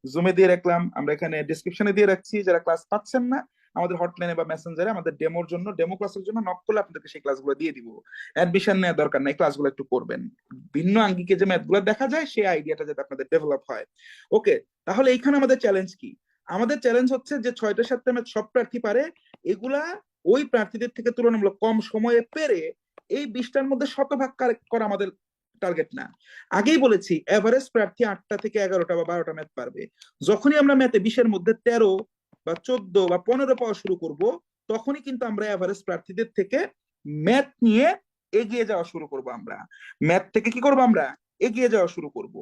জুমে দিয়ে রাখলাম, আমরা এখানে ডিসক্রিপশনে দিয়ে রাখছি। যারা ক্লাস পাচ্ছেন না, আমাদের হটলাইনে বা মেসেঞ্জারে আমাদের ডেমোর জন্য, ডেমো ক্লাসের জন্য নক করলে আপনাদেরকে সেই ক্লাসগুলো দিয়ে দিব। অ্যাডমিশন নেওয়ার দরকার নাই, ক্লাসগুলো একটু করবেন, ভিন্ন আঙ্গিকে যে ম্যাথগুলো দেখা যায় সেই আইডিয়াটা যাতে আপনাদের ডেভেলপ হয়। ওকে, তাহলে এইখানে আমাদের চ্যালেঞ্জ কি? আমাদের চ্যালেঞ্জ হচ্ছে যে 6টা 7টা ম্যাথ সব প্রার্থী পারে, এগুলা ওই প্রার্থীদের থেকে তুলনামূলক কম সময়ে পেরে এই 20টার মধ্যে শতভাগ করা আমাদের টার্গেট না। আগেই বলেছি এভারেজ প্রার্থী 8টা থেকে 11টা বা 12টা ম্যাথ পারবে। যখনই আমরা ম্যাথে 20-এর মধ্যে 13 বা 14 বা 15 পাওয়া শুরু করব, তখনই কিন্তু আমরা এভারেজ প্রার্থীদের থেকে ম্যাথ নিয়ে এগিয়ে যাওয়া শুরু করব। আমরা ম্যাথ থেকে কি করব, আমরা এগিয়ে যাওয়া শুরু করব।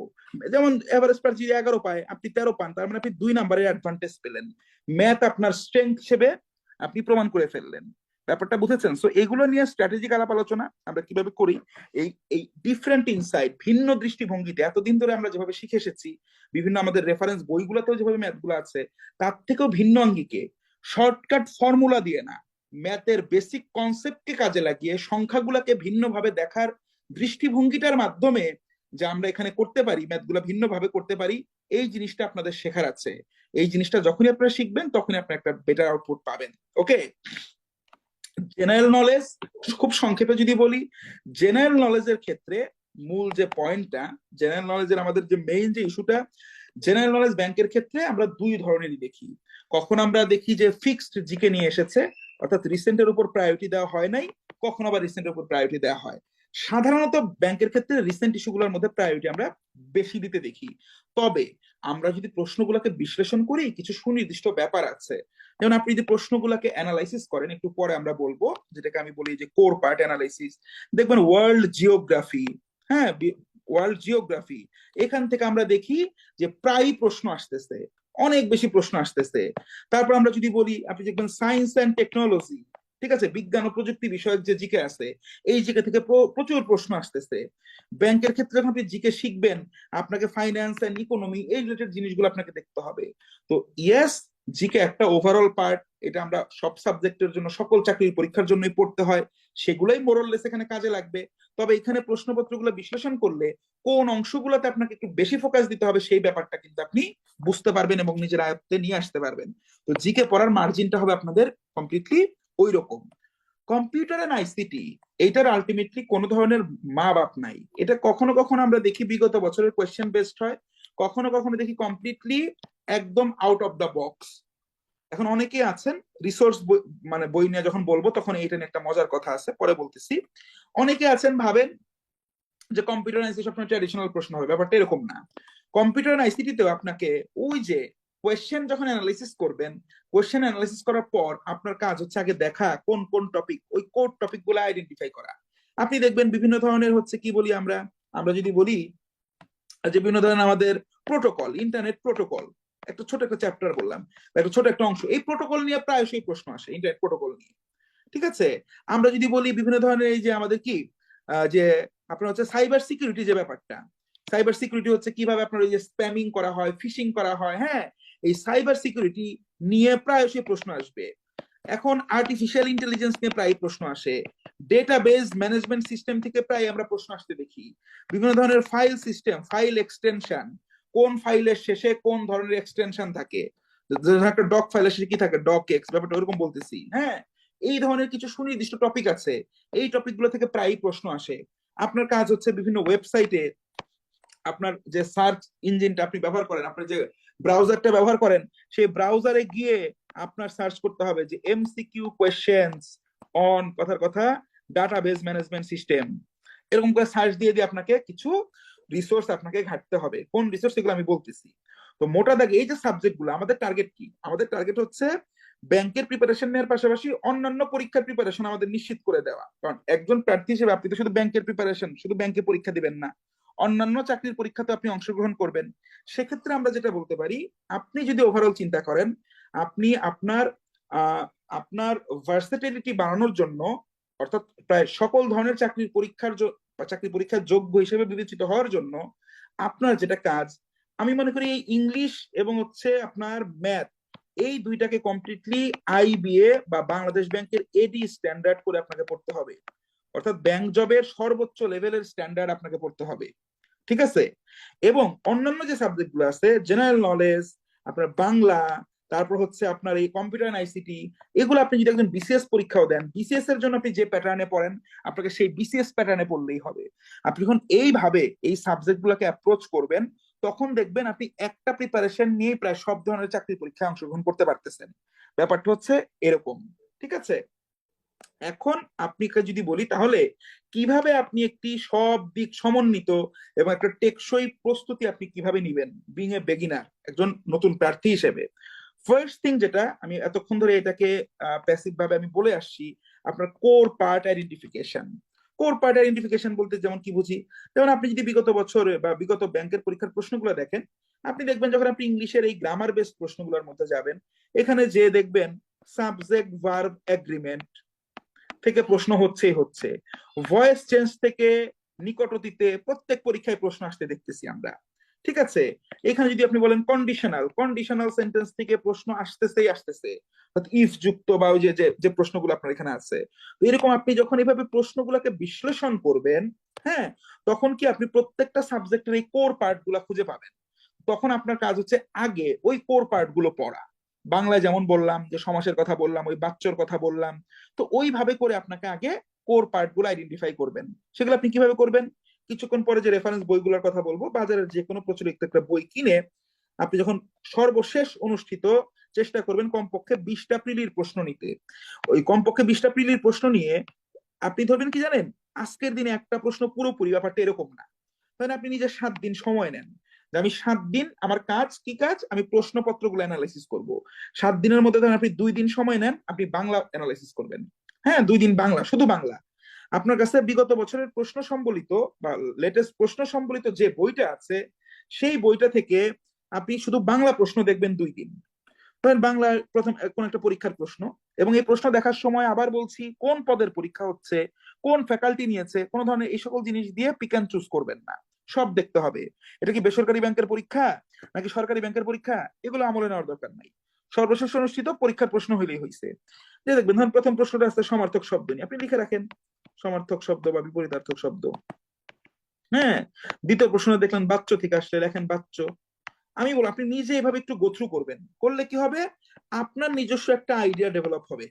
যেমন এভারেজ প্রার্থী 11 পায়, আপনি 13 পান, তার মানে আপনি 2 নাম্বারের অ্যাডভান্টেজ পেলেন, ম্যাথ আপনার স্ট্রেংথ হিসেবে আপনি প্রমাণ করে ফেললেন। ব্যাপারটা বুঝেছেন? সো এগুলো নিয়ে স্ট্র্যাটেজিক আলাপ আলোচনা আমরা কিভাবে করি, এই এই ডিফারেন্ট ইনসাইট, ভিন্ন দৃষ্টিভঙ্গিতে এতদিন ধরে আমরা যেভাবে শিখে এসেছি, বিভিন্ন আমাদের রেফারেন্স বইগুলোতেও যেভাবে ম্যাথগুলো আছে, তার থেকেও ভিন্ন আঙ্গিকে, শর্টকাট ফর্মুলা দিয়ে না, ম্যাথের বেসিক কনসেপ্টকে কাজে লাগিয়ে সংখ্যাগুলোকে ভিন্নভাবে দেখার দৃষ্টিভঙ্গিটার মাধ্যমে যে আমরা এখানে করতে পারি, ম্যাথগুলো ভিন্নভাবে করতে পারি, এই জিনিসটা আপনাদের শেখার আছে। এই জিনিসটা যখনই আপনারা শিখবেন তখনই আপনারা একটা বেটার আউটপুট পাবেন। ওকে, জেনারেল নলেজ খুব সংক্ষেপে যদি বলি, জেনারেল নলেজের ক্ষেত্রে মূল যে পয়েন্টটা, জেনারেল নলেজের আমাদের যে মেইন যে ইস্যুটা, জেনারেল নলেজ ব্যাংকের ক্ষেত্রে আমরা দুই ধরনেরই দেখি। কখন আমরা দেখি যে ফিক্সড জিকে নিয়ে এসেছে, অর্থাৎ রিসেন্টের উপর প্রায়োরিটি দেওয়া হয় নাই, কখন আবার রিসেন্টের উপর প্রায়োরিটি দেওয়া হয়। সাধারণত ব্যাংকের ক্ষেত্রে রিসেন্ট ইস্যুগুলোর মধ্যে প্রায়োরিটি আমরা বেশি দিতে দেখি। তবে আমরা যদি প্রশ্নগুলোকে বিশ্লেষণ করি, কিছু সুনির্দিষ্ট ব্যাপার আছে। যেমন আপনি যদি প্রশ্নগুলোকে অ্যানালাইসিস করেন, একটু পরে আমরা বলবো, যেটাকে আমি বলি যে কোর পার্ট অ্যানালাইসিস। দেখবেন ওয়ার্ল্ড জিওগ্রাফি, হ্যাঁ ওয়ার্ল্ড জিওগ্রাফি, এখান থেকে আমরা দেখি যে প্রায় প্রশ্ন আসতেছে, অনেক বেশি প্রশ্ন আসতেছে। তারপর আমরা যদি বলি, আপনি দেখবেন সায়েন্স অ্যান্ড টেকনোলজি, ঠিক আছে, বিজ্ঞান ও প্রযুক্তি বিষয়ক যে জিকে আছে, এই জিকে থেকে প্রচুর প্রশ্ন আসতেছে। ব্যাংকের ক্ষেত্রে যখন আপনি জিকে শিখবেন, আপনাকে ফাইন্যান্স এন্ড ইকোনমি এই রিলেটেড জিনিসগুলো আপনাকে দেখতে হবে। তো ইয়েস, জিকে একটা ওভারঅল পার্ট, এটা আমরা সব সাবজেক্টের জন্য, সকল চাকরির পরীক্ষার জন্যই পড়তে হয়, সেগুলোই মোরললেস এখানে কাজে লাগবে। তবে এখানে প্রশ্নপত্রগুলো বিশ্লেষণ করলে কোন অংশগুলোতে আপনাকে একটু বেশি ফোকাস দিতে হবে সেই ব্যাপারটা কিন্তু আপনি বুঝতে পারবেন এবং নিজের আয়ত্তে নিয়ে আসতে পারবেন। তো জিকে পড়ার মার্জিনটা হবে আপনাদের কমপ্লিটলি ওই রকম। কম্পিউটার এন্ড আইসিটি, এইটার আলটিমেটলি কোনো ধরনের মা বাপ নাই। এটা কখনো কখনো আমরা দেখি বিগত বছরের কোয়েশ্চেন বেসড হয়, কখনো কখনো দেখি কমপ্লিটলি একদম আউট অফ দ্য বক্স। এখন অনেকেই আছেন রিসোর্স, মানে বই নিয়ে যখন বলবো তখন এইটা নিয়ে একটা মজার কথা আছে, পরে বলতেছি। অনেকে আছেন ভাবেন যে কম্পিউটার আইসিটি আপনার ট্র্যাডিশনাল প্রশ্ন হবে, ব্যাপারটা এরকম না। কম্পিউটার আইসিটিতেও আপনাকে ওই যে কোয়েশ্চেন যখন অ্যানালাইসিস করবেন, কোয়েশ্চেন অ্যানালাইসিস করার পর আপনার কাজ হচ্ছে আগে দেখা কোন কোন টপিক, ওই কোর টপিক গুলো আইডেন্টিফাই করা। আপনি দেখবেন বিভিন্ন ধরনের হচ্ছে কি বলি আমরা, আমরা যদি বলি যে বিভিন্ন ধরনের আমাদের প্রোটোকল, ইন্টারনেট প্রোটোকল, একটা ছোট একটা চ্যাপ্টার বললাম, একটা ছোট একটা অংশ, এই প্রোটোকল নিয়ে প্রায়শই প্রশ্ন আসে, ইন্টারনেট প্রোটোকল নিয়ে, ঠিক আছে। আমরা যদি বলি বিভিন্ন ধরনের এই যে আমাদের কি যে আপনার হচ্ছে সাইবার সিকিউরিটি, যে ব্যাপারটা, সাইবার সিকিউরিটি হচ্ছে কিভাবে আপনার ওই যে স্প্যামিং করা হয়, ফিশিং করা হয়, হ্যাঁ, এই সাইবার সিকিউরিটি নিয়ে প্রায়শই প্রশ্ন আসবে। এখন আর্টিফিশিয়াল ইন্টেলিজেন্স নিয়ে প্রায় প্রশ্ন আসে, ডেটাবেস ম্যানেজমেন্ট সিস্টেম থেকে প্রায় আমরা প্রশ্ন আসতে দেখি, বিভিন্ন ধরনের ফাইল সিস্টেম, ফাইল এক্সটেনশন, কোন ফাইলের শেষে কোন ধরনের এক্সটেনশন থাকে, একটা ডক ফাইলের শেষে কি থাকে, ডক এক্স, ব্যাপারটা ওরকম বলতেছি, হ্যাঁ। এই ধরনের কিছু সুনির্দিষ্ট টপিক আছে, এই টপিকগুলো থেকে প্রায়ই প্রশ্ন আসে। আপনার কাজ হচ্ছে বিভিন্ন ওয়েবসাইটে আপনার যে সার্চ ইঞ্জিনটা আপনি ব্যবহার করেন, আপনার যে ব্রাউজারটা ব্যবহার করেন, সেই ব্রাউজারে গিয়ে আপনার সার্চ করতে হবে যে এমসিকিউ কোয়েশ্চেন্স অন, কথার কথা, ডাটাবেস ম্যানেজমেন্ট সিস্টেম, এরকম করে সার্চ দিয়ে দিয়ে আপনাকে কিছু রিসোর্স আপনাকে ঘাটতে হবে। কোন রিসোর্স, এগুলো আমি বলতেছি। তো মোটা দাগে এই যে সাবজেক্ট গুলো, আমাদের টার্গেট কি? আমাদের টার্গেট হচ্ছে ব্যাংকের প্রিপারেশন নেওয়ার পাশাপাশি অন্যান্য পরীক্ষার প্রিপারেশন আমাদের নিশ্চিত করে দেওয়া। কারণ একজন প্রার্থী হিসেবে আপনি তো শুধু ব্যাংকের প্রিপারেশন, শুধু ব্যাংকে পরীক্ষা দিবেন না, অন্যান্য চাকরির পরীক্ষাতে আপনি অংশগ্রহণ করবেন। সেক্ষেত্রে আমরা যেটা বলতে পারি, আপনি যদি ওভারঅল চিন্তা করেন, আপনি আপনার আপনার ভার্সেটিলিটি বাড়ানোর জন্য, অর্থাৎ প্রায় সকল ধরনের চাকরির পরীক্ষার চাকরি পরীক্ষার যোগ্য হিসেবে বিবেচিত হওয়ার জন্য আপনার যেটা কাজ, আমি মনে করি এই ইংলিশ এবং হচ্ছে আপনার ম্যাথ, এই দুইটাকে কমপ্লিটলি আইবিএ বা বাংলাদেশ ব্যাংকের এডি স্ট্যান্ডার্ড করে আপনাকে পড়তে হবে। অর্থাৎ ব্যাংক জবের সর্বোচ্চ লেভেলের স্ট্যান্ডার্ড আপনাকে পড়তে হবে, ঠিক আছে। এবং অন্যান্য যে সাবজেক্ট গুলো আছে, জেনারেল নলেজ, আপনার বাংলা, তারপর হচ্ছে আপনার এই কম্পিউটার আইসিটি, এগুলো আপনি যদি একজন বিসিএস পরীক্ষাও দেন, বিসিএস এর জন্য আপনি যে প্যাটার্নে পড়েন, আপনাকে সেই বিসিএস প্যাটার্নে পড়লেই হবে। আপনি যখন এইভাবে এই সাবজেক্ট গুলোকে অ্যাপ্রোচ করবেন, তখন দেখবেন আপনি একটা প্রিপারেশন নিয়ে প্রায় সব ধরনের চাকরি পরীক্ষায় অংশগ্রহণ করতে পারতেছেন। ব্যাপারটা হচ্ছে এরকম, ঠিক আছে। এখন আপনি যদি বলি, তাহলে কিভাবে আপনি একটি সব দিক সমন্বিত এবং একটা টেকসই প্রস্তুতি আপনি কিভাবে নিবেন বিং এ বেগিনার, একজন নতুন প্রার্থী হিসেবে? ফার্স্ট থিং, যেটা আমি এতক্ষণ ধরে এটাকে প্যাসিভ ভাবে আমি বলে আসছি, আপনার core part identification. Core part identification বলতে যেমন কি বুঝি, যেমন আপনি যদি বিগত বছরে বা বিগত ব্যাংকের পরীক্ষার প্রশ্নগুলো দেখেন, আপনি দেখবেন যখন আপনি ইংলিশের এই গ্রামার বেসড প্রশ্নগুলোর মধ্যে যাবেন, এখানে যে দেখবেন সাবজেক্ট ভার্ব এগ্রিমেন্ট থেকে প্রশ্ন হচ্ছে হচ্ছে, ভয়েস চেঞ্জ থেকে নিকট অতীতে প্রত্যেক পরীক্ষায় প্রশ্ন আসতে দেখতেছি আমরা, ঠিক আছে। এখানে যদি আপনি বলেন কন্ডিশনাল, কন্ডিশনাল সেন্টেন্স থেকে প্রশ্ন আসতেছেই আসতেছে, ইফ যুক্ত বা ওই যে যে প্রশ্নগুলো আপনার এখানে আছে। তো এরকম আপনি যখন এভাবে প্রশ্নগুলোকে বিশ্লেষণ করবেন, হ্যাঁ, তখন কি আপনি প্রত্যেকটা সাবজেক্টের এই কোর পার্ট গুলা খুঁজে পাবেন। তখন আপনার কাজ হচ্ছে আগে ওই কোর পার্ট গুলো পড়া। বাংলায় যেমন বললাম যে সমাসের কথা বললাম, ওই বাচ্চর কথা বললাম, তো ওইভাবে করে আপনাকে আগে কোর পার্ট গুলো আইডেন্টিফাই করবেন। সেগুলো আপনি কিভাবে করবেন? কিছুক্ষণ পরে যে রেফারেন্স বইগুলোর কথা বলবো, বাজারের যে কোনো প্রচলিত একটা বই কিনে আপনি যখন সর্বশেষ অনুষ্ঠিত চেষ্টা করবেন কমপক্ষে 20টা প্রিলির প্রশ্ন নিতে। ওই কমপক্ষে 20টা প্রিলির প্রশ্ন নিয়ে আপনি ধরবেন কি জানেন, আজকের দিনে একটা প্রশ্ন পুরোপুরি, ব্যাপারটা এরকম না। তাহলে আপনি নিজে 7 দিন সময় নেন, যে আমি 7 দিন আমার কাজ কি কাজ, আমি প্রশ্নপত্রগুলো অ্যানালাইসিস করব। 7 দিনের মধ্যে ধরেন আপনি 2 দিন সময় নেন, আপনি বাংলা অ্যানালাইসিস করবেন। হ্যাঁ, 2 দিন বাংলা, শুধু বাংলা। আপনার কাছে বিগত বছরের প্রশ্ন সম্বলিত বা লেটেস্ট প্রশ্ন সম্বলিত যে বইটা আছে, সেই বইটা থেকে আপনি শুধু বাংলা প্রশ্ন দেখবেন 2 দিন। ধরেন বাংলার প্রথম কোন একটা পরীক্ষার প্রশ্ন, এবং এই প্রশ্ন দেখার সময় আবার বলছি কোন পদের পরীক্ষা হচ্ছে, কোন ফ্যাকাল্টি নিয়েছে, কোন ধরনের এই সকল জিনিস দিয়ে পিক অ্যান্ড চুজ করবেন না, সব দেখতে হবে। এটা কি বেসরকারি ব্যাংকের পরীক্ষা নাকি সরকারি ব্যাংকের পরীক্ষা, এগুলো আমলে নেওয়ার দরকার নাই। সর্বশেষ অনুষ্ঠিত পরীক্ষার প্রশ্ন হইলেই হয়েছে। যে দেখবেন ধরেন প্রথম প্রশ্নটা আছে সমার্থক শব্দ নিয়ে, আপনি লিখে রাখেন সমার্থক শব্দ বা বিপরীতার্থক শব্দ। হ্যাঁ, দ্বিতীয় প্রশ্ন দেখলেন বাচ্য থেকে আসলে, লেখেন বাচ্য। আমি বলবো আপনি নিজে এভাবে একটু গোথ্রু করবেন, করলে কি হবে, আপনার নিজস্ব একটা আইডিয়া ডেভেলপ হবে।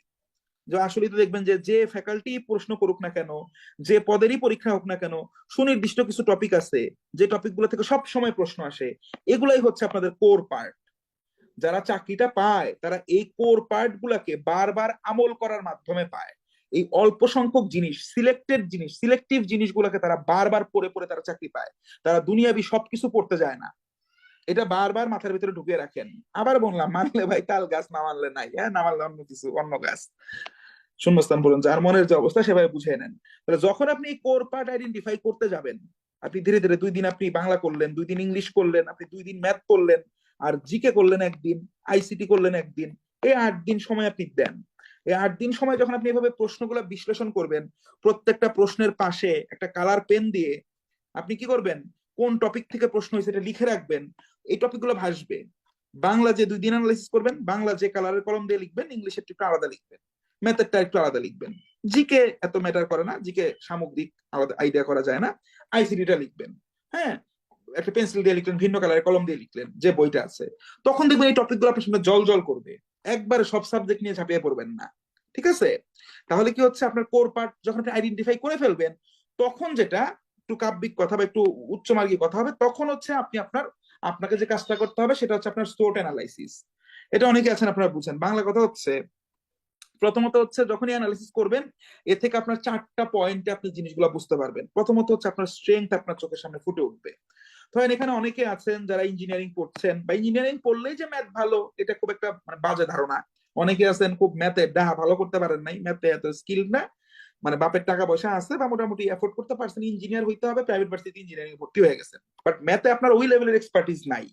যে আসলে তো দেখবেন যে যে ফ্যাকাল্টি প্রশ্ন করুক না কেন, যে পদেরই পরীক্ষা হোক না কেন, সুনির্দিষ্ট কিছু টপিক আছে, যে টপিকগুলো থেকে সব সময় প্রশ্ন আসে, এগুলাই হচ্ছে আপনাদের কোর পার্ট। যারা চাকরিটা পায় তারা এই কোর পার্ট গুলাকে বারবার আমল করার মাধ্যমে পায়। এই অল্প সংখ্যক জিনিস, সিলেক্টেড জিনিস, সিলেক্টিভ জিনিসগুলোকে তারা বারবার পড়ে পড়ে তারা চাকরি পায়। তারা দুনিয়াবি সবকিছু পড়তে যায় না। এটা বারবার মাথার ভিতরে ঢুকিয়ে রাখেন। আবার বললাম, মানলে ভাই তাল গাছ, না মানলে নাই। হ্যাঁ, না মানলে অন্য কিছু, অন্য গাছ। শূন্যস্থান পূরণ, যার মনের যে অবস্থা সেভাবে বুঝে নেন। তাহলে যখন আপনি কোর পার্ট আইডেন্টিফাই করতে যাবেন, আপনি ধীরে ধীরে 2 দিন আপনি বাংলা করলেন, 2 দিন ইংলিশ করলেন, আপনি 2 দিন ম্যাথ করলেন, আর জিকে করলেন একদিন, আইসিটি করলেন একদিন। এই 8 দিন সময় আপনি দেন। এই 8 দিন সময় যখন আপনি এভাবে প্রশ্নগুলো বিশ্লেষণ করবেন, প্রত্যেকটা প্রশ্নের পাশে একটা কালার পেন দিয়ে আপনি কি করবেন, কোন টপিক থেকে প্রশ্ন হয়েছে এটা লিখে রাখবেন। এই টপিকগুলো ভাসবে। বাংলা যে 2 দিন অ্যানালাইসিস করবেন, বাংলা যে কালারের কলম দিয়ে লিখবেন, ইংলিশের একটু আলাদা লিখবেন, ম্যাথেরটা একটু আলাদা লিখবেন। জিকে এত ম্যাটার করে না, জিকে সামগ্রিক আলাদা আইডিয়া করা যায় না। আইসিডিটা লিখবেন। হ্যাঁ, একটা পেন্সিল দিয়ে লিখলেন, ভিন্ন কালারের কলম দিয়ে লিখলেন যে বইটা আছে। তখন দেখবেন এই টপিকগুলো আপনার সামনে জল জল করবে। একবারে সব সাবজেক্ট নিয়ে ঝাঁপিয়ে পড়বেন না। ঠিক আছে? তাহলে কি হচ্ছে, আপনার কোর পার্ট যখন আপনি আইডেন্টিফাই করে ফেলবেন, তখন যেটা একটু কাব্যিক কথা বা একটু উচ্চমার্গী কথা হবে, তখন হচ্ছে আপনি আপনাকে যে কাজটা করতে হবে সেটা হচ্ছে আপনার স্টোট অ্যানালাইসিস। এটা অনেকে আছেন আপনারা বুঝেন। বাংলা কথা হচ্ছে, প্রথমত হচ্ছে যখনই অ্যানালিসিস করবেন, এ থেকে আপনার 4টা পয়েন্টে আপনি জিনিসগুলো বুঝতে পারবেন। প্রথমত হচ্ছে আপনার স্ট্রেংথ আপনার চোখের সামনে ফুটে উঠবে। ধরেন এখানে অনেকে আছেন যারা ইঞ্জিনিয়ারিং পড়ছেন, বা ইঞ্জিনিয়ারিং পড়লেই যে ম্যাথ ভালো, এটা খুব একটা মানে বাজে ধারণা। অনেকে আছেন খুব ম্যাথে ডাহা, ভালো করতে পারেন নাই, ম্যাথে এত স্কিল না, মানে বাপের টাকা পয়সা আছে বা মোটামুটি এফোর্ড করতে পারছেন, ইঞ্জিনিয়ার হইতে হবে, প্রাইভেট ভার্সিটি ইঞ্জিনিয়ারিং ভর্তি হয়ে গেছেন, বাট ম্যাথে আপনার ওই লেভেলের এক্সপার্টিস নাই।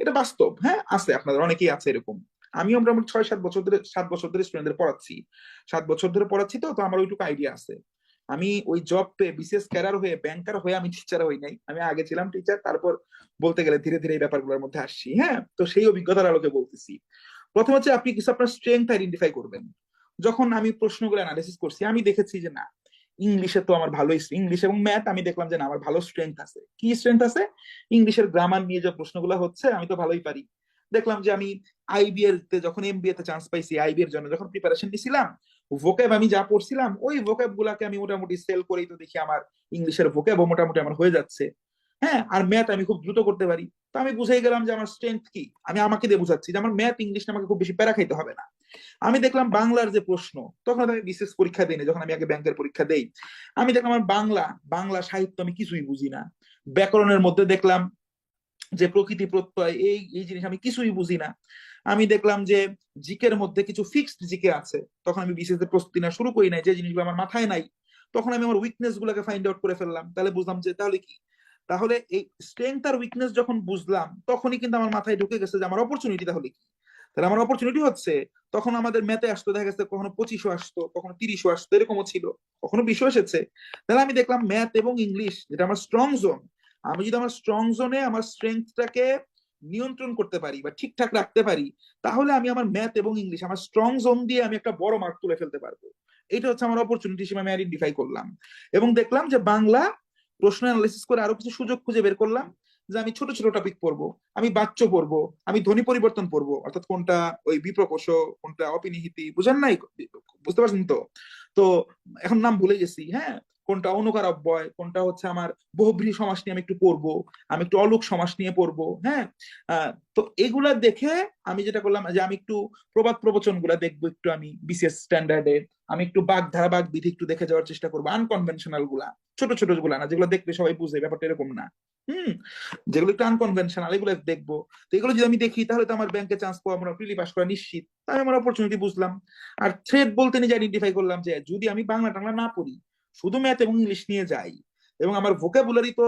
এটা বাস্তব। হ্যাঁ, আছে, আপনাদের অনেকেই আছে এরকম। আমিও মোটামুটি 6-7 বছর ধরে, 7 বছর ধরে স্টুডেন্টদের পড়াচ্ছি। 7 বছর ধরে পড়াচ্ছি, তো তো আমার ওইটুকু আইডিয়া আছে। আমি ওই জব পেয়ে বিসিএস ক্যাডার হয়ে, ব্যাংকার হয়ে আমি টিচার হই নাই। আমি আগে ছিলাম টিচার, তারপর বলতে গেলে ধীরে ধীরে এই ব্যাপারগুলোর মধ্যে আসছি। হ্যাঁ, তো সেই অভিজ্ঞতার আলোকে বলতেছি। প্রথম হচ্ছে আপনি কিছু আপনার স্ট্রেংথ আইডেন্টিফাই করবেন। যখন আমি প্রশ্নগুলো অ্যানালিসিস করছি, আমি দেখেছি যে না, ইংলিশে তো আমার ভালো, ইংলিশ এবং ম্যাথ আমি দেখলাম যে না, আমার ভালো স্ট্রেংথ আছে। কি স্ট্রেংথ আছে? ইংলিশের গ্রামার নিয়ে যে প্রশ্নগুলো হচ্ছে আমি তো ভালোই পারি। দেখলাম যে আমি আইবিএর তে যখন এমবিএ তে চান্স পাইছি, আইবিএর জন্য যখন প্রিপারেশন নিছিলাম, ভোকেব আমি যা পড়ছিলাম ওই ভোকেব গুলাকে আমি মোটামুটি সেল করেই তো দেখি আমার ইংলিশের ভোকেব মোটামুটি আমার হয়ে যাচ্ছে। হ্যাঁ, আর ম্যাথ আমি খুব দ্রুত করতে পারি। তো আমি বুঝে গেলাম যে আমার স্ট্রেংথ কি, আমি আমাকে দিয়ে বুঝাচ্ছি যে আমার ম্যাথ ইংলিশ আমাকে খুব বেশি প্যারা খাইতে হবে না। আমি দেখলাম বাংলার যে প্রশ্ন, তখন আমি বিশেষ পরীক্ষা দিই না, যখন আমি আগে ব্যাংকের পরীক্ষা দেই, আমি দেখলাম আমার বাংলা বাংলা সাহিত্য আমি কিছুই বুঝি না। ব্যাকরণের মধ্যে দেখলাম যে প্রকৃতি প্রত্যয়, এই এই জিনিস আমি কিছুই বুঝি না। আমি দেখলাম যে জিকের মধ্যে কিছু ফিক্সড জিকে আছে, তখন আমি বিশেষ প্রস্তুতি না শুরু করি নাই, যে জিনিসগুলো আমার মাথায় নাই। তখন আমি আমার উইকনেস গুলোকে ফাইন্ড আউট করে ফেললাম। তাহলে বুঝলাম যে তাহলে কি, তাহলে এই স্ট্রেংথ আর উইকনেস যখন বুঝলাম, তখনই কিন্তু আমার মাথায় ঢুকে গেছে যে আমার অপরচুনিটি তাহলে কি। তাহলে আমার অপরচুনিটি হচ্ছে, তখন আমাদের ম্যাথে আসতো, দেখা গেছে কখনো 25ও আসতো, কখনো 30ও আসতো, এরকমও ছিল, কখনো 20ও এসেছে। তাহলে আমি দেখলাম ম্যাথ এবং ইংলিশ যেটা আমার স্ট্রং জোন, আমি যদি আমার স্ট্রং জোনে আমার স্ট্রেংথটাকে নিয়ন্ত্রণ করতে পারি বা ঠিকঠাক রাখতে পারি, তাহলে আমি আমার ম্যাথ এবং ইংলিশ আমার স্ট্রং জোন দিয়ে আমি একটা বড় মার্ক তুলে ফেলতে পারবো। এটা হচ্ছে আমার অপরচুনিটি হিসেবে আমি আইডেন্টিফাই করলাম। এবং দেখলাম যে বাংলা প্রশ্ন অ্যানালিসিস করে আরো কিছু সুযোগ খুঁজে বের করলাম, যে আমি ছোট ছোট টপিক পড়বো, আমি বাচ্য পড়বো, আমি ধ্বনি পরিবর্তন পড়বো, অর্থাৎ কোনটা ওই বিপ্রকোষ, কোনটা অপিনিহিতি, বুঝেন নাই? বুঝতে পারছেন তো? তো এখন নাম ভুলে গেছি। হ্যাঁ, কোনটা অনুকার অব্যয়, কোনটা হচ্ছে আমার বহুব্রীহি সমাস নিয়ে আমি একটু পড়বো, আমি একটু অলুক সমাস নিয়ে পড়বো। হ্যাঁ, তো এগুলা দেখে আমি যেটা করলাম যে আমি একটু প্রবাদ প্রবচন গুলা দেখবো, একটু আমি বিসিএস স্ট্যান্ডার্ডে আমি একটু বাগধারা বাগ বিধি একটু দেখে যাওয়ার চেষ্টা করবো, আনকনভেনশনাল গুলা, ছোট ছোট গুলা না যেগুলো দেখলে সবাই বুঝে ব্যাপারটা এরকম না। হুম, যেগুলো একটু আনকনভেনশনাল এগুলো দেখবো। তো এগুলো যদি আমি দেখি তাহলে তো আমার ব্যাংকে চান্স পাওয়া, আমার প্রিলি পাস করা নিশ্চিত, তাই আমার অপরচুনিটি বুঝলাম। আর থ্রেড বলতে নিজে আইডেন্টিফাই করলাম যে যদি আমি বাংলা টাংলা না পড়ি, শুধু ম্যাথ এবং ইংলিশ নিয়ে যাই, এবং আমার ভোকাবুলারি তো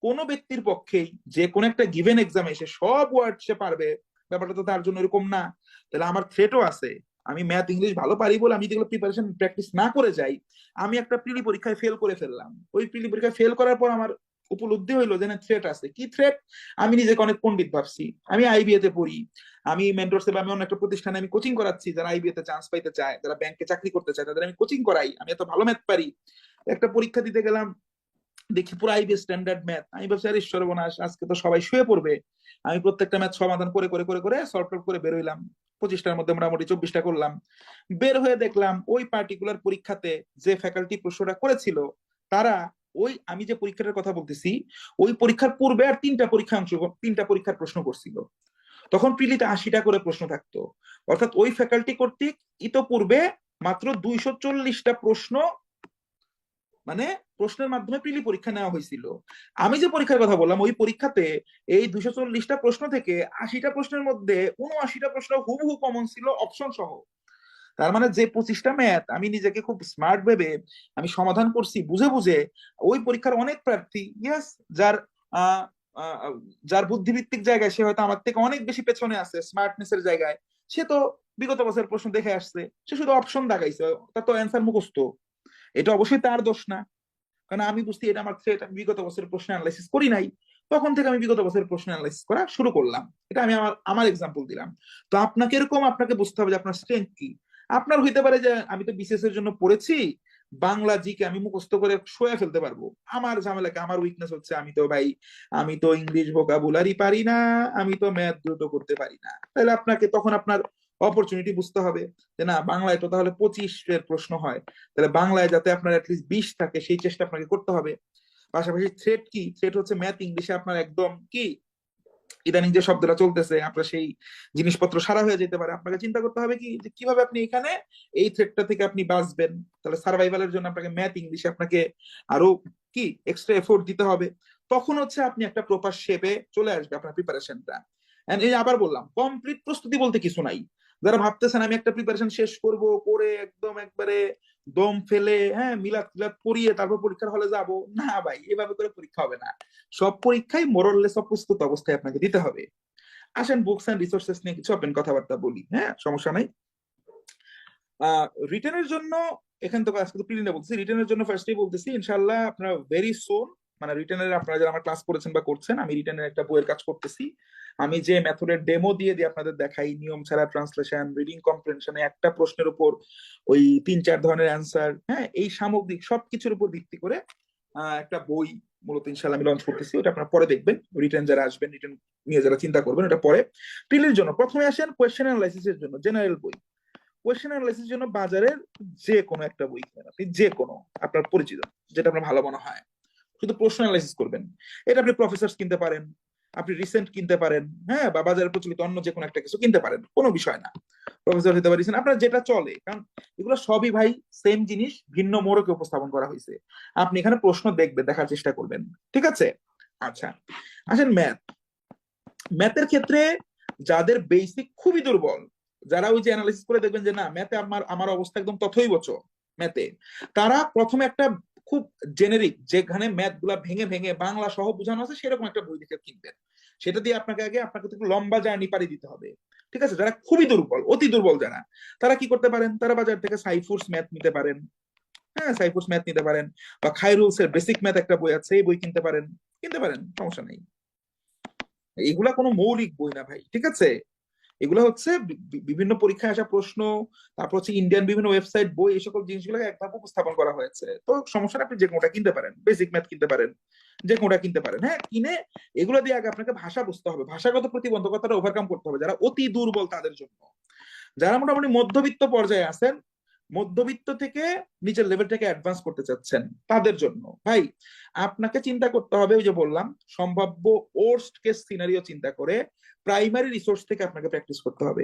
কোনো ব্যক্তির পক্ষেই যে কোনো একটা গিভেন এক্সামে এসে সব ওয়ার্ড সে পারবে, ব্যাপারটা তো তার জন্য এরকম না। তাহলে আমার থ্রেটও আছে, আমি ম্যাথ ইংলিশ ভালো পারি বলে আমি যেগুলো প্রিপারেশন প্র্যাকটিস না করে যাই, আমি একটা প্রিলি পরীক্ষায় ফেল করে ফেললাম। ওই প্রিলি পরীক্ষায় ফেল করার পর আমার উপলব্ধি হইলো যে না, থ্রেট আছে। কি থ্রেট? আমি নিজেকে অনেক পণ্ডিত ভাবছি, আমি আইবিএ তে পড়ি, আমি মেন্টরশিপ, আমি অন্য একটা প্রতিষ্ঠানে আমি কোচিং করাচ্ছি, যারা আইবিএ তে চান্স পাইতে চায়, যারা ব্যাংকে চাকরি করতে চায়, তাদের আমি কোচিং করাই, আমি এত ভালো ম্যাথ পারি। একটা পরীক্ষা দিতে গেলাম, দেখি পুরো আইবিএস স্ট্যান্ডার্ড ম্যাথ, আমি ভাবছি আরে সর্বনাশ, আজকে তো সবাই শুয়ে পড়বে। আমি প্রত্যেকটা ম্যাথ সমাধান করে করে করে করে সলভ টলভ করে বেরোইলাম, 25টার মধ্যে মোটামুটি 24টা করলাম। বের হয়ে দেখলাম ওই পার্টিকুলার পরীক্ষাতে যে ফ্যাকাল্টি প্রশ্নটা করেছিল, তারা ওই আমি যে পরীক্ষাটার কথা বলতেছি, ওই পরীক্ষার পূর্বে আর তিনটা পরীক্ষার প্রশ্ন করছিল। তখন প্রিলিতে 80টা করে প্রশ্ন থাকতো, অর্থাৎ ওই ফ্যাকাল্টি কর্তৃক ইতোপূর্বে মাত্র 240টা প্রশ্ন, মানে প্রশ্নের মাধ্যমে প্রিলি পরীক্ষা নেওয়া হয়েছিল। আমি যে পরীক্ষার কথা বললাম, ওই পরীক্ষাতে এই 240টা প্রশ্ন থেকে 80টা প্রশ্নের মধ্যে 79টা প্রশ্ন হুবহু কমন ছিল, অপশন সহ। তার মানে যে 25টা ম্যাথ আমি নিজেকে খুব স্মার্ট ভেবে আমি সমাধান করছি বুঝে বুঝে, ওই পরীক্ষার অনেক প্রার্থী, ইয়েস, যার আহ আহ, যার বুদ্ধিভিত্তিক জায়গায় সে হয়তো আমার থেকে অনেক বেশি পেছনে আছে, স্মার্টনেসের জায়গায় সে তো বিগত বছরের প্রশ্ন দেখে আসছে, সে শুধু অপশন দাগাইছে, তার তো অ্যান্সার মুখস্থ। এটা অবশ্যই তার দোষ না, কারণ আমি বুঝতে এটা আমার থ্রেট, আমি বিগত বছরের প্রশ্ন অ্যানালাইসিস করি নাই। তখন থেকে আমি বিগত বছরের প্রশ্ন অ্যানালাইসিস করা শুরু করলাম। এটা আমি আমার আমার এক্সাম্পল দিলাম। তো আপনাকে এরকম আপনাকে বুঝতে হবে যে আপনার স্ট্রেংথ কি। আপনার হইতে পারে যে আমি তো বিসিএস এর জন্য পড়েছি, বাংলা জিকে আমি মুখস্থ করে সয়ে ফেলতে পারবো। আমার ঝামেলাকে, আমার উইকনেস হচ্ছে আমি তো ভাই, আমি তো ইংলিশ ভোকাবুলারি পারি না, আমি তো ম্যাথ দ্রুত করতে পারি না। তাহলে আপনাকে তখন আপনার অপরচুনিটি বুঝতে হবে যে না, বাংলায় তো তাহলে 25 এর প্রশ্ন হয়, তাহলে বাংলায় যাতে আপনার অ্যাটলিস্ট 20 থাকে সেই চেষ্টা আপনাকে করতে হবে। পাশাপাশি থ্রেট কি? থ্রেট হচ্ছে ম্যাথ ইংলিশে আপনার একদম কি, ইদানিং যে শব্দটা চলতেছে আপনার সেই জিনিসপত্র সারা হয়ে যেতে পারে। আপনাকে চিন্তা করতে হবে কি যে কিভাবে আপনি এখানে এই থ্রেটটা থেকে আপনি বাঁচবেন। তাহলে সার্ভাইভালের জন্য আপনাকে ম্যাথ ইংলিশে আপনাকে আরো কি এক্সট্রা এফোর্ট দিতে হবে। তখন হচ্ছে আপনি একটা প্রপার শেপে চলে আসবে আপনার প্রিপারেশনটা। এন্ড এই আবার বললাম, কমপ্লিট প্রস্তুতি বলতে কিছু নাই। যারা ভাবতেছেন আমি একটা প্রিপারেশন শেষ করব, করে একদম একবারে দম ফেলে, হ্যাঁ, মিলাদ টিলাদ পড়িয়ে তারপর পরীক্ষার হলে যাব, না ভাই, এভাবে করে পরীক্ষা হবে না। সব পরীক্ষাই মোরললেস অপ্রস্তুত অবস্থায় আপনাকে দিতে হবে। আসেন বুকস এন্ড রিসোর্সেস নিয়ে কিছু ওপেন কথাবার্তা বলি, হ্যাঁ, সমস্যা নাই। রিটেনের জন্য এখান থেকে আজকে তো প্রিলিমে বলতেছি, রিটেনের জন্য ফার্স্টেই বলতেছি ইনশাআল্লাহ আপনারা ভেরি সুন, মানে রিটেনের আপনারা যারা আমার ক্লাস করেছেন বা করছেন, আমি রিটেনের একটা বইয়ের কাজ করতেছি। আমি যে মেথডের ডেমো দিয়ে দিয়ে আপনাদের দেখাই, নিয়ম ছাড়া ট্রান্সলেশন, রিডিং কম্প্রিহেনশনে একটা প্রশ্নের উপর ওই 3-4 ধরনের অ্যান্সার, হ্যাঁ, এই সামগ্রিক সবকিছুর উপর ভিত্তি করে একটা বই মূলত ইনশাআল্লাহ আমি লঞ্চ করতেছি। ওটা আপনারা পরে দেখবেন, রিটেন যারা আসবেন, রিটেন নিয়ে যারা চিন্তা করবেন, এটা পরে। প্রিলির জন্য প্রথমে আসেন কোয়েশ্চেন অ্যানালাইসিসের জন্য জেনারেল বই। কোয়েশ্চেন অ্যানালাইসিসের জন্য বাজারের যে কোনো একটা বই কিনেন আপনি, যে কোনো আপনার পরিচিত, যেটা আপনার ভালো মনে হয়, শুধু প্রশ্ন অ্যানালাইসিস করবেন। এটা আপনি প্রফেসর কিনতে পারেন, আপনি রিসেন্ট কিনতে পারেন, হ্যাঁ, বা বাজারে প্রচলিত অন্য যে কোনো একটা কিছু কিনতে পারেন, কোনো বিষয় না। প্রফেসর হতে পারে, রিসেন্ট, আপনার যেটা চলে, কারণ এগুলো সবই ভাই সেম জিনিস ভিন্ন মোড়কে উপস্থাপন করা হয়েছে। আপনি এখানে প্রশ্ন দেখবেন, দেখার চেষ্টা করবেন, ঠিক আছে? আচ্ছা, আসেন ম্যাথ। ম্যাথের ক্ষেত্রে যাদের বেসিক খুবই দুর্বল, যারা ওই যে অ্যানালিসিস করে দেখবেন যে না ম্যাথে আমার আমার অবস্থা একদম তথৈবচ ম্যাথে, তারা প্রথমে একটা খুব জেনেরিক, যেখানে ম্যাথ গুলা ভেঙে ভেঙে বাংলা সহ বোঝানো আছে সেরকম একটা বই দেখে কিনবেন। সেটা দিয়ে আপনাকে আগে আপনাকে একটু লম্বা জার্নি পাড়ি দিতে হবে, ঠিক আছে? যারা খুবই দুর্বল, অতি দুর্বল যারা, তারা কি করতে পারেন, তারা বাজার থেকে সাইফুরস ম্যাথ নিতে পারেন। হ্যাঁ, সাইফুরস ম্যাথ নিতে পারেন, বা খায়রুলস এর বেসিক ম্যাথ একটা বই আছে, এই বই কিনতে পারেন, কিনতে পারেন, সমস্যা নেই। এগুলা কোনো মৌলিক বই না ভাই, ঠিক আছে? এগুলো হচ্ছে বিভিন্ন পরীক্ষায় আসা প্রশ্ন, তারপর হচ্ছে ইন্ডিয়ান বিভিন্ন ওয়েবসাইট বই, এই সকল জিনিসগুলোকে একভাবে উপস্থাপন করা হয়েছে। তো সমস্যা না, আপনি যে কোনোটা কিনতে পারেন, বেসিক ম্যাথ কিনতে পারেন, যে কোনোটা কিনতে পারেন, হ্যাঁ, কিনে এগুলো দিয়ে আগে আপনাকে ভাষা বুঝতে হবে, ভাষাগত প্রতিবন্ধকতাটা ওভারকাম করতে হবে যারা অতি দুর্বল তাদের জন্য। যারা মোটামুটি মধ্যবিত্ত পর্যায়ে আছেন, মধ্যবিত্ত থেকে নিচের লেভেলটাকে অ্যাডভান্স করতে চাচ্ছেন তাদের জন্য ভাই আপনাকে চিন্তা করতে হবে, ওই যে বললাম সম্ভাব্য ওর্স্ট কেস সিনারিও চিন্তা করে প্রাইমারি রিসোর্স থেকে আপনাকে প্র্যাকটিস করতে হবে।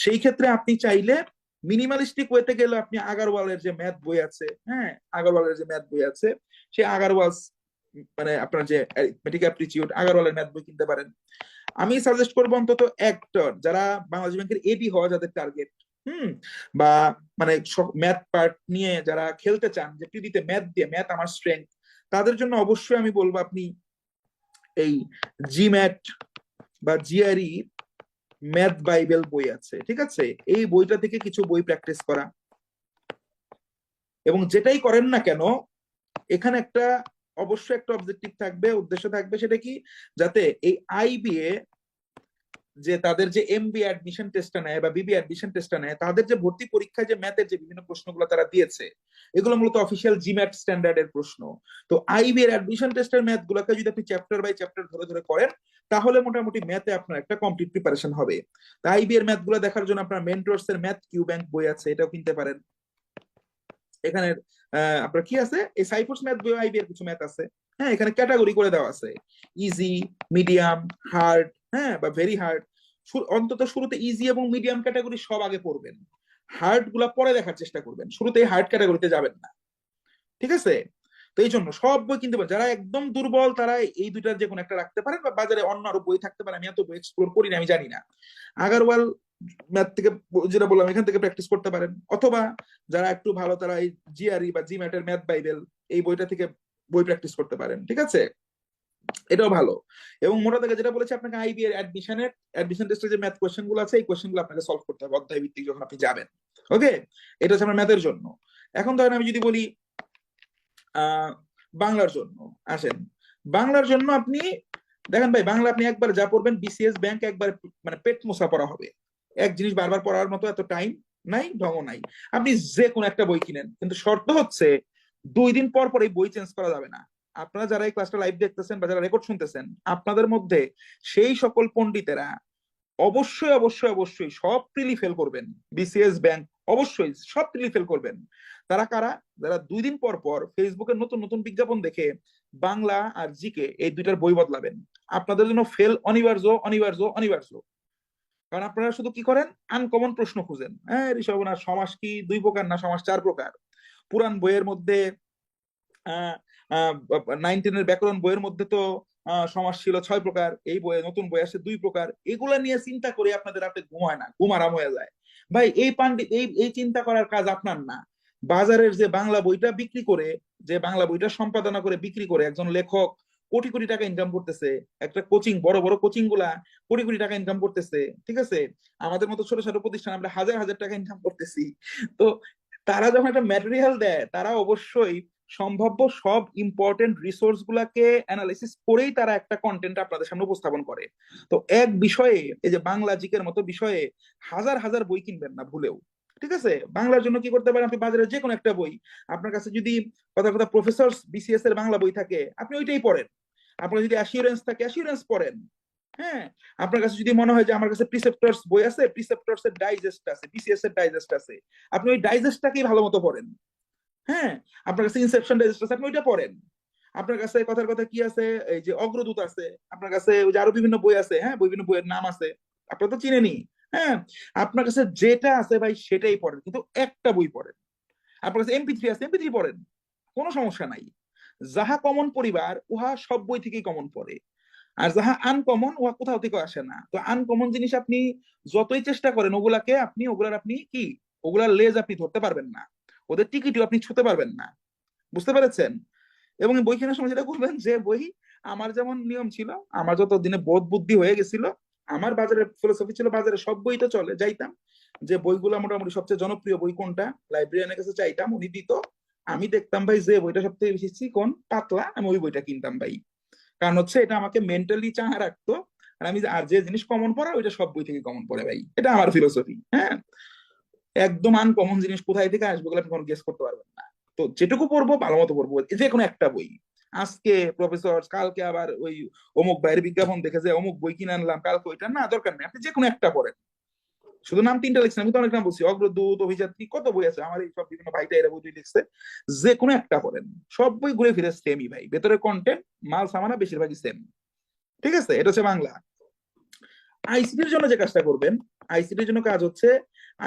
সেই ক্ষেত্রে আপনি চাইলে মিনিমালিস্টিক ওয়েতে গেলে আপনি আগারওয়ালের যে ম্যাথ বই আছে, হ্যাঁ আগারওয়ালের যে ম্যাথ বই আছে, সেই আগারওয়াল মানে আপনার যে অ্যারিথমেটিক অ্যাপটিটিউড আগারওয়ালের ম্যাথ বই কিনতে পারেন। আমি সাজেস্ট করবো অন্তত একটার, যারা বাংলাদেশ ব্যাংকের এডি হওয়া যাদের টার্গেট, বা মানে ম্যাথ পার্ট নিয়ে যারা খেলতে চান যে পিডিতে ম্যাথ দিয়ে ম্যাথ আমার স্ট্রেংথ, তাদের জন্য অবশ্যই আমি বলবো আপনি এই জিম্যাট বা জিআরই ম্যাথ বাইবেল বই আছে, ঠিক আছে, এই বইটা থেকে কিছু বই প্র্যাকটিস করা। এবং যেটাই করেন না কেন এখানে একটা অবশ্যই একটা অবজেক্টিভ থাকবে, উদ্দেশ্য থাকবে, সেটা কি, যাতে এই আইবিএ যে তাদের যে এমবি অ্যাডমিশন টেস্টটা নেয় বা বিবি অ্যাডমিশন টেস্টটা নেয়, তাদের যে ভর্তি পরীক্ষায় যে ম্যাথের যে বিভিন্ন প্রশ্নগুলো তারা দিয়েছে, এগুলো মূলত অফিসিয়াল জিম্যাট স্ট্যান্ডার্ডের প্রশ্ন। তো আইবি এর অ্যাডমিশন টেস্টের ম্যাথ গুলোকে যদি আপনি চ্যাপ্টার বাই চ্যাপ্টার ধরে ধরে করেন, তাহলে মোটামুটি ম্যাথে আপনার একটা কমপ্লিট প্রিপারেশন হবে। তো আইবি এর ম্যাথ গুলো দেখার জন্য আপনার মেন্টরস এর ম্যাথ কিউ ব্যাংক বই আছে, এটাও কিনতে পারেন। এখানে আপনার কি আছে, এই সাইফোর্স ম্যাথ বই আইবি এর কিছু ম্যাথ আছে, হ্যাঁ এখানে ক্যাটাগরি করে দেওয়া আছে, ইজি, মিডিয়াম, হার্ড, হ্যাঁ বা ভেরি হার্ড। অন্তত শুরুতে ইজি এবং মিডিয়াম ক্যাটাগরি সব আগে পড়বেন, হার্ড গুলা পরে দেখার চেষ্টা করবেন, শুরুতে হার্ড ক্যাটাগরিতে যাবেন না, ঠিক আছে। তো এই জন্য সব বই কিনতে পারেন, যারা একদম দুর্বল তারা এই দুইটার যে কোনো একটা রাখতে পারেন, বা বাজারে অন্য আরো বই থাকতে পারে, আমি এত বই এক্সপ্লোর করি না, আমি জানি না। আগারওয়াল ম্যাথ থেকে যেটা বললাম এখান থেকে প্র্যাকটিস করতে পারেন, অথবা যারা একটু ভালো তারা এই জিআরই বা জিম্যাটের ম্যাথ বাইবেল এই বইটা থেকে বই প্র্যাকটিস করতে পারেন, ঠিক আছে, এটাও ভালো। এবং মোটা থেকে যেটা বলেছে আপনাকে আইবি এর অ্যাডমিশন টেস্টের যে ম্যাথ কোশ্চেন গুলো আছে, এই কোশ্চেন গুলো আপনাকে সলভ করতে হবে অধ্যায় ভিত্তিক যখন আপনি যাবেন। ওকে, এটা হচ্ছে আমার ম্যাথের জন্য। এখন ধরেন আমি যদি বলি বাংলার জন্য আসেন, বাংলার জন্য আপনি দেখেন ভাই, বাংলা আপনি একবার যা পড়বেন বিসিএস ব্যাংক একবার মানে পেট মোছা পড়া হবে, এক জিনিস বারবার পড়ার মতো এত টাইম নাই, ঢঙ্গ নাই। আপনি যে কোনো একটা বই কিনেন, কিন্তু শর্ত হচ্ছে 2 দিন পর পর এই বই চেঞ্জ করা যাবে না। আপনারা যারা এই ক্লাসটা লাইভ দেখতেছেন বা যারা রেকর্ড শুনতেছেন, আপনাদের মধ্যে সেই সকল পণ্ডিতেরা অবশ্যই অবশ্যই অবশ্যই সব প্রিলি ফেল করবেন, বিসিএস ব্যাংক অবশ্যই সব প্রিলি ফেল করবেন। তারা কারা, যারা 2 দিন পর পর ফেসবুকে নতুন নতুন বিজ্ঞাপন দেখে বাংলা আর জিকে এই দুইটার বই বদলাবেন, আপনাদের জন্য ফেল অনিবার্য অনিবার্য অনিবার্য। কারণ আপনারা শুধু কি করেন, আনকমন প্রশ্ন খুঁজেন, হ্যাঁ ঋষভ না সমাস কি 2 প্রকার না সমাস 4 প্রকার, পুরান বইয়ের মধ্যে 9-10 ব্যাকরণ বইয়ের মধ্যে তো সমাস ছিল 6 প্রকার, এই বইয়ে নতুন বই আসে 2 প্রকার, এগুলা নিয়ে চিন্তা করে আপনাদের রাতে ঘুম হয় না, ঘুম আরাম হয়ে যায়। ভাই এই পান্ডিত এই এই চিন্তা করার কাজ আপনার না। বাজারের যে বাংলা বইটা বিক্রি করে, যে বাংলা বইটা সম্পাদনা করে বিক্রি করে একজন লেখক কোটি কোটি টাকা ইনকাম করতেছে, একটা কোচিং বড় বড় কোচিং গুলা কোটি কোটি টাকা ইনকাম করতেছে, ঠিক আছে, আমাদের মতো ছোট ছোট প্রতিষ্ঠান আমরা হাজার হাজার টাকা ইনকাম করতেছি। তো তারা যখন একটা ম্যাটেরিয়াল দেয়, তারা অবশ্যই সম্ভাব্য সব ইম্পর্টেন্ট রিসোর্স গুলাকে অ্যানালাইসিস করেই তারা একটা কন্টেন্ট আপনাদের সামনে উপস্থাপন করে। তো এক বিষয়ে এই যে বাংলা জিকের মতো বিষয়ে হাজার হাজার বই কিনবেন না ভুলেও, ঠিক আছে। বাংলার জন্য কি করতে পারেন, আপনি বাজারে যে কোনো একটা বই, আপনার কাছে যদি কথা কথা প্রফেসর বিসিএস এর বাংলা বই থাকে আপনি ওইটাই পড়েন, আপনার যদি অ্যাসিউরেন্স থাকে অ্যাসিউরেন্স পড়েন, হ্যাঁ আপনার কাছে যদি মনে হয় যে আমার কাছে প্রিসেপ্টরস বই আছে, প্রিসেপ্টরস এর ডাইজেস্ট আছে, বিসিএস এর ডাইজেস্ট আছে, আপনি ওই ডাইজেস্টটাকেই ভালো মতো পড়েন, হ্যাঁ আপনার কাছে ইনসেপশন ডাইজেস্ট আছে আপনি ওইটা পড়েন। আপনার কাছে কথার কথা কি আছে, এই যে অগ্রদূত আছে, আপনার কাছে ওই যে আরো বিভিন্ন বই আছে, হ্যাঁ বিভিন্ন বইয়ের নাম আছে, আপনারা তো চিনেনি, হ্যাঁ আপনার কাছে যেটা আছে ভাই সেটাই পড়েন, কিন্তু একটা বই পড়েন। আপনার কাছে এমপি3 আছে এমপি3 পড়েন, কোনো সমস্যা নাই। যাহা কমন পরিবার উহা সব বই থেকেই কমন পড়ে, আর যাহা আনকমন উহা কোথাও থেকে আসে না। তো আনকমন জিনিস আপনি যতই চেষ্টা করেন ওগুলার আপনি কি ওগুলার লেজ আপনি ধরতে পারবেন না, ওদের টিকিটও আপনি ছুঁতে পারবেন না, বুঝতে পেরেছেন। এবং বই কেনার সময় যেটা করবেন, যে বই আমার যেমন নিয়ম ছিল, আমার যত দিনে বোধ বুদ্ধি হয়ে গেছিল, আমার বাজারের ফিলোসফি ছিল বাজারে সব বই তো চলে, যাইতাম যে বইগুলো মোটামুটি সবচেয়ে জনপ্রিয় বই কোনটা লাইব্রেরিয়ানের কাছে চাইতাম, উনি দিত, আমি দেখতাম ভাই যে বইটা সব থেকে বেশি চিকন পাতলা, আমি ওই বইটা কিনতাম ভাই। কারণ হচ্ছে এটা আমাকে মেন্টালি চাঙা রাখতো, আর আমি আর যে জিনিস কমন পড়া ওইটা সব বই থেকে কমন পড়ে ভাই, এটা আমার ফিলোসফি, হ্যাঁ। একদম আনকমন জিনিস কোথায় থেকে আসবে ওগুলো আপনি কোনো গেস করতে পারবেন না। তো যেটুকু পড়বো ভালো মতো পড়বো, যে কোনো একটা বই, আজকে প্রফেসর, কালকে আবার ওই অমুক ভাইয়ের বিজ্ঞাপন দেখে যে অমুক বই কিনে আনলাম, কালকে ওইটা না, দরকার নেই, আপনি যে কোনো একটা পড়েন। শুধু নাম 3টা লিখছি, আমি তো অনেক নাম বলছি, অগ্রদূত, অভিযাত্রী, কত বই আছে আমার, এই সব বিভিন্ন ভাইটা এরা বই লিখছে। যে কোনো একটা পড়েন, সব বই ঘুরে ফিরে সেমই ভাই, ভেতরে কন্টেন্ট মাল সামানা বেশিরভাগই সেম। ঠিক আছে, এটা হচ্ছে বাংলা। আইসিটির জন্য যে কাজটা করবেন, আইসিটির জন্য কাজ হচ্ছে,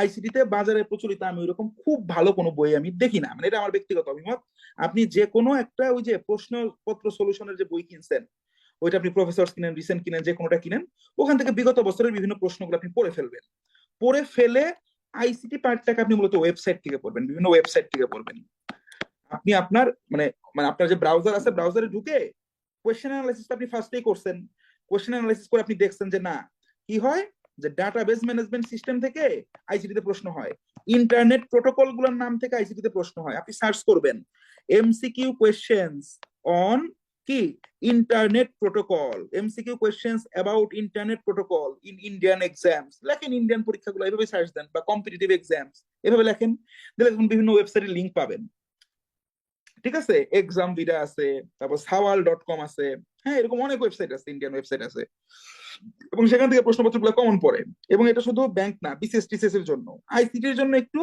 আইসিটি তে বাজারে প্রচলিত আমি ওইরকম খুব ভালো কোনো বই আমি দেখি না, মানে এটা আমার ব্যক্তিগত অভিমত। আপনি যে কোনো একটা ওই যে প্রশ্নপত্র সলিউশনের যে বই কিনছেন, ওইটা আপনি প্রফেসর কিনেন, রিসেন্ট কিনেন, যে কোনোটা কিনেন, ওখান থেকে বিগত বছরের বিভিন্ন প্রশ্নগুলো আপনি পড়ে ফেলবেন। পড়ে ফেলে আইসিটি পার্টটাকে আপনি মূলত ওয়েবসাইট থেকে পড়বেন, বিভিন্ন ওয়েবসাইট থেকে পড়বেন। আপনি আপনার মানে মানে আপনার যে ব্রাউজার আছে, ব্রাউজারে ঢুকে কোয়েশ্চেন অ্যানালাইসিসটা আপনি ফার্স্টেই করছেন। কোয়েশ্চেন অ্যানালাইসিস করে আপনি দেখছেন যে না, কি হয়, যে ডাটাবেস ম্যানেজমেন্ট সিস্টেম থেকে আইসিটি তে প্রশ্ন হয়, ইন্টারনেট প্রোটোকল গুলোর নাম থেকে আইসিটি তে প্রশ্ন হয়। আপনি সার্চ করবেন এমসিকিউ কোয়েশ্চেন্স অন কি internet protocol, MCQ questions about internet protocol in Indian exams লেখেন, ইন্ডিয়ান পরীক্ষাগুলো এভাবে সার্চ দেন, বা কম্পিটিটিভ এক্সামস এভাবে লেখেন, দিলে বিভিন্ন ওয়েবসাইটের লিঙ্ক পাবেন। ঠিক আছে, এক্সাম ভিডা আছে, তারপর সাওয়াল.com আছে, হ্যাঁ এরকম অনেক ওয়েবসাইট আছে, ইন্ডিয়ান ওয়েবসাইট আছে, এবং সেখান থেকে প্রশ্নপত্রগুলো কমন পড়ে। এবং এটা শুধু ব্যাংক না, বিসিএস টিসিএস এর জন্য, আইসিটির জন্য একটু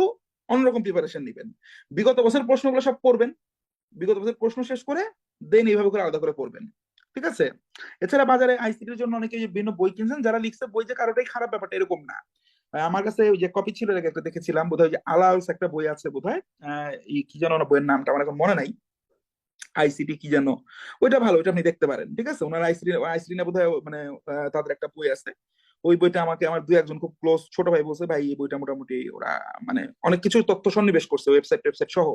অন্যরকম প্রিপারেশন নেবেন। বিগত বছর প্রশ্নগুলো সব পড়বেন, বিগত বছর প্রশ্ন শেষ করে দেন এইভাবে করে আলাদা করে পড়বেন। ঠিক আছে, এছাড়া বাজারে আইসিটির জন্য অনেকে বিভিন্ন বই কিনছেন, যারা লিখছে বই যে কারোটাই খারাপ, ব্যাপারটা এরকম না। আমার কাছে ওই যে কপি ছিল, এর আগে একটা দেখেছিলাম, বোধহয় যে আলাউলস একটা বই আছে বোধহয়, এই কি যেন না বইয়ের নামটা আমার এখন মনে নাই, আইসিটি কি যেন, ওইটা ভালো, ওইটা আপনি দেখতে পারেন। ঠিক আছে, ওনার আইসিটি আইসিটি না বোধহয়, মানে তাদের একটা বই আছে, ওই বইটা আমাকে আমার দুই একজন খুব ক্লোজ ছোট ভাই বলছে, ভাই এই বইটা মোটামুটি ওরা মানে অনেক কিছু তথ্য সন্নিবেশ করছে, ওয়েবসাইট টেবসাইট সহ।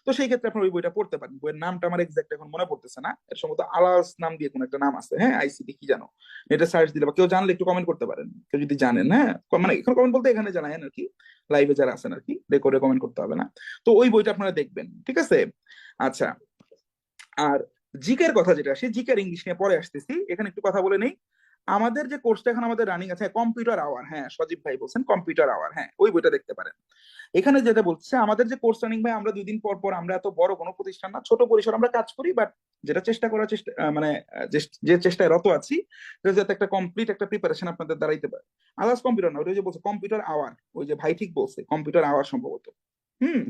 তো সেই ক্ষেত্রে আপনার ওই বইটা পড়তে পারেন। বইয়ের নামটা আমার এক্সাক্ট এখন মনে পড়তেছে না, এর সম্ভবত আলাস নাম দিয়ে কোন একটা নাম আছে, হ্যাঁ আইসিটি কি জানো, এটা সার্চ দিলে, বা কেউ জানলে একটু কমেন্ট করতে পারেন, কেউ যদি জানেন, হ্যাঁ মানে এখন কমেন্ট বলতে এখানে জানায়েন আর কি, লাইভে যারা আছেন আর কি, রেকর্ডে কমেন্ট করতে হবে না। তো ওই বইটা আপনারা দেখবেন। ঠিক আছে, আচ্ছা। আর জিকের কথা যেটা, সে জিকের ইংলিশ নিয়ে পরে আসতেছি, এখানে একটু কথা বলে নেই। আমাদের যে কোর্সটা এখন আমাদের রানিং আছে, কম্পিউটার আওয়ার, হ্যাঁ সজীব ভাই বলছেন কম্পিউটার আওয়ার, হ্যাঁ ওই বইটা দেখতে পারেন। এখানে যেটা বলছে, আমাদের যে কোর্স রানিং ভাই, আমরা 2 দিন পর পর, আমরা এত বড় কোনো প্রতিষ্ঠান না, ছোট পরিসর আমরা কাজ করি, বাট যেটা চেষ্টা করার চেষ্টা মানে যে চেষ্টায় রত আছি, সেটা যাতে একটা কমপ্লিট একটা প্রিপারেশন আপনাদের দাঁড়াইতে পারে। আদার্স কম্পিউটার না, ওই যে বলছে কম্পিউটার আওয়ার, ওই যে ভাই ঠিক বলছে কম্পিউটার আওয়ার সম্ভবত।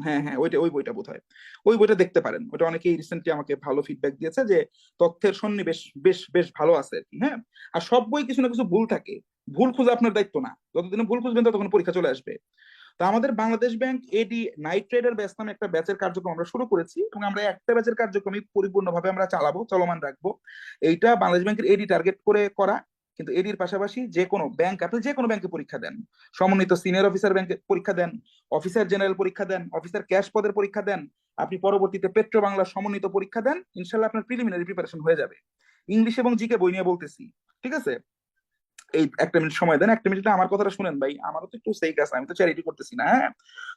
হ্যাঁ হ্যাঁ, ওইটা ওই বইটা বোধহয়, ওই বইটা দেখতে পারেন। ওটা অনেকেই রিসেন্টলি আমাকে ভালো ফিডব্যাক দিয়েছে যে তথ্যের সন্নিবেশ বেশ বেশ ভালো আছে আর কি। হ্যাঁ, আর সব বই কিছু না কিছু ভুল থাকে, ভুল খুঁজে আপনার দায়িত্ব না, যতদিন ভুল খুঁজবেন ততক্ষণ পরীক্ষা চলে আসবে। তো আমাদের বাংলাদেশ ব্যাংক এডি নাইট ট্রেডার ব্যাচ নামে একটা ব্যাচের কার্যক্রম আমরা শুরু করেছি, এবং আমরা একটা ব্যাচের কার্যক্রমই পরিপূর্ণভাবে আমরা চালাবো, চলমান রাখবো। এইটা বাংলাদেশ ব্যাংকের এডি টার্গেট করে করা, কিন্তু এডির পাশাপাশি যে কোনো ব্যাংক, আপনি যে কোনো ব্যাংকে পরীক্ষা দেন, সমন্বিত সিনিয়র অফিসার ব্যাংকে পরীক্ষা দেন, অফিসার জেনারেল পরীক্ষা দেন, অফিসার ক্যাশ পদের পরীক্ষা দেন, আপনি পরবর্তীতে পেট্রো বাংলা সমন্বিত পরীক্ষা দেন, ইনশাল্লাহ আপনার প্রিলিমিনারি প্রিপারেশন হয়ে যাবে। ইংলিশ এবং জিকে বই নিয়ে বলতেছি। ঠিক আছে, এই একটা মিনিট সময় দেন, একটা মিনিটে আমার কথাটা শুনেন ভাই, আমারও তো একটু সেই কাজ, আমি তো চ্যারিটি করতেছি না, হ্যাঁ।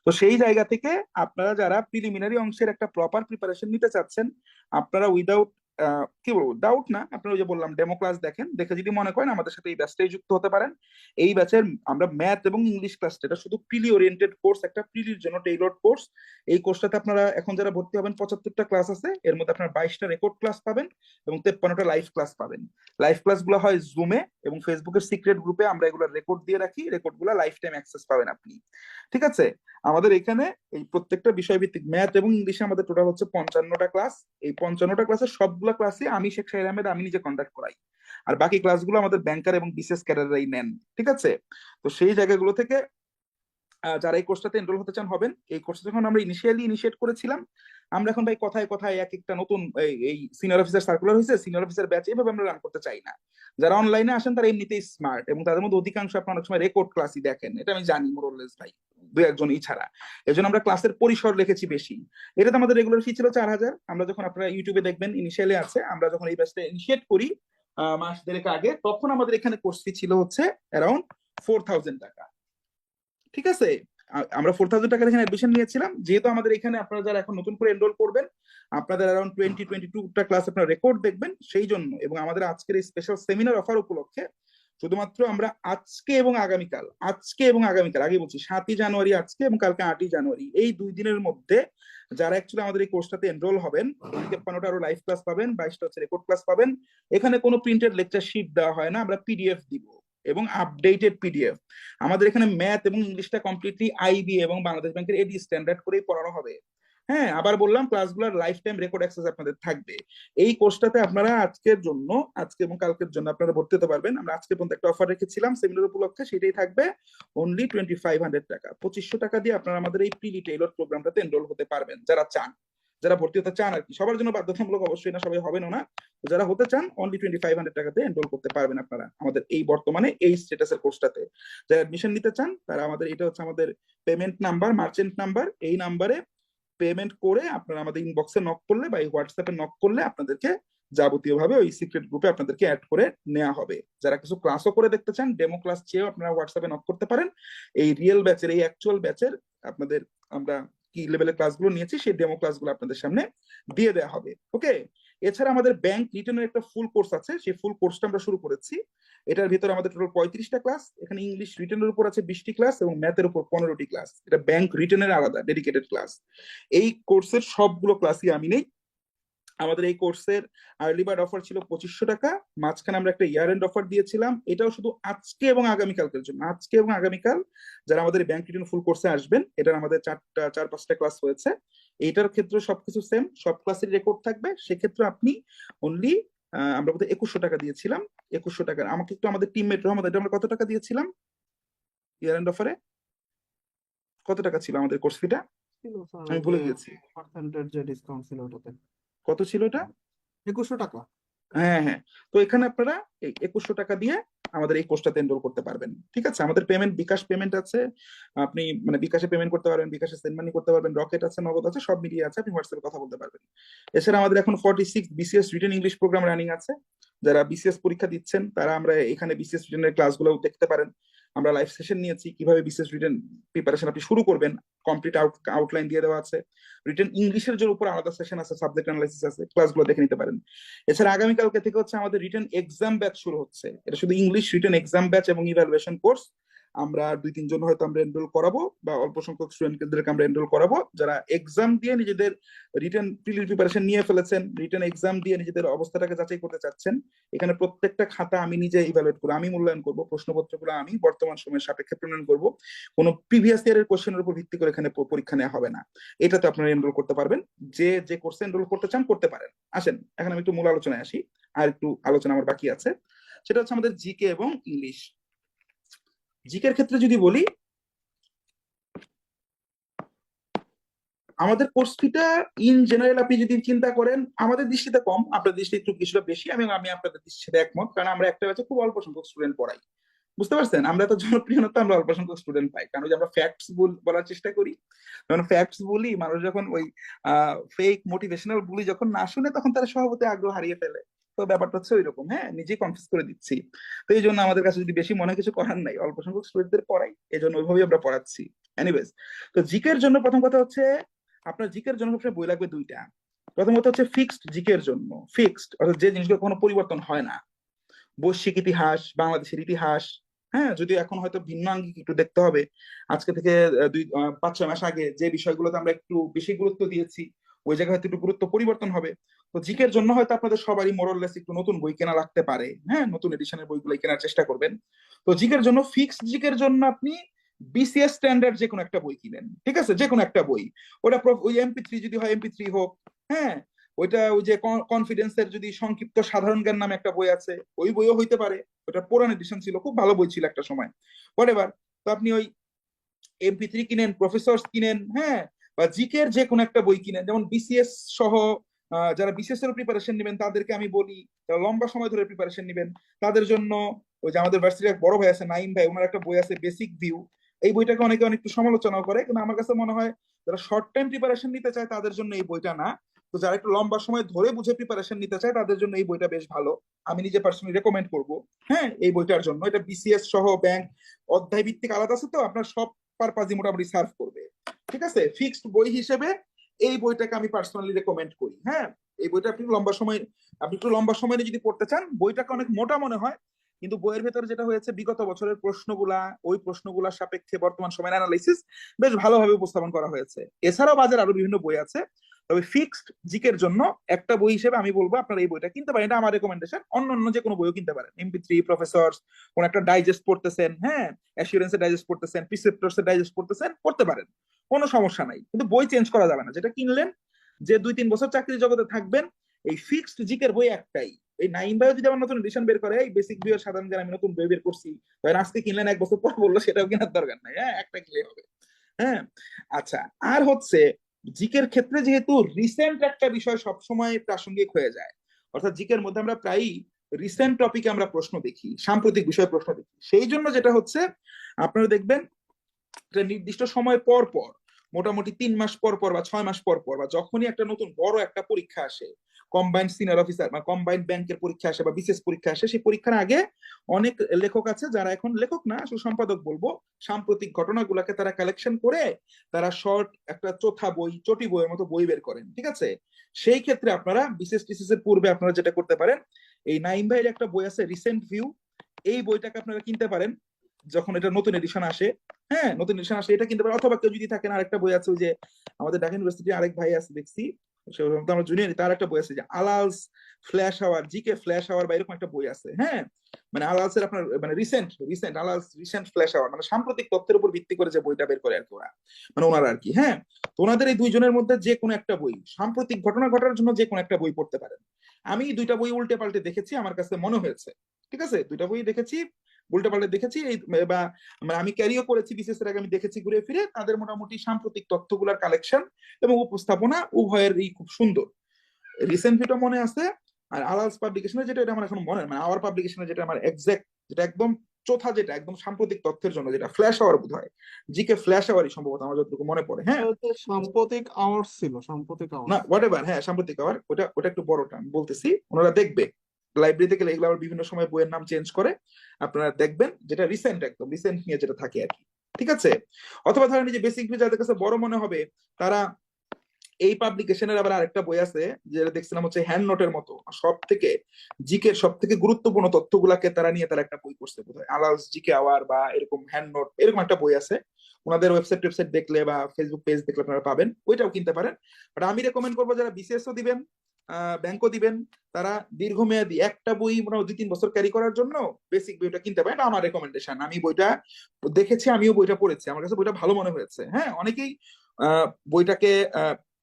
তো সেই জায়গা থেকে আপনারা যারা প্রিলিমিনারি অংশের একটা প্রপার প্রিপারেশন নিতে চাচ্ছেন, আপনারা উইদাউট কি বলবো, ডাউট না, আপনারা ওই যে বললাম ডেমো ক্লাস দেখেন, দেখে যদি মনে করেন আমাদের সাথে এই ব্যাচটাই যুক্ত হতে পারেন। এই ব্যাচের আমরা ম্যাথ এবং ইংলিশ ক্লাস, এটা শুধু প্রিলি ওরিয়েন্টেড কোর্স, একটা প্রিলির জন্য টেইলর্ড কোর্স। এই কোর্সটাতে আপনারা এখন যারা ভর্তি হবেন, 75টা ক্লাস আছে, এর মধ্যে আপনার 22টা রেকর্ড ক্লাস পাবেন এবং 53টা লাইভ ক্লাস পাবেন। লাইভ ক্লাস গুলো হয় জুমে এবং ফেসবুকের সিক্রেট গ্রুপে, আমরা এগুলো রেকর্ড দিয়ে রাখি, রেকর্ড গুলো লাইফ টাইম অ্যাক্সেস পাবেন আপনি। ঠিক আছে, আমাদের এখানে এই প্রত্যেকটা বিষয় ভিত্তিক ম্যাথ এবং ইংলিশে আমাদের টোটাল হচ্ছে 55টা ক্লাস। এই 55টা ক্লাসের সবগুলো ক্লাসই আমি শেখ শাহির আহমেদ আমি নিজে কন্ডাক্ট করাই, আর বাকি ক্লাসগুলো আমাদের ব্যাংকার এবং বিসিএস ক্যাডাররাই নেন। ঠিক আছে, তো সেই জায়গাগুলো থেকে যারা এই কোর্সটাতে এনরোল হতে চান হবেন। এই কোর্সটা যখন আমরা ইনিশিয়েট করেছিলাম, আমরা এখন ভাই কথায় কথায় এক একটা নতুন এই সিনিয়র অফিসার সার্কুলার হয়েছে, সিনিয়র অফিসার ব্যাচ, এভাবে আমরা রান করতে চাই না। যারা অনলাইনে আসেন তারা এমনিতেই স্মার্ট, এবং তাদের মধ্যে অধিকাংশ আপনার অনেক সময় রেকর্ড ক্লাসই দেখেন, এটা আমি জানি মোরলেস ভাই, দুই একজনই ছাড়া। এই জন্য আমরা ক্লাসের পরিসর রেখেছি বেশি। এটাতে আমাদের রেগুলার ফি ছিল 4,000। আমরা যখন আপনারা ইউটিউবে দেখবেন ইনিশিয়ালি আছে, আমরা যখন এই ব্যাচটা ইনিশিয়েট করি মাস দেড়েক আগে, তখন আমাদের এখানে কোর্স ফি ছিল হচ্ছে অ্যারাউন্ড 4,000 টাকা। ঠিক আছে, আমরা 4,000 টাকার এখানে অ্যাডমিশন নিয়েছিলাম। যেহেতু আমাদের এখানে আপনারা যারা এখন নতুন করে এনরোল করবেন, আপনাদের অ্যারাউন্ড 22টা ক্লাস আপনারা রেকর্ড দেখবেন, সেই জন্য এবং আমাদের আজকের এই স্পেশাল সেমিনার অফার উপলক্ষে শুধুমাত্র আমরা আজকে এবং আগামীকাল আগে বলছি 7ই জানুয়ারি আজকে এবং কালকে 8ই জানুয়ারি, এই 2 দিনের মধ্যে যারা অ্যাকচুয়ালি আমাদের এই কোর্সটাতে এনরোল হবেন, 53টা আরো লাইভ ক্লাস পাবেন, 22টা হচ্ছে রেকর্ড ক্লাস পাবেন। এখানে কোনো প্রিন্টেড লেকচার শিট দেওয়া হয় না, আমরা পিডিএফ দিব। এবং আপডেটেড পিডিএফ। আমাদের এখানে ম্যাথ এবং ইংলিশটা কমপ্লিটলি আইবি এবং বাংলাদেশ ব্যাংকের এডি স্ট্যান্ডার্ড করেই পড়ানো হবে। হ্যাঁ, আবার বললাম ক্লাসগুলোর লাইফ টাইম রেকর্ড অ্যাক্সেস আপনাদের থাকবে। এই কোর্সটাতে আপনারা আজকের জন্য, আজকে এবং কালকের জন্য আপনারা ভর্তি হতে পারবেন। আমরা আজকে পর্যন্ত একটা অফার রেখেছিলাম সেমিনার উপলক্ষে, সেটাই থাকবে অনলি 2500 টাকা। 2500 টাকা দিয়ে আপনারা আমাদের এই প্রি টেইলর প্রোগ্রামটাতে এনরোল হতে পারবেন যারা চান, যারা ভর্তি হতে চান আর কি। সবার জন্য বাধ্যতামূলক অবশ্যই না, সবাই হবেন না। যারা হতে চান অনলি 2500 টাকাতে এনরোল করতে পারবেন আপনারা আমাদের এই বর্তমানে এই স্ট্যাটাসের কোর্সটাতে। যারা অ্যাডমিশন নিতে চান তারা আমাদের, এটা হচ্ছে আমাদের পেমেন্ট নাম্বার, মার্চেন্ট নাম্বার, এই নাম্বারে পেমেন্ট করে আপনারা আমাদের ইনবক্সে নক করলে বা হোয়াটসঅ্যাপে নক করলে আপনাদেরকে যাবতীয় ভাবে ওই সিক্রেট গ্রুপে আপনাদেরকে অ্যাড করে নেওয়া হবে। যারা কিছু ক্লাসও করে দেখতে চান, ডেমো ক্লাস চেয়েও আপনারা হোয়াটসঅ্যাপে নক করতে পারেন। এই রিয়েল ব্যাচের, এই অ্যাকচুয়াল ব্যাচের আপনাদের আমরা কি লেভেলের ক্লাসগুলো নিয়েছি সেই ডেমো ক্লাসগুলো আপনাদের সামনে দিয়ে দেওয়া হবে। ওকে, এছাড়া আমাদের ব্যাংক রিটেনের একটা ফুল কোর্স আছে, সেই ফুল কোর্সটা আমরা শুরু করেছি। এটার ভিতরে আমাদের টোটাল 35টা ক্লাস, এখানে ইংলিশ রিটেনের উপর আছে 20টি ক্লাস এবং ম্যাথের উপর 15টি ক্লাস। এটা ব্যাংক রিটেনের আলাদা ডেডিকেটেড ক্লাস। এই কোর্সের সবগুলো ক্লাসই আমি নেই। আমাদের এই কোর্সের আর্লি বার্ড অফার ছিল 2500 টাকা, মাঝখানে আমরা একটা ইয়ার এন্ড অফার দিয়েছিলাম, এটাও শুধু আজকে এবং আগামীকালকের জন্য। আজকে এবং আগামীকাল যারা আমাদের ব্যাংক রিটেন ফুল কোর্সে আসবেন, এটার আমাদের 4-5টা ক্লাস হয়েছে। এইটার ক্ষেত্রে সবকিছু সেম, সব ক্লাসের রেকর্ড থাকবে। সেক্ষেত্রে আপনি অনলি, আমরা বোধহয় 2100 টাকা দিয়েছিলাম। 2100 টাকা, আমাকে একটু আমাদের টিমমেট রহমত, এটা আমরা কত টাকা দিয়েছিলাম ইয়ার এন্ড অফারে? কত টাকা ছিল আমাদের কোর্স ফিটা? ছিল স্যার আমি ওই ভুলে যে গেছি। পার্সেন্টের যে ডিসকাউন্ট ছিল ওটাতে কত ছিল এটা? 2100 টাকা। হ্যাঁ হ্যাঁ, তো এখানে আপনারা এই 2100 টাকা দিয়ে আমাদের এই কোর্সটাতে এনরোল করতে পারবেন। ঠিক আছে, আমাদের পেমেন্ট বিকাশ পেমেন্ট আছে, আপনি মানে বিকাশে পেমেন্ট করতে পারবেন, বিকাশে সেন্ড মানি করতে পারবেন, রকেট আছে, নগদ আছে, সব মিলিয়ে আছে, আপনি হোয়াটসঅ্যাপে কথা বলতে পারবেন। এছাড়া আমাদের এখন 46 BCS written English programme running আছে। যারা বিসিএস পরীক্ষা দিচ্ছেন তারা আমরা এখানে বিসিএস রিটেনের ক্লাসগুলো দেখতে পারেন। আমরা লাইভ সেশন নিয়েছি কিভাবে বিসিএস রিটেন প্রিপারেশন আপনি শুরু করবেন, কমপ্লিট আউটলাইন দিয়ে দেওয়া আছে। রিটেন ইংলিশের জন্য উপর আলাদা সেশন আছে, সাবজেক্ট অ্যানালাইসিস আছে, ক্লাসগুলো দেখে নিতে পারেন। এছাড়া আগামীকালকে থেকে হচ্ছে আমাদের রিটেন এক্সাম ব্যাচ শুরু হচ্ছে। এটা শুধু ইংলিশ রিটেন এক্সাম ব্যাচ এবং ইভ্যালুয়েশন কোর্স। আমরা 2-3 জন হয়তো আমরা এনরোল করাবো বা অল্প সংখ্যক স্টুডেন্টদেরকে আমরা এনরোল করাবো যারা এক্সাম দিয়ে নিজেদের রিটেন প্রিপারেশন নিয়ে ফেলেছেন, রিটেন এক্সাম দিয়ে নিজেদের অবস্থাটাকে যাচাই করতে চাচ্ছেন। এখানে প্রত্যেকটা খাতা আমি নিজে ইভ্যালুয়েট করবো, আমি মূল্যায়ন করবো, প্রশ্নপত্রগুলো আমি বর্তমান সময়ের সাপেক্ষে প্রণয়ন করবো। কোনো প্রিভিয়াস ইয়ারের কোশ্চেনের উপর ভিত্তি করে এখানে পরীক্ষা নেওয়া হবে না। এটাতে আপনারা এনরোল করতে পারবেন, যে যে কোর্সে এনরোল করতে চান করতে পারেন। আসেন এখন আমি একটু মূল আলোচনায় আসি, আর একটু আলোচনা আমার বাকি আছে। সেটা হচ্ছে আমাদের জিকে এবং ইংলিশ। জিকের ক্ষেত্রে যদি বলি, আমাদের কোর্স ফিটা ইন জেনারেল আপনি যদি চিন্তা করেন আমাদের দৃষ্টিতে কম, আপনার দৃষ্টিতে একটু কিছুটা বেশি, আমি আপনাদের দৃষ্টিতে একমত, কারণ আমরা একটা ব্যাচে খুব অল্প সংখ্যক স্টুডেন্ট পড়াই। বুঝতে পারছেন, আমরা তো জনপ্রিয় না, তো আমরা অল্প সংখ্যক স্টুডেন্ট পাই, কারণ যে আমরা ফ্যাক্টস বলার চেষ্টা করি। যখন ফ্যাক্টস বলি, মানুষ যখন ওই ফেক মোটিভেশনাল বলি যখন না শুনে, তখন তারা স্বভাবতে আগ্রহ হারিয়ে ফেলে। তো ব্যাপারটা হচ্ছে ওইরকম, হ্যাঁ, নিজেই কনফিউজ করে দিচ্ছি। তো এই জন্য আমাদের কাছে যদি বেশি মনে কিছু করার নাই, অল্প সংখ্যক স্টুডেন্টদের পড়াই, এই জন্য ওইভাবেই আমরা পড়াচ্ছি। এনিওয়েজ, তো জিকের জন্য প্রথম কথা হচ্ছে আপনার জিকের জন্য সবসময় বই লাগবে 2টা। প্রথমত হচ্ছে ফিক্সড জিকের জন্য, ফিক্সড অর্থাৎ যে জিনিসগুলো কোনো পরিবর্তন হয় না, বৈশ্বিক ইতিহাস, বাংলাদেশের ইতিহাস। হ্যাঁ, যদি এখন হয়তো ভিন্ন আঙ্গিক একটু দেখতে হবে, আজকে থেকে 5-6 মাস আগে যে বিষয়গুলোতে আমরা একটু বেশি গুরুত্ব দিয়েছি, ওই জায়গায় হয়তো একটু গুরুত্ব পরিবর্তন হবে। তো জিকের জন্য হয়তো আপনাদের সবারই মোরলেস একটু নতুন বই কেনা লাগতে পারে। হ্যাঁ, নতুন এডিশনের বইগুলো কেনার চেষ্টা করবেন। তো জিকের জন্য, ফিক্সড জিকের জন্য আপনি বিসিএস স্ট্যান্ডার্ড যে কোনো একটা বই কিনেন, ঠিক আছে, যে কোনো একটা বই। ওটা ওই এমপি3 যদি হয় এমপি3 হোক, হ্যাঁ, ওইটা ওই যে কনফিডেন্সের যদি সংক্ষিপ্ত সাধারণ জ্ঞান নামে একটা বই আছে, ওই বইও হইতে পারে। ওটা পুরান এডিশন ছিল, খুব ভালো বই ছিল একটা সময়, হোয়াটএভার। তো আপনি ওই এমপি3 কিনেন, প্রফেসর কিনেন, হ্যাঁ, বা জিকের যে কোনো একটা বই কিনেন। যেমন বিসিএস সহ যারা বিসিএস এর প্রিপারেশন নেবেন তাদেরকে আমি বলি, যারা লম্বা সময় ধরে প্রিপারেশন নেবেন তাদের জন্য ওই যে আমাদের ভার্সিটির এক বড় ভাই আছে নাইম ভাই, ওনার একটা বই আছে বেসিক ভিউ। এই বইটাকে অনেকে অনেকটু সমালোচনা করে, কিন্তু আমার কাছে মনে হয় যারা শর্ট টাইম প্রিপারেশন নিতে চায় তাদের জন্য এই বইটা না। তো যারা একটু লম্বা সময় ধরে বুঝে প্রিপারেশন নিতে চায় তাদের জন্য এই বইটা বেশ ভালো, আমি নিজে পার্সোনালি রেকমেন্ড করবো। হ্যাঁ, এই বইটার জন্য, এটা বিসিএস সহ ব্যাংক অধ্যায় ভিত্তিক আলাদা আছে, তো আপনার সব পারপাজই মোটামুটি সার্ভ করবে। ঠিক আছে, ফিক্সড বই হিসেবে এই বইটাকে আমি পার্সোনালি রেকমেন্ড করি। হ্যাঁ, এই বইটা আপনি একটু লম্বা সময় যদি পড়তে চান, বইটাকে অনেক মোটা মনে হয়, কিন্তু বইয়ের ভেতরে যেটা হয়েছে বিগত বছরের প্রশ্নগুলা, ওই প্রশ্নগুলার সাপেক্ষে বর্তমান সময়ের অ্যানালাইসিস বেশ ভালোভাবে উপস্থাপন করা হয়েছে। এছাড়াও বাজারে আরো বিভিন্ন বই আছে, তবে ফিক্সড জিকের জন্য একটা বই হিসেবে আমি বলবো আপনারা এই বইটা কিনতে পারেন, এটা আমার রেকমেন্ডেশন। অন্য যে কোনো বইও কিনতে পারেন, MP3 প্রফেসরস, কোন একটা ডাইজেস্ট পড়তেছেন, হ্যাঁ, অ্যাসিউরেন্সের ডাইজেস্ট পড়তেছেন, প্রিসেপ্টরস এর ডাইজেস্ট পড়তেছেন, পড়তে পারেন, কোনো সমস্যা নাই, কিন্তু বই চেঞ্জ করা যাবে না। যেটা কিনলেন, যে 2-3 বছর চাকরি জগতে থাকবেন, এই ফিক্সড জিকের বই একটাই। এই নাইম ভাইও যদি আবার নতুন এডিশন বের করে, এই বেসিক বই এর সাধারণ জ্ঞান আমি নতুন বই বের করছি, ধরেন আজকে কিনলেন, 1 বছর পর বললো, সেটাও কেনার দরকার নাই, হ্যাঁ, একটা কিনলে হবে। হ্যাঁ, আচ্ছা, আর হচ্ছে জিকের ক্ষেত্রে যেহেতু রিসেন্ট একটা বিষয় সবসময় প্রাসঙ্গিক হয়ে যায়, অর্থাৎ জিকের মধ্যে আমরা প্রায়ই রিসেন্ট টপিকে আমরা প্রশ্ন দেখি, সাম্প্রতিক বিষয়ে প্রশ্ন দেখি, সেই জন্য যেটা হচ্ছে আপনারা দেখবেন একটা নির্দিষ্ট সময় পর পর, মোটামুটি 3 মাস পর পর বা 6 মাস পর পর, বা যখনই একটা নতুন বড় একটা পরীক্ষা আসে, কম্বাইন্ড সিনিয়র অফিসার বা কম্বাইন্ড ব্যাংকের পরীক্ষা আসে বা বিশেষ পরীক্ষা আসে, সেই পরীক্ষার আগে অনেক লেখক আছে যারা, এখন লেখক না আসলে সম্পাদক বলবো, সাম্প্রতিক ঘটনাগুলোকে তারা কালেকশন করে তারা শর্ট একটা চোথা বই, চটি বইয়ের মতো বই বের করেন, ঠিক আছে? সেই ক্ষেত্রে আপনারা বিশেষ টিসিস এর পূর্বে আপনারা যেটা করতে পারেন, এই নাইম ভাইয়ের একটা বই আছে রিসেন্ট ভিউ, এই বইটাকে আপনারা কিনতে পারেন যখন এটা নতুন এডিশন আসে। হ্যাঁ, নতুন এডিশন আসে, এটা কিনতে পারেন। অথবা কেউ যদি থাকেন, আরেকটা বই আছে, ওই যে আমাদের ঢাকা ইউনিভার্সিটি আরেক ভাই আছে দেখছি, আমরা জুনিয়র, তার একটা বই আছে যে আলালস flash hour, GK flash hour বা এরকম একটা বই আছে। হ্যাঁ, মানে আলালসের আপনার মানে রিসেন্ট আলালস রিসেন্ট ফ্ল্যাশ আওয়ার, মানে সাম্প্রতিক তথ্যের উপর ভিত্তি করে যে বইটা বের করে আর কি ওরা, মানে ওনারা আর কি। হ্যাঁ, তো ওনাদের এই দুইজনের মধ্যে যে কোনো একটা বই, সাম্প্রতিক ঘটনা ঘটার জন্য যে কোনো একটা বই পড়তে পারেন। আমি দুইটা বই উল্টে পাল্টে দেখেছি, আমার কাছে মনে হয়েছে, ঠিক আছে, দুইটা বই দেখেছি, উল্টে পাল্টে দেখেছি, এই বা মানে আমি ক্যারিও করেছি বিশেষ এর আগে, আমি দেখেছি ঘুরে ফিরে, তাদের মোটামুটি সাম্প্রতিক তথ্যগুলোর কালেকশন এবং উপস্থাপনা উভয়েরই খুব সুন্দর। রিসেন্ট যেটা মনে আছে, আর আলালস পাবলিকেশনের যেটা, এটা আমার এখন মনে, মানে আওয়ার পাবলিকেশনের যেটা আমার এক্সাক্ট, যেটা একদম চোথা, যেটা একদম সাম্প্রতিক তথ্যের জন্য, যেটা ফ্ল্যাশ আওয়ার বোধ হয়, জিকে ফ্ল্যাশ আওয়ারই সম্ভবত আমার যতটুকু মনে পড়ে। হ্যাঁ, এটা হচ্ছে সাম্প্রতিক আওয়ার্স ছিল, সাম্প্রতিক না আওয়ার্স। হোয়াট এভার, হ্যাঁ, সাম্প্রতিক আওয়ার, ওটা ওটা একটু বড়টা আমি বলতেছি, ওনারা দেখবে লাইব্রেরিতে গেলে এগুলো আবার বিভিন্ন সময় বইয়ের নাম চেঞ্জ করে, আপনারা দেখবেন যেটা রিসেন্ট, একদম রিসেন্ট নিয়ে যেটা থাকে আর কি, ঠিক আছে? অথবা ধরেন যে বেসিক যাদের কাছে বড় মনে হবে, তারা এই পাবলিকেশনের আবার আরেকটা বই আছে, যেটা দেখছিলাম হচ্ছে হ্যান্ড নোটের মতো, সব থেকে জিকের সব থেকে গুরুত্বপূর্ণ তথ্যগুলাকে তারা নিয়ে তারা একটা বই করছে বোধহয়, আলাউস জিকে আওয়ার বা এরকম হ্যান্ড নোট, এরকম একটা বই আছে। ওনাদের ওয়েবসাইট দেখলে বা ফেসবুক পেজ দেখলে আপনারা পাবেন, ওইটাও কিনতে পারেন। বাট আমি রেকমেন্ড করবো যারা বিসিএসও দিবেন, ব্যাংকও দিবেন, তারা দীর্ঘমেয়াদী একটা বই মোটামুটি 2-3 বছর ক্যারি করার জন্য বেসিক বইটা কিনতে পারেন, এটা আমার রেকমেন্ডেশন। আমি বইটা দেখেছি, আমিও বইটা পড়েছি, আমার কাছে বইটা ভালো মনে হয়েছে। হ্যাঁ, অনেকেই বইটাকে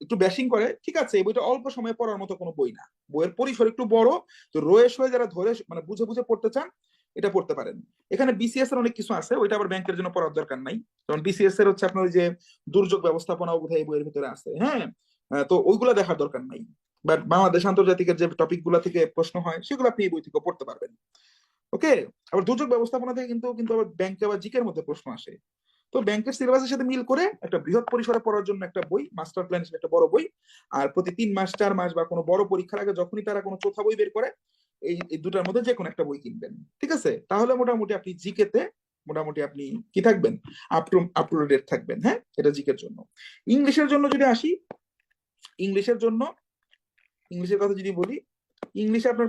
একটু ব্যাশিং করে, ঠিক আছে, এই বইটা অল্প সময়ে পড়ার মতো কোনো বই না, বইয়ের পরিসর একটু বড়, তো রয়েস হয়ে যারা ধরে মানে বুঝে বুঝে পড়তে চান, এটা পড়তে পারেন। এখানে বিসিএস এর অনেক কিছু আছে, ওইটা আবার ব্যাংকের জন্য পড়ার দরকার নাই, কারণ বিসিএস এর হচ্ছে আপনার ওই যে দুর্যোগ ব্যবস্থাপনা বোধহয় এই বইয়ের ভিতরে আছে। হ্যাঁ, তো ওইগুলা দেখার দরকার নাই, বাট বাংলাদেশ আন্তর্জাতিকের যে টপিক গুলা থেকে প্রশ্ন হয়, সেগুলো আপনি এই বই থেকে পড়তে পারবেন। ওকে, আবার দুর্যোগ ব্যবস্থাপনা থেকে কিন্তু কিন্তু আবার ব্যাংকে বা জিকের মধ্যে প্রশ্ন আসে, তো ব্যাংকের সিলেবাসের সাথে মিল করে একটা বৃহৎ পরিসরে পড়ার জন্য একটা বই, মাস্টার প্ল্যান হিসেবে একটা বড় বই। আর প্রতি 3 মাস 4 মাস বা কোনো বড় পরীক্ষার আগে যখনই তারা কোনো চোথা বই বের করে, এই দুটার মধ্যে যে কোনো একটা বই কিনবেন, ঠিক আছে? তাহলে মোটামুটি আপনি জিকেতে মোটামুটি আপনি কি থাকবেন, আপ টু ডেট থাকবেন। হ্যাঁ, এটা জিকের জন্য। ইংলিশের জন্য যদি আসি, ইংলিশের জন্য, ইংলিশের কথা যদি বলি, ইংলিশে আপনার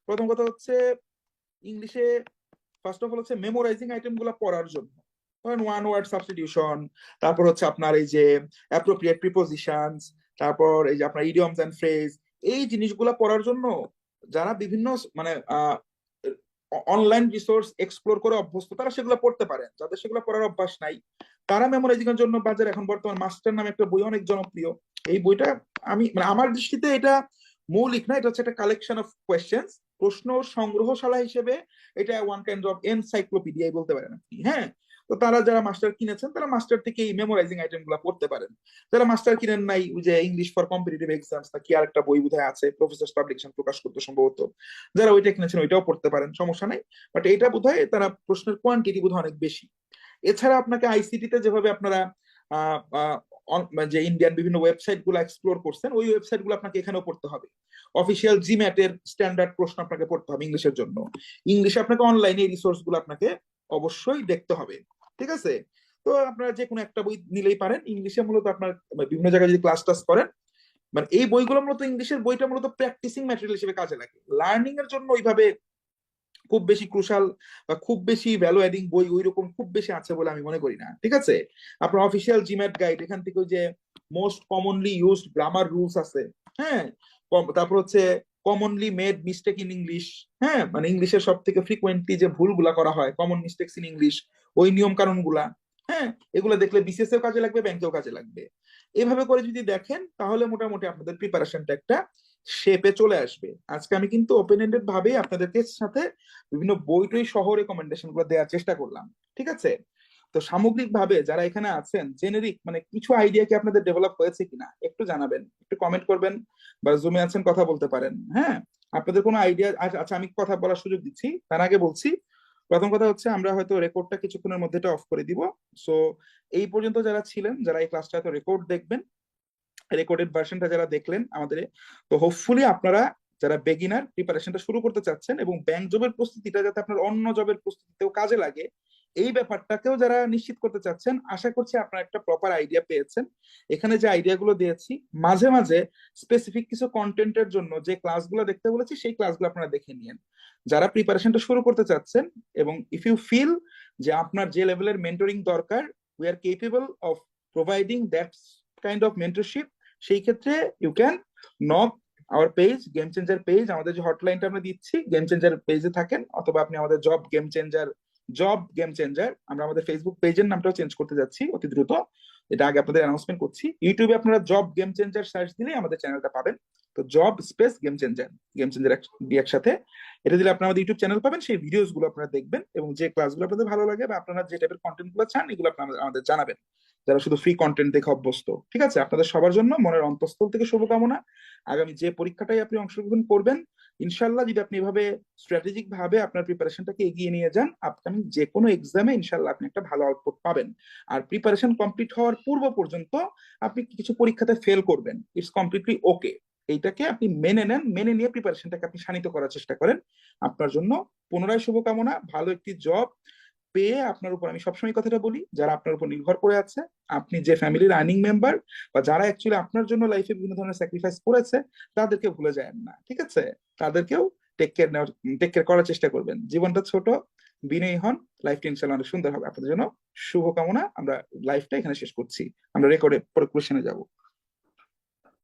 প্রথম কথা হচ্ছে ইংলিশে ফার্স্ট অফ অল হচ্ছে মেমোরাইজিং আইটেম গুলা পড়ার জন্য, ধরেন ওয়ান ওয়ার্ড সাবস্টিটিউশন, তারপর হচ্ছে আপনার এই যে অ্যাপ্রোপ্রিয়েট প্রিপোজিশনস, তারপর এই যে আপনার ইডিয়মস এন্ড ফ্রেজ, এই জিনিসগুলা পড়ার জন্য যারা বিভিন্ন মানে অনলাইন রিসোর্স এক্সপ্লোর করে অভ্যস্ত, তারা সেগুলো পড়তে পারেন। যাদের সেগুলো পড়ার অভ্যাস নাই, তারা মেমোরাইজিং এর জন্য বাজারে এখন বর্তমান মাস্টার নামে একটা বই অনেক জনপ্রিয়। এই বইটা আমি মানে আমার দৃষ্টিতে এটা মৌলিক না, এটা হচ্ছে একটা কালেকশন অফ কোয়েশ্চেন্স, প্রশ্ন সংগ্রহশালা হিসেবে এটা ওয়ান কাইন্ড অফ এনসাইক্লোপিডিয়াই বলতে পারেন আপনি। হ্যাঁ, তো তারা যারা মাস্টার কিনেছেন, তারা মাস্টার থেকে এই মেমোরাইজিং আইটেম গুলা পড়তে পারেন। যারা মাস্টার কিনেন নাই, ওই যে ইংলিশ ফর কম্পিটিটিভ এক্সামস কি আরেকটা বই বোধহয় আছে, প্রফেসর পাবলিকেশন প্রকাশ করতে সম্ভবত, যারা ওইটা কিনেছেন ওইটাও পড়তে পারেন, সমস্যা নাই। বাট এটা বোধহয় তারা প্রশ্নের কোয়ান্টিটি বোধহয় অনেক বেশি। এছাড়া আপনাকে আইসিটি তে যেভাবে আপনারা যে ইন্ডিয়ান বিভিন্ন ওয়েবসাইট গুলো এক্সপ্লোর করছেন, ওই ওয়েবসাইট গুলো আপনাকে এখানেও পড়তে হবে। অফিসিয়াল জিম্যাট এর স্ট্যান্ডার্ড প্রশ্ন আপনাকে পড়তে হবে ইংলিশের জন্য। ইংলিশে আপনাকে অনলাইনে রিসোর্স গুলো আপনাকে অবশ্যই দেখতে হবে, ঠিক আছে? তো আপনারা যে কোনো একটা বই নিলেই পারেন। ইংলিশে মূলত আপনার বিভিন্ন জায়গায় যদি ক্লাস টাস করেন, মানে এই বইগুলো মূলত ইংলিশের বইটা মূলত প্র্যাকটিসিং ম্যাটেরিয়াল হিসেবে কাজে লাগে, লার্নিং এর জন্য ওইভাবে খুব বেশি ক্রুশাল বা খুব বেশি ভ্যালু অ্যাডিং বই ওইরকম খুব বেশি আছে বলে আমি মনে করি না, ঠিক আছে? আপনার অফিসিয়াল জিম্যাট গাইড, এখান থেকে ওই যে most commonly used grammar rules আছে, হ্যাঁ, তারপর হচ্ছে commonly made mistake in English, হ্যাঁ, মানে ইংলিশের সব থেকে ফ্রিকোয়েন্টলি যে ভুলগুলা করা হয়, কমন মিস্টেকস ইন ইংলিশ, ওই নিয়ম কানুন গুলা, হ্যাঁ, এগুলো দেখলে বিসিএস এও কাজে লাগবে, ব্যাংকেও কাজে লাগবে। এভাবে করে যদি দেখেন তাহলে মোটামুটি আপনাদের প্রিপারেশনটা একটা শেপে চলে আসবে। আজকে আমি কিন্তু ওপেন এন্ডেড ভাবে আপনাদেরকে সাথে বিভিন্ন বই টই সহ রেকমেন্ডেশন গুলো দেওয়ার চেষ্টা করলাম, ঠিক আছে? তো সামগ্রিক ভাবে যারা এখানে আছেন, জেনেরিক মানে কিছু আইডিয়া কি আপনাদের ডেভেলপ হয়েছে কিনা একটু জানাবেন, একটু কমেন্ট করবেন, বা জুমে আছেন কথা বলতে পারেন, হ্যাঁ। আপনাদের কোনো আইডিয়া? আচ্ছা, আমি কথা বলার সুযোগ দিচ্ছি, তার আগে বলছি, প্রথম কথা হচ্ছে আমরা হয়তো রেকর্ডটা কিছুক্ষণের মধ্যে এটা অফ করে দিব। সো এই পর্যন্ত যারা ছিলেন, যারা এই ক্লাসটা হয়তো রেকর্ড দেখবেন, রেকর্ডেড ভার্সনটা যারা দেখলেন আমাদের, তো হোপফুলি আপনারা যারা বেগিনার প্রিপারেশনটা শুরু করতে চাচ্ছেন এবং ব্যাংক জবের প্রস্তুতিটা যাতে আপনার অন্য জবের প্রস্তুতিতেও কাজে লাগে, এই ব্যাপারটাকেও যারা নিশ্চিত করতে চাচ্ছেন, আশা করছি আপনারা একটা প্রপার আইডিয়া পেয়েছেন। এখানে যে আইডিয়াগুলো দিয়েছি, মাঝে মাঝে স্পেসিফিক কিছু কন্টেন্টের জন্য যে ক্লাসগুলো দেখতে বলেছি সেই ক্লাসগুলো আপনারা দেখে নিন। যারা প্রিপারেশনটা শুরু করতে চাচ্ছেন এবং ইফ ইউ ফিল যে আপনার যে লেভেলের মেন্টরিং দরকার, we are capable of providing that kind of mentorship, সেই ক্ষেত্রে you can knock our page, game changer page. আমাদের যে হটলাইনটা আমরা দিচ্ছি গেম চেঞ্জার পেজে থাকেন, অথবা আপনি আমাদের জব গেম চেঞ্জার, আমরা আমাদের ফেসবুক পেজের নামটাও চেঞ্জ করতে যাচ্ছি অতি দ্রুত, এটা আগে আপনাদের অ্যানাউন্সমেন্ট করছি। ইউটিউবে আপনারা জব গেম চেঞ্জার সার্চ দিলেই আমাদের চ্যানেলটা পাবেন। তো জব স্পেস গেম চেঞ্জার একসাথে, এটা দিলে আপনারা আমাদের ইউটিউব চ্যানেল পাবেন, সেই ভিডিওস গুলো আপনারা দেখবেন এবং যে ক্লাসগুলো আপনাদের ভালো লাগে বা আপনারা যে টাইপের কন্টেন্ট গুলো চান এগুলো আপনারা আমাদের জানাবেন, যারা শুধু ফ্রি কন্টেন্ট দেখে অভ্যস্ত। ঠিক আছে, আপনাদের সবার জন্য মনের অন্তঃস্থল থেকে শুভকামনা। আগামী যে পরীক্ষাটাই আপনি অংশগ্রহণ করবেন, ইনশাল্লাহ যদি আপনি এভাবে স্ট্র্যাটেজিক ভাবে আপনার প্রিপারেশনটাকে এগিয়ে নিয়ে যান, আপকামিং যে কোনো এক্সামে ইনশাল্লাহ আপনি একটা ভালো আউটপুট পাবেন। আর প্রিপারেশন কমপ্লিট হওয়ার পূর্ব পর্যন্ত আপনি কিছু পরীক্ষাতে ফেল করবেন, ইটস কমপ্লিটলি ওকে। এইটাকে আপনি মেনে নেন, মেনে নিয়ে প্রিপারেশনটাকে আপনি শানিত করার চেষ্টা করেন। আপনার জন্য পুনরায় শুভকামনা, ভালো একটি জব পেয়ে আপনার উপর, আমি সবসময় কথাটা বলি, যারা আপনার উপর নির্ভর করে আছে, আপনি যে ফ্যামিলির আর্নিং মেম্বার, বা যারা অ্যাকচুয়ালি আপনার জন্য লাইফে বিভিন্ন ধরনের স্যাক্রিফাইস করেছে, তাদেরকে ভুলে যায় না, ঠিক আছে? তাদেরকেও টেক কেয়ার করার চেষ্টা করবেন। জীবনটা ছোট, বিনয়ী হন, লাইফটা ইনশাল্লাহ অনেক সুন্দর হবে। আপনাদের জন্য শুভকামনা। আমরা লাইফটা এখানে শেষ করছি, আমরা রেকর্ডে পরে কোশ্চেনে যাবো।